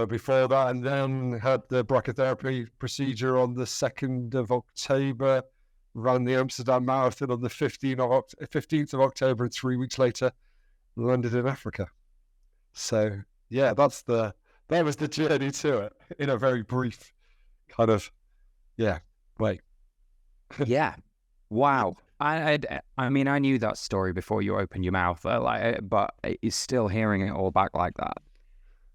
before that, and then had the brachytherapy procedure on the 2nd of October, ran the Amsterdam Marathon on the 15th of October, and 3 weeks later landed in Africa. So yeah, that was the journey to it in a very brief kind of way.
Yeah. Wow. I mean, I knew that story before you opened your mouth, but it's still hearing it all back like that.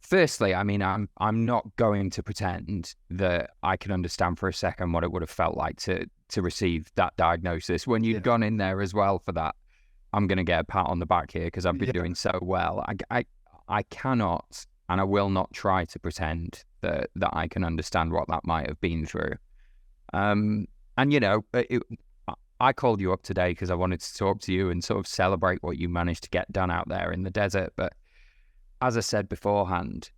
Firstly, I mean, I'm not going to pretend that I can understand for a second what it would have felt like to receive that diagnosis. When you've gone in there as well for that, I'm going to get a pat on the back here because I've been doing so well. I cannot, and I will not try to pretend that I can understand what that might have been through. And you know, I called you up today because I wanted to talk to you and sort of celebrate what you managed to get done out there in the desert. But as I said beforehand,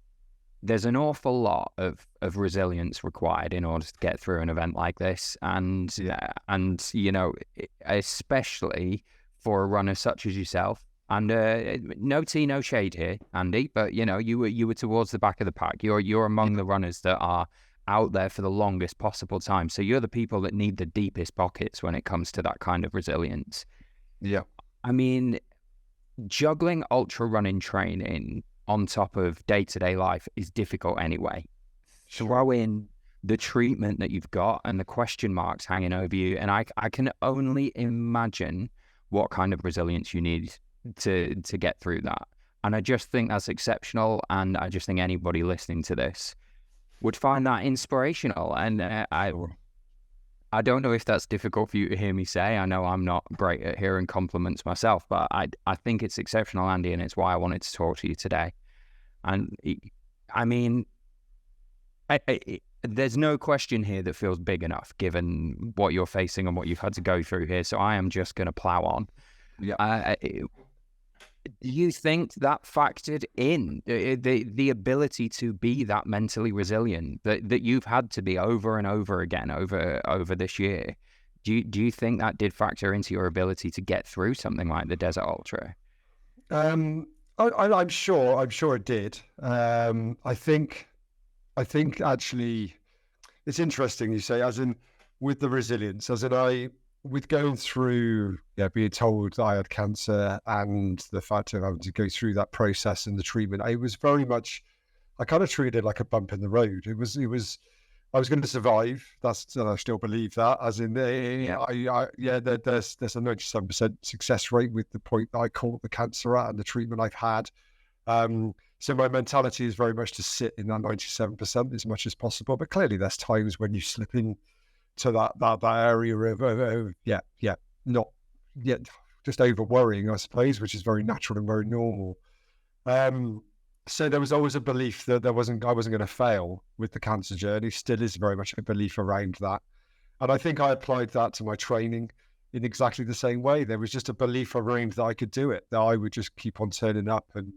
there's an awful lot of resilience required in order to get through an event like this. And you know, especially for a runner such as yourself. And no tea, no shade here, Andy, but you know, you were towards the back of the pack. You're among the runners that are out there for the longest possible time. So you're the people that need the deepest pockets when it comes to that kind of resilience.
Yeah.
I mean, juggling ultra running training on top of day-to-day life is difficult anyway. Throw in the treatment that you've got and the question marks hanging over you. And I can only imagine what kind of resilience you need to get through that. And I just think that's exceptional. And I just think anybody listening to this would find that inspirational. And I don't know if that's difficult for you to hear me say. I know I'm not great at hearing compliments myself, but I think it's exceptional, Andy, and it's why I wanted to talk to you today. And I mean, there's no question here that feels big enough given what you're facing and what you've had to go through here. So I am just going to plow on.
Yeah.
Do you think that factored in the ability to be that mentally resilient that you've had to be over and over again over this year? Do you think that did factor into your ability to get through something like the Desert Ultra?
I'm sure it did. I think actually it's interesting you say, as in with the resilience, as in with going through, being told that I had cancer and the fact of having to go through that process and the treatment, it was very much, I kind of treated it like a bump in the road. It was, I was going to survive. That's, and I still believe that. As in, there's a 97% success rate with the point that I caught the cancer at and the treatment I've had. So my mentality is very much to sit in that 97% as much as possible. But clearly, there's times when you slip in to that area of not yet, just over worrying, I suppose, which is very natural and very normal. So there was always a belief that I wasn't going to fail with the cancer journey. Still is very much a belief around that. And I think I applied that to my training in exactly the same way. There was just a belief around that I could do it, that I would just keep on turning up. And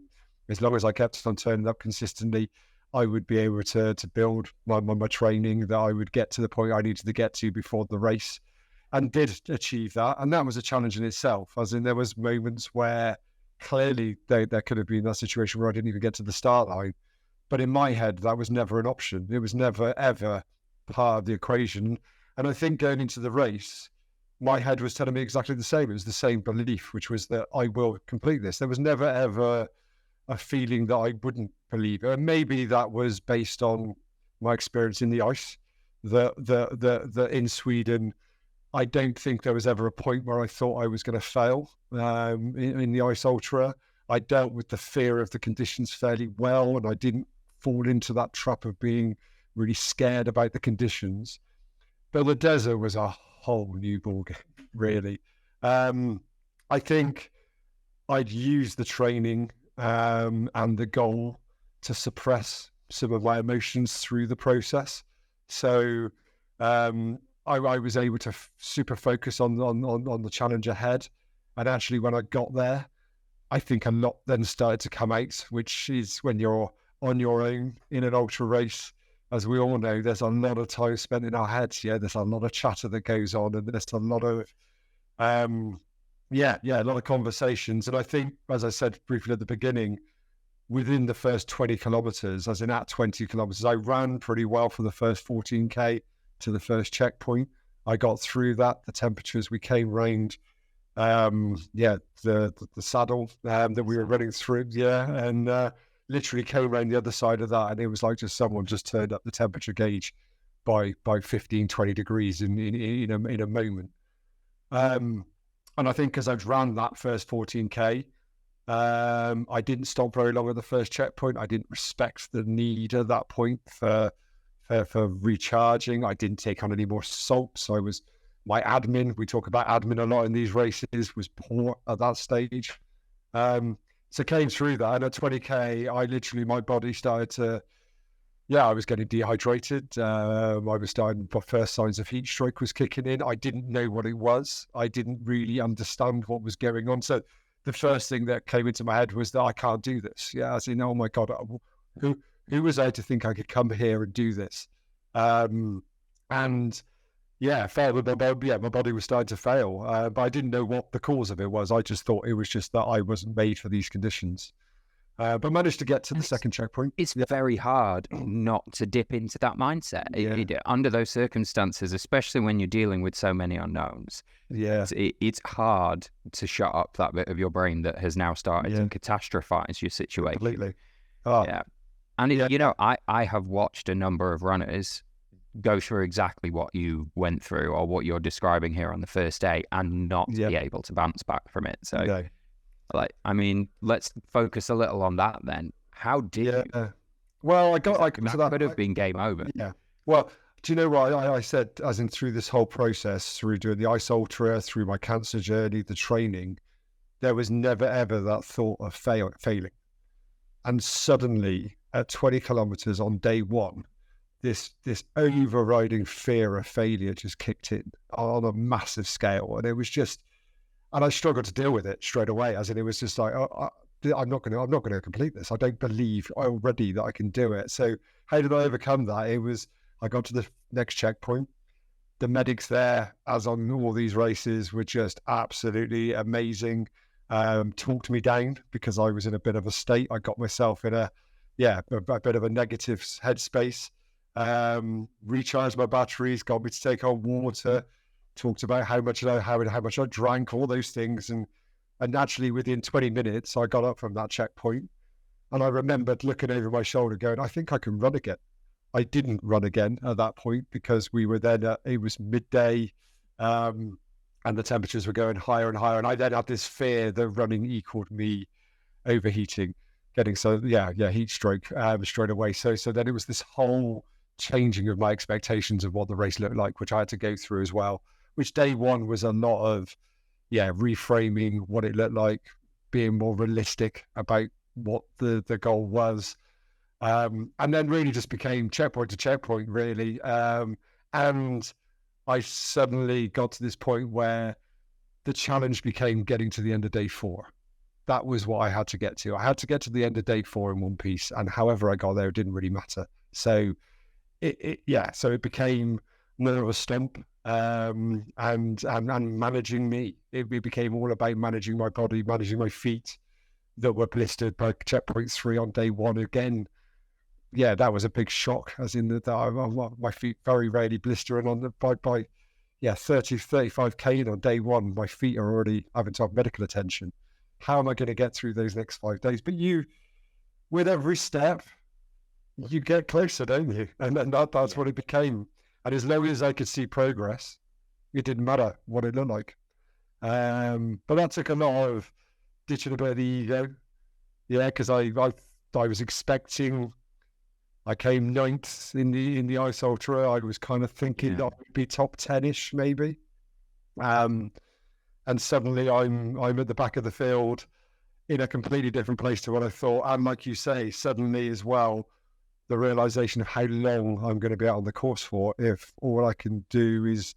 as long as I kept on turning up consistently, I would be able to build my training, that I would get to the point I needed to get to before the race, and did achieve that. And that was a challenge in itself, as in there was moments where clearly there could have been that situation where I didn't even get to the start line. But in my head, that was never an option. It was never, ever part of the equation. And I think going into the race, my head was telling me exactly the same. It was the same belief, which was that I will complete this. There was never, ever a feeling that I wouldn't believe it. And maybe that was based on my experience in the ice, the in Sweden. I don't think there was ever a point where I thought I was going to fail in the Ice Ultra. I dealt with the fear of the conditions fairly well, and I didn't fall into that trap of being really scared about the conditions. But the desert was a whole new ballgame, really. I think I'd used the training and the goal to suppress some of my emotions through the process. So I was able to super focus on the challenge ahead. And actually, when I got there, I think a lot then started to come out, which is when you're on your own in an ultra race. As we all know, there's a lot of time spent in our heads. Yeah, there's a lot of chatter that goes on, and there's a lot of, a lot of conversations. And I think, as I said briefly at the beginning, within the first 20 kilometers, as in at 20 kilometers, I ran pretty well for the first 14K to the first checkpoint. I got through that. The temperatures, we came round, the saddle that we were running through, and literally came around the other side of that, and it was like just someone just turned up the temperature gauge by 15, 20 degrees in a moment. And I think as I ran that first 14K, I didn't stop very long at the first checkpoint. I didn't respect the need at that point for recharging. I didn't take on any more salts. My admin, we talk about admin a lot in these races, was poor at that stage. So came through that, and at 20K, I literally, my body started to, I was getting dehydrated. I was starting, my first signs of heat stroke was kicking in. I didn't know what it was. I didn't really understand what was going on. So the first thing that came into my head was that I can't do this. Yeah, I said, oh my God, who was I to think I could come here and do this? Failed. My body was starting to fail, but I didn't know what the cause of it was. I just thought it was just that I wasn't made for these conditions. But managed to get to the second checkpoint.
It's very hard not to dip into that mindset under those circumstances, especially when you're dealing with so many unknowns.
Yeah,
it's hard to shut up that bit of your brain that has now started to catastrophize your situation.
Completely.
And I have watched a number of runners go through exactly what you went through or what you're describing here on the first day and not be able to bounce back from it. So, let's focus a little on that then. How did you?
Well, I got
that could have been game over.
Yeah. Well, do you know what I said? As in through this whole process, through doing the Ice Ultra, through my cancer journey, the training, there was never ever that thought of failing. And suddenly, at 20 kilometers on day one, this overriding fear of failure just kicked in on a massive scale, and it was just, and I struggled to deal with it straight away. As in, it was just like, I'm not going to complete this. I don't believe already that I can do it. So how did I overcome that? It was, I got to the next checkpoint. The medics there, as on all these races, were just absolutely amazing. Talked me down because I was in a bit of a state. I got myself in a bit of a negative headspace. recharged my batteries, got me to take on water, talked about how much I drank, all those things. And naturally within 20 minutes, I got up from that checkpoint. And I remembered looking over my shoulder going, I think I can run again. I didn't run again at that point because we were then, it was midday, and the temperatures were going higher and higher. And I then had this fear that running equaled me overheating, getting heat stroke straight away. So then it was this whole changing of my expectations of what the race looked like, which I had to go through as well, which day one was a lot of, reframing what it looked like, being more realistic about what the goal was. And then really just became checkpoint to checkpoint, really. And I suddenly got to this point where the challenge became getting to the end of day 4. That was what I had to get to. I had to get to the end of day 4 in one piece, and however I got there, it didn't really matter. So it became more of a stump, and managing me. It became all about managing my body, managing my feet that were blistered by checkpoint 3 on day 1 again. Yeah, that was a big shock, as in that my feet very rarely blister, and by 35k on day 1, my feet are already having to have medical attention. How am I going to get through those next 5 days? But with every step, you get closer, don't you? And that's what it became. And as long as I could see progress, it didn't matter what it looked like. But that took a lot of ditching a bit of the ego. Yeah, because I was expecting. I came 9th in the Ice Ultra. I was kind of thinking that I would be top 10-ish maybe. And suddenly I'm at the back of the field in a completely different place to what I thought. And like you say, suddenly as well, the realization of how long I'm going to be out on the course for if all I can do is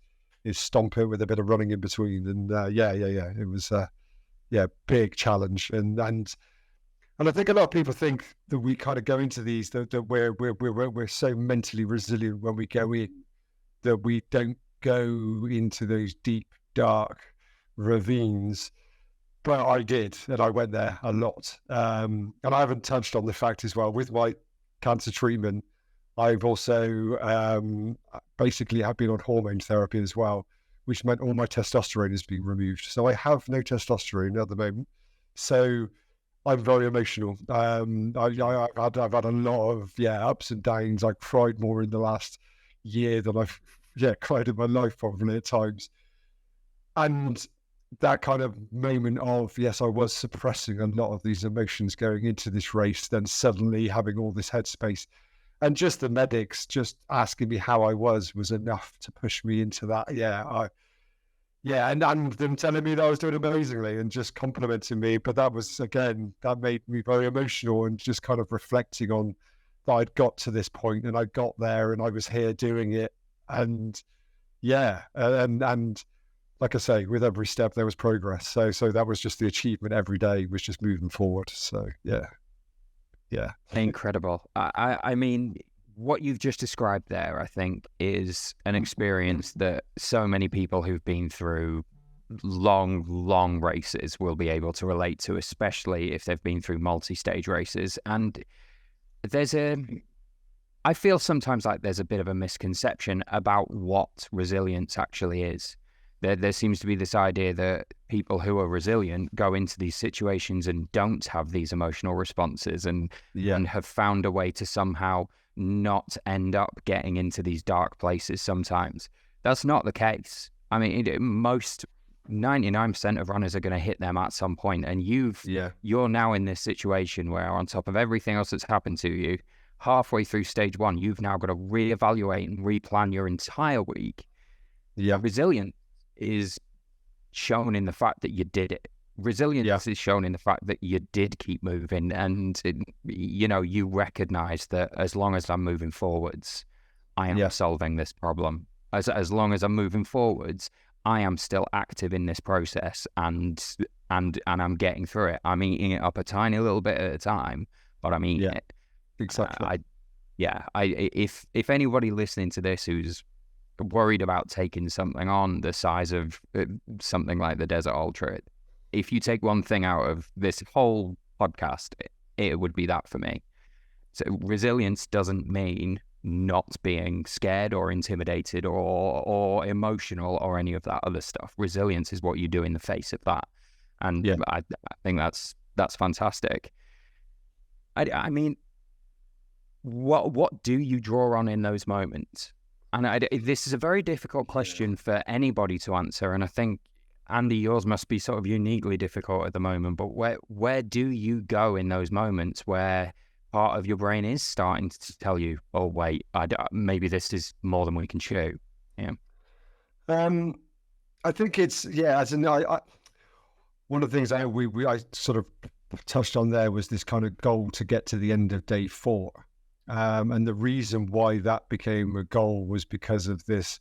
stomp it with a bit of running in between. And it was big challenge. And I think a lot of people think that we kind of go into these, that we're so mentally resilient when we go in, that we don't go into those deep, dark ravines. But I did, and I went there a lot. And I haven't touched on the fact as well, with my cancer treatment, I've also basically have been on hormone therapy as well, which meant all my testosterone has been removed. So I have no testosterone at the moment. So I'm very emotional. I've had a lot of ups and downs. I cried more in the last year than I've cried in my life probably at times. And that kind of moment of, yes, I was suppressing a lot of these emotions going into this race, then suddenly having all this headspace, and just the medics just asking me how I was enough to push me into that. And them telling me that I was doing amazingly and just complimenting me. But that was, again, that made me very emotional, and just kind of reflecting on that I'd got to this point and I got there and I was here doing it. And and like I say, with every step there was progress. So that was just the achievement every day, was just moving forward. So yeah.
Incredible. I mean, what you've just described there, I think, is an experience that so many people who've been through long races will be able to relate to, especially if they've been through multi-stage races. And I feel sometimes like there's a bit of a misconception about what resilience actually is. There seems to be this idea that people who are resilient go into these situations and don't have these emotional responses and have found a way to somehow not end up getting into these dark places sometimes. That's not the case. I mean, most 99% of runners are going to hit them at some point, and you're now in this situation where, on top of everything else that's happened to you, halfway through stage 1, you've now got to reevaluate and replan your entire week. Resilience is shown in the fact that you did it. Resilience is shown in the fact that you did keep moving, and you recognize that as long as I'm moving forwards, I am solving this problem. As long as I'm moving forwards, I am still active in this process, and I'm getting through it. I'm eating it up a tiny little bit at a time, but I'm eating it.
Exactly.
If anybody listening to this who's worried about taking something on the size of something like the Desert Ultra, if you take one thing out of this whole podcast, it would be that for me. So resilience doesn't mean not being scared or intimidated or emotional or any of that other stuff. Resilience is what you do in the face of that. And I think that's fantastic. I mean, what do you draw on in those moments? And this is a very difficult question for anybody to answer. And I think, Andy, yours must be sort of uniquely difficult at the moment. But where do you go in those moments where part of your brain is starting to tell you, oh, wait, maybe this is more than we can chew? Yeah.
I think it's, as in, one of the things I sort of touched on there was this kind of goal to get to the end of day 4. And the reason why that became a goal was because of this,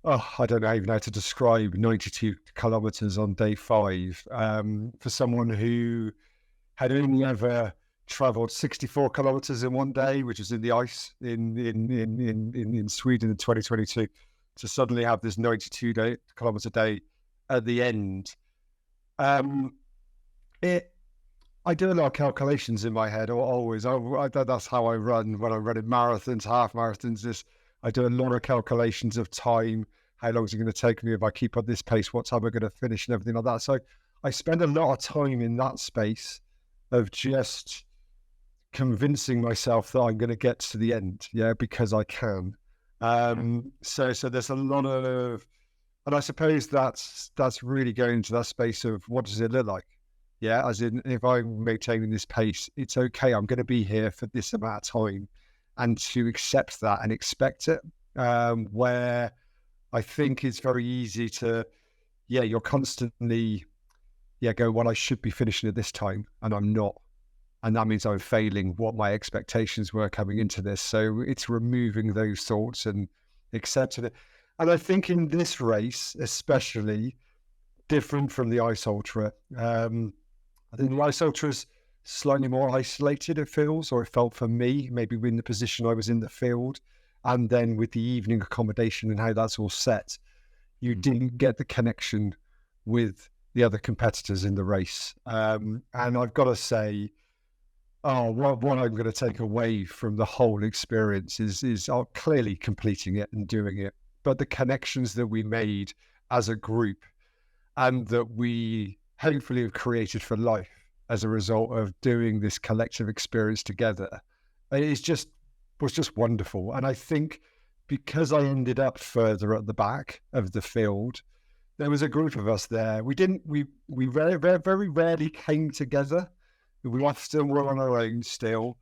I don't even know how to describe 92 kilometers on day 5. For someone who had only ever traveled 64 kilometers in one day, which was in the ice in Sweden in 2022, to suddenly have this 92 kilometer day at the end. I do a lot of calculations in my head, always. That's how I run when I'm running marathons, half marathons. I do a lot of calculations of time. How long is it going to take me if I keep at this pace? What time am I going to finish and everything like that? So I spend a lot of time in that space of just convincing myself that I'm going to get to the end, because I can. So there's a lot of, and I suppose that's really going into that space of what does it look like? Yeah, as in, if I'm maintaining this pace, it's okay. I'm going to be here for this amount of time, and to accept that and expect it. Where I think it's very easy to, you're constantly, go, well, I should be finishing at this time, and I'm not. And that means I'm failing what my expectations were coming into this. So it's removing those thoughts and accepting it. And I think in this race, especially, different from the Ice Ultra, I think the Ice Ultra is slightly more isolated, it feels, or it felt for me, maybe in the position I was in the field. And then with the evening accommodation and how that's all set, you didn't get the connection with the other competitors in the race. And I've got to say, what I'm going to take away from the whole experience is clearly completing it and doing it, but the connections that we made as a group and that we hopefully have created for life as a result of doing this collective experience together, was just wonderful. And I think because I ended up further at the back of the field, there was a group of us there. We very, very rarely came together. We often were on our own still,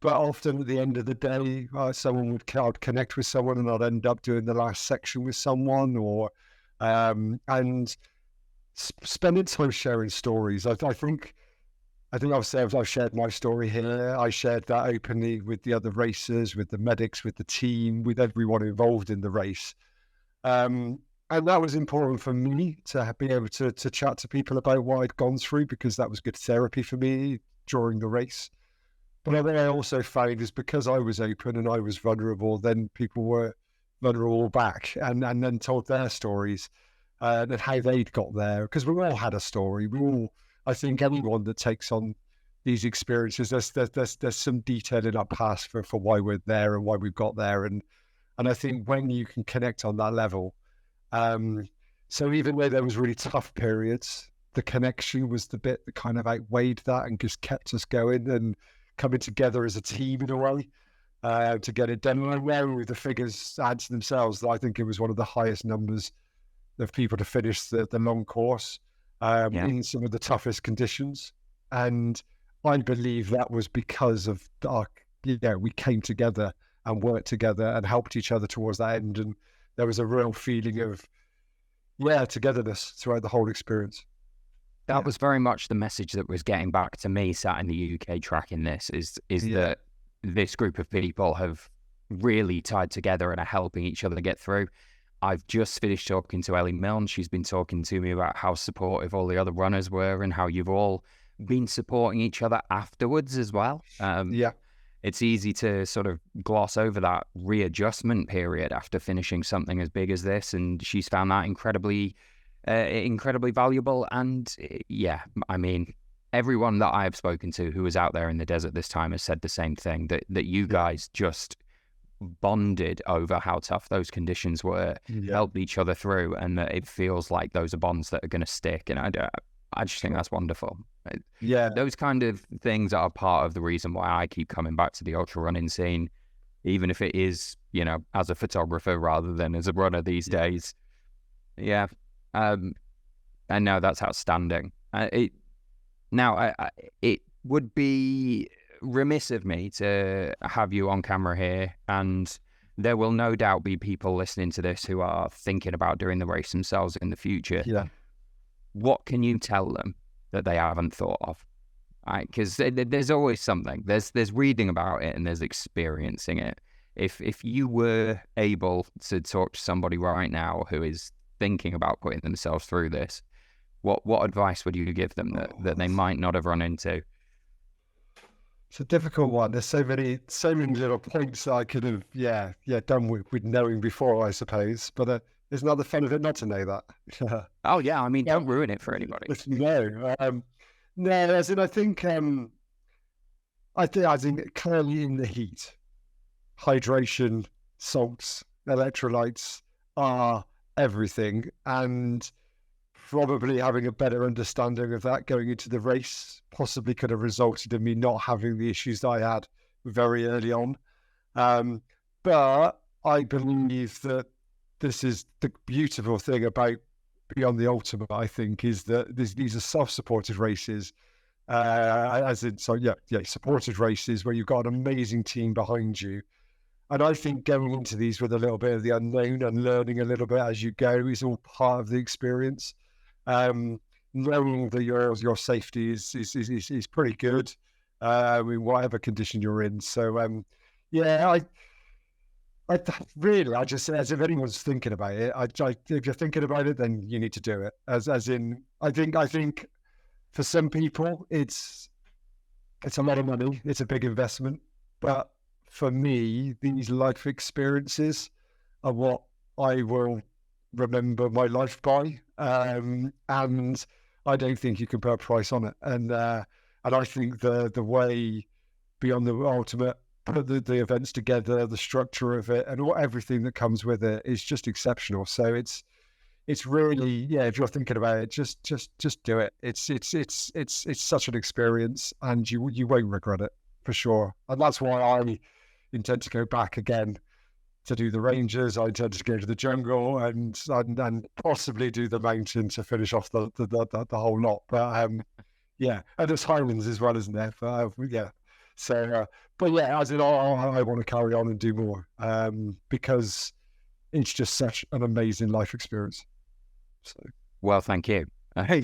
but often at the end of the day, I'd connect with someone and I'd end up doing the last section with someone, or and spending time sharing stories. I think I've shared my story here. I shared that openly with the other racers, with the medics, with the team, with everyone involved in the race. And that was important for me to be able to chat to people about what I'd gone through, because that was good therapy for me during the race. But what I also found is because I was open and I was vulnerable, then people were vulnerable back and then told their stories and how they'd got there. Because we all had a story. I think anyone that takes on these experiences, there's some detail in our past for why we're there and why we've got there. And I think when you can connect on that level, so even though there was really tough periods, the connection was the bit that kind of outweighed that and just kept us going and coming together as a team in a way to get it done. And I'm wary with the figures answer themselves. I think it was one of the highest numbers of people to finish the long course in some of the toughest conditions. And I believe that was because of we came together and worked together and helped each other towards that end. And there was a real feeling of, togetherness throughout the whole experience.
That was very much the message that was getting back to me sat in the UK tracking this, is that this group of people have really tied together and are helping each other get through. I've just finished talking to Ellie Milnes. She's been talking to me about how supportive all the other runners were and how you've all been supporting each other afterwards as well. It's easy to sort of gloss over that readjustment period after finishing something as big as this, and she's found that incredibly valuable. And I mean, everyone that I've spoken to who was out there in the desert this time has said the same thing, that you guys just bonded over how tough those conditions were, helped each other through, and that it feels like those are bonds that are going to stick. And I just think that's wonderful.
Yeah,
those kind of things are part of the reason why I keep coming back to the ultra running scene, even if it is, you know, as a photographer rather than as a runner these days. Yeah. And no, that's outstanding. It would be remiss of me to have you on camera here, and there will no doubt be people listening to this who are thinking about doing the race themselves in the future.
Yeah.
What can you tell them that they haven't thought of? Because there's always something. There's reading about it and there's experiencing it. If you were able to talk to somebody right now who is thinking about putting themselves through this, what advice would you give them that they might not have run into?
It's a difficult one. There's so many little points that I could have, done with knowing before, I suppose. But there's another fun of it not to know that.
Oh yeah, I mean, don't ruin it for anybody.
No, as in, I think clearly in the heat, hydration, salts, electrolytes are everything, and probably having a better understanding of that going into the race possibly could have resulted in me not having the issues that I had very early on. But I believe that this is the beautiful thing about Beyond the Ultimate, I think, is that these are self-supported races, supported races where you've got an amazing team behind you. And I think going into these with a little bit of the unknown and learning a little bit as you go is all part of the experience. Knowing that your safety is pretty good, in whatever condition you're in. So I just, as if anyone's thinking about it, if you're thinking about it, then you need to do it. As in, I think for some people it's a lot of money, it's a big investment, but for me, these life experiences are what I will remember my life by, and I don't think you can put a price on it. And I think the way Beyond the Ultimate put the events together, the structure of it, and everything that comes with it is just exceptional. So it's really, if you're thinking about it, just do it. It's such an experience, and you won't regret it for sure. And that's why I intend to go back again to do the Rangers. I intend to go to the jungle and possibly do the mountain to finish off the whole lot. But and there's Highlands as well, isn't there? But So, as in, I want to carry on and do more, because it's just such an amazing life experience. So,
well, thank you. I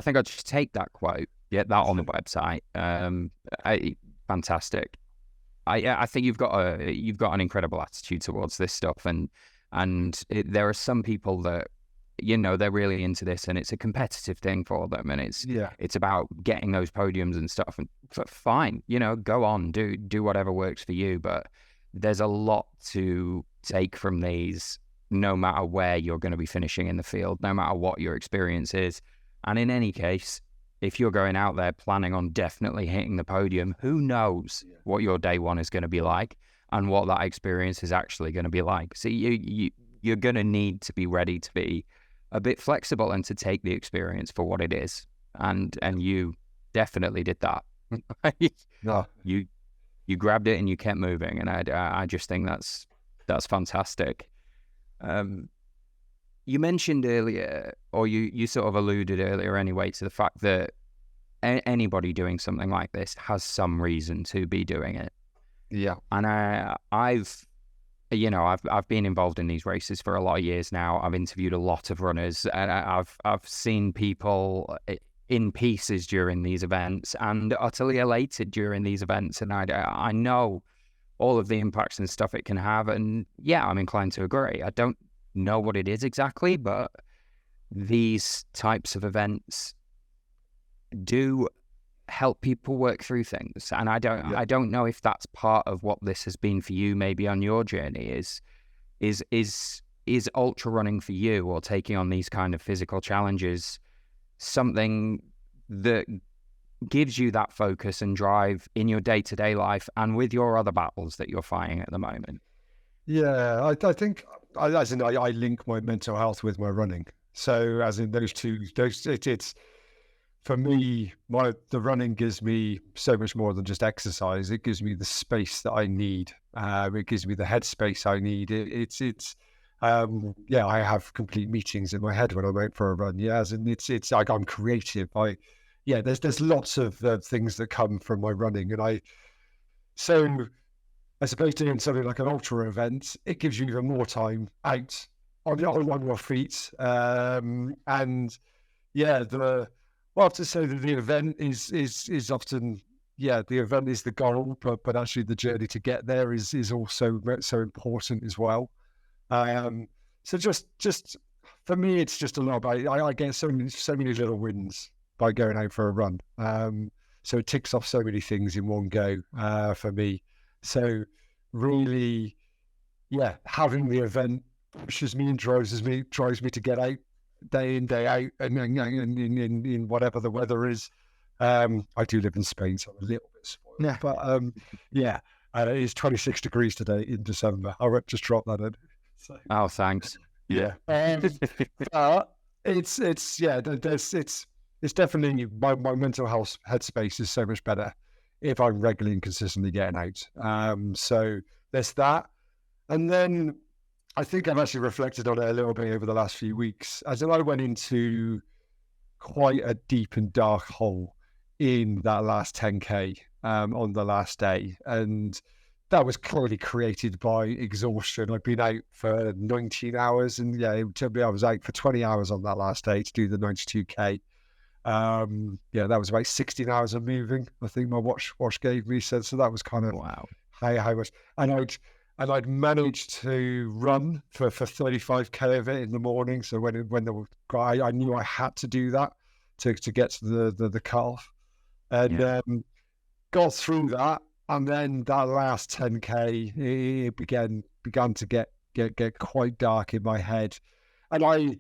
think I'll just take that quote, get that on the website. Fantastic. I think you've got an incredible attitude towards this stuff, and there are some people that, you know, they're really into this, and it's a competitive thing for them, and it's about getting those podiums and stuff. And fine, you know, go on, do whatever works for you. But there's a lot to take from these, no matter where you're going to be finishing in the field, no matter what your experience is. And in any case, if you're going out there planning on definitely hitting the podium, who knows what your day one is going to be like and what that experience is actually going to be like. So you're going to need to be ready to be a bit flexible and to take the experience for what it is. And you definitely did that.
No.
You grabbed it and you kept moving. And I just think that's fantastic. You mentioned earlier, or you sort of alluded earlier anyway, to the fact that anybody doing something like this has some reason to be doing it.
Yeah.
And I've been involved in these races for a lot of years now. I've interviewed a lot of runners, and I've seen people in pieces during these events and utterly elated during these events. And I know all of the impacts and stuff it can have. And yeah, I'm inclined to agree. I don't know what it is exactly, but these types of events do help people work through things. And I don't know if that's part of what this has been for you, maybe on your journey, is ultra running for you, or taking on these kind of physical challenges, something that gives you that focus and drive in your day-to-day life and with your other battles that you're fighting at the moment?
I think as in I link my mental health with my running. So as in those two, it's for me, the running gives me so much more than just exercise. It gives me the space that I need. It gives me the headspace I need. I have complete meetings in my head when I'm out for a run. Yeah, as in it's like I'm creative. There's lots of things that come from my running, and so I suppose doing something like an ultra event, it gives you even more time out on your feet. Well, to say that the event is often, the event is the goal, but actually the journey to get there is also so important as well. So just for me, it's just a lot about, I get so many little wins by going out for a run. So it ticks off so many things in one go for me. So really, having the event pushes me and drives me to get out day in, day out, and in whatever the weather is. I do live in Spain, so I'm a little bit spoiled.
Yeah.
But it is 26 degrees today in December. I'll just drop that in. So.
Oh, thanks. Yeah.
But it's definitely my mental health headspace is so much better if I'm regularly and consistently getting out. So there's that. And then I think I've actually reflected on it a little bit over the last few weeks. As I went into quite a deep and dark hole in that last 10K on the last day. And that was clearly created by exhaustion. I've been out for 19 hours and I was out for 20 hours on that last day to do the 92K. That was about 16 hours of moving, I think my watch gave me. So that was kind of how much. And I'd managed to run for 35K of it in the morning. So I knew I had to do that to get to the cutoff, and got through that. And then that last 10K, it began to get quite dark in my head, and I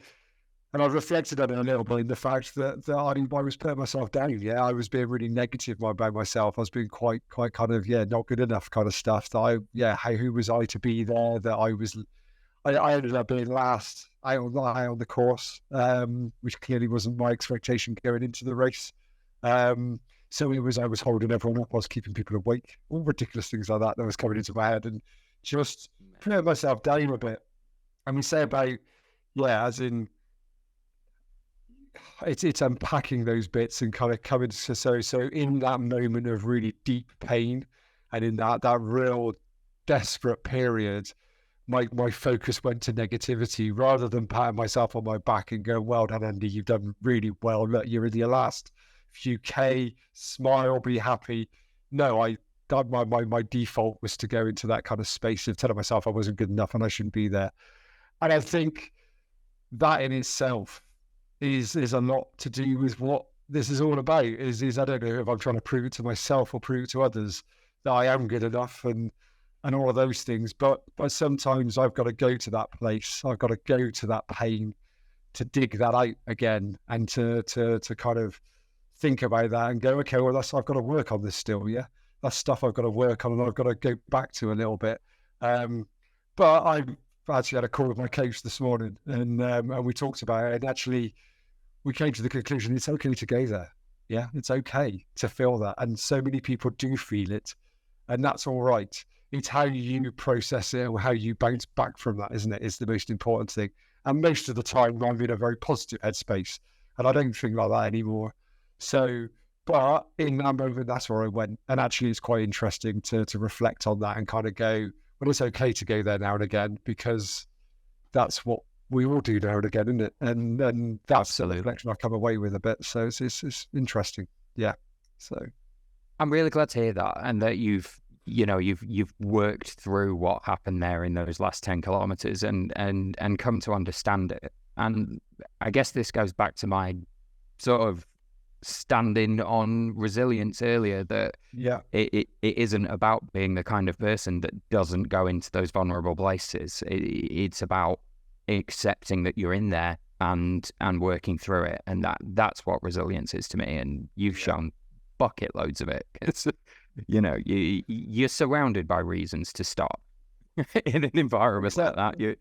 reflected on it a little bit in the fact that I was putting myself down. Yeah, I was being really negative about myself. I was being quite kind of not good enough kind of stuff. Who was I to be there? I ended up being last out on the course, which clearly wasn't my expectation going into the race. So I was holding everyone up. I was keeping people awake. All ridiculous things like that was coming into my head, and just putting myself down a bit. And we say about as in. It's unpacking those bits and kind of coming to so in that moment of really deep pain and in that real desperate period, my focus went to negativity rather than patting myself on my back and going, well done, Andy, you've done really well. Look, you're in your last few K, smile, be happy. No, my default was to go into that kind of space of telling myself I wasn't good enough and I shouldn't be there. And I think that in itself is a lot to do with what this is all about. Is I don't know if I'm trying to prove it to myself or prove it to others that I am good enough and all of those things. But sometimes I've got to go to that place. I've got to go to that pain to dig that out again and to kind of think about that and go, okay, well, I've got to work on this still. Yeah, that's stuff I've got to work on and I've got to go back to a little bit. But I actually had a call with my coach this morning and we talked about it, and actually we came to the conclusion it's okay to go there. Yeah, it's okay to feel that. And so many people do feel it, and that's all right. It's how you process it or how you bounce back from that, isn't it? Is the most important thing. And most of the time I'm in a very positive headspace and I don't think like that anymore. So, but in that moment, that's where I went. And actually it's quite interesting to reflect on that and kind of go, well, it's okay to go there now and again, because that's what we all do now and again, isn't it? And that's the reflection I come away with a bit. So it's interesting. Yeah. So
I'm really glad to hear that, and that you've worked through what happened there in those last 10 kilometers and come to understand it. And I guess this goes back to my sort of standing on resilience earlier, that it isn't about being the kind of person that doesn't go into those vulnerable places. It's about accepting that you're in there and working through it, and that's what resilience is to me. And you've shown bucket loads of it. It's, you're surrounded by reasons to stop. in an environment like that.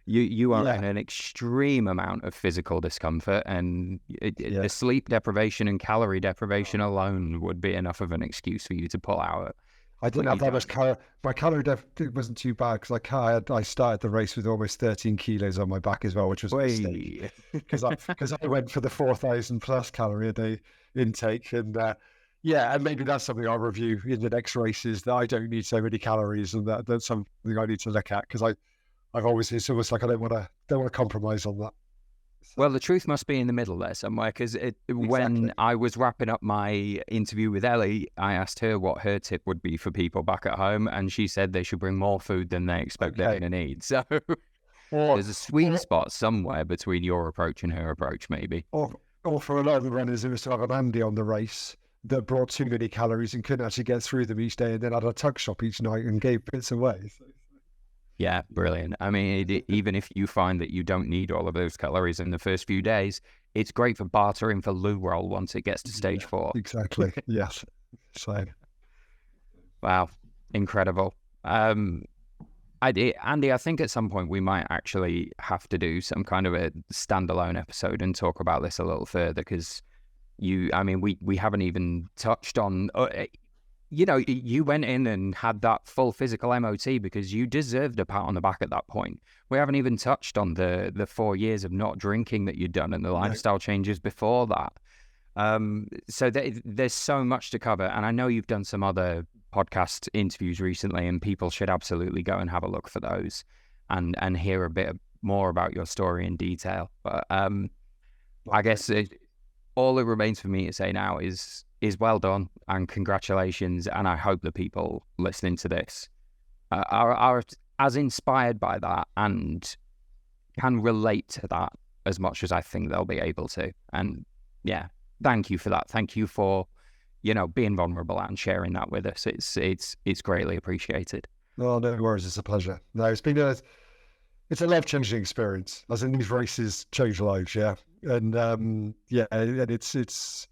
You are
Yeah.
in an extreme amount of physical discomfort, and the sleep deprivation and calorie deprivation alone would be enough of an excuse for you to pull out.
I didn't have that much calorie. My calorie deficit wasn't too bad because I started the race with almost 13 kilos on my back as well, which was a mistake because I went for the 4,000 plus calorie a day intake, and and maybe that's something I'll review in the next races, that I don't need so many calories, and that's something I need to look at, because I've always, it's almost like I don't want to compromise on that.
Well, the truth must be in the middle there somewhere, because when I was wrapping up my interview with Ellie, I asked her what her tip would be for people back at home, and she said they should bring more food than they expect they're going to need. So there's a sweet spot somewhere between your approach and her approach, maybe.
Or for a lot of the runners who used to have an Andy on the race that brought too many calories and couldn't actually get through them each day, and then had a tug shop each night and gave bits away.
Yeah, brilliant. I mean, even if you find that you don't need all of those calories in the first few days, it's great for bartering for loo roll once it gets to stage 4.
Exactly. Yes. So,
wow, incredible. Andy, I think at some point we might actually have to do some kind of a standalone episode and talk about this a little further, because we haven't even touched on. You went in and had that full physical MOT because you deserved a pat on the back at that point. We haven't even touched on the 4 years of not drinking that you'd done and the lifestyle changes before that. So there's so much to cover. And I know you've done some other podcast interviews recently, and people should absolutely go and have a look for those and hear a bit more about your story in detail. But I guess all it remains for me to say now is well done and congratulations, and I hope that people listening to this are as inspired by that and can relate to that as much as I think they'll be able to. And yeah, thank you for that. Thank you for being vulnerable and sharing that with us. It's greatly appreciated.
No worries. It's a pleasure. No, it's a life-changing experience. As in, these races change lives, and and it's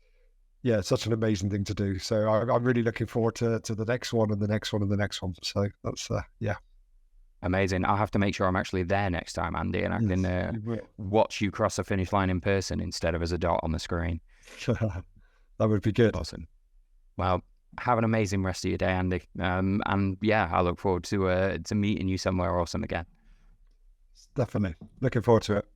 such an amazing thing to do. So I'm really looking forward to the next one and the next one and the next one. So that's
amazing. I'll have to make sure I'm actually there next time, Andy, and I can watch you cross the finish line in person instead of as a dot on the screen.
That would be good.
Awesome. Well, have an amazing rest of your day, Andy. And I look forward to meeting you somewhere awesome again.
Definitely looking forward to it.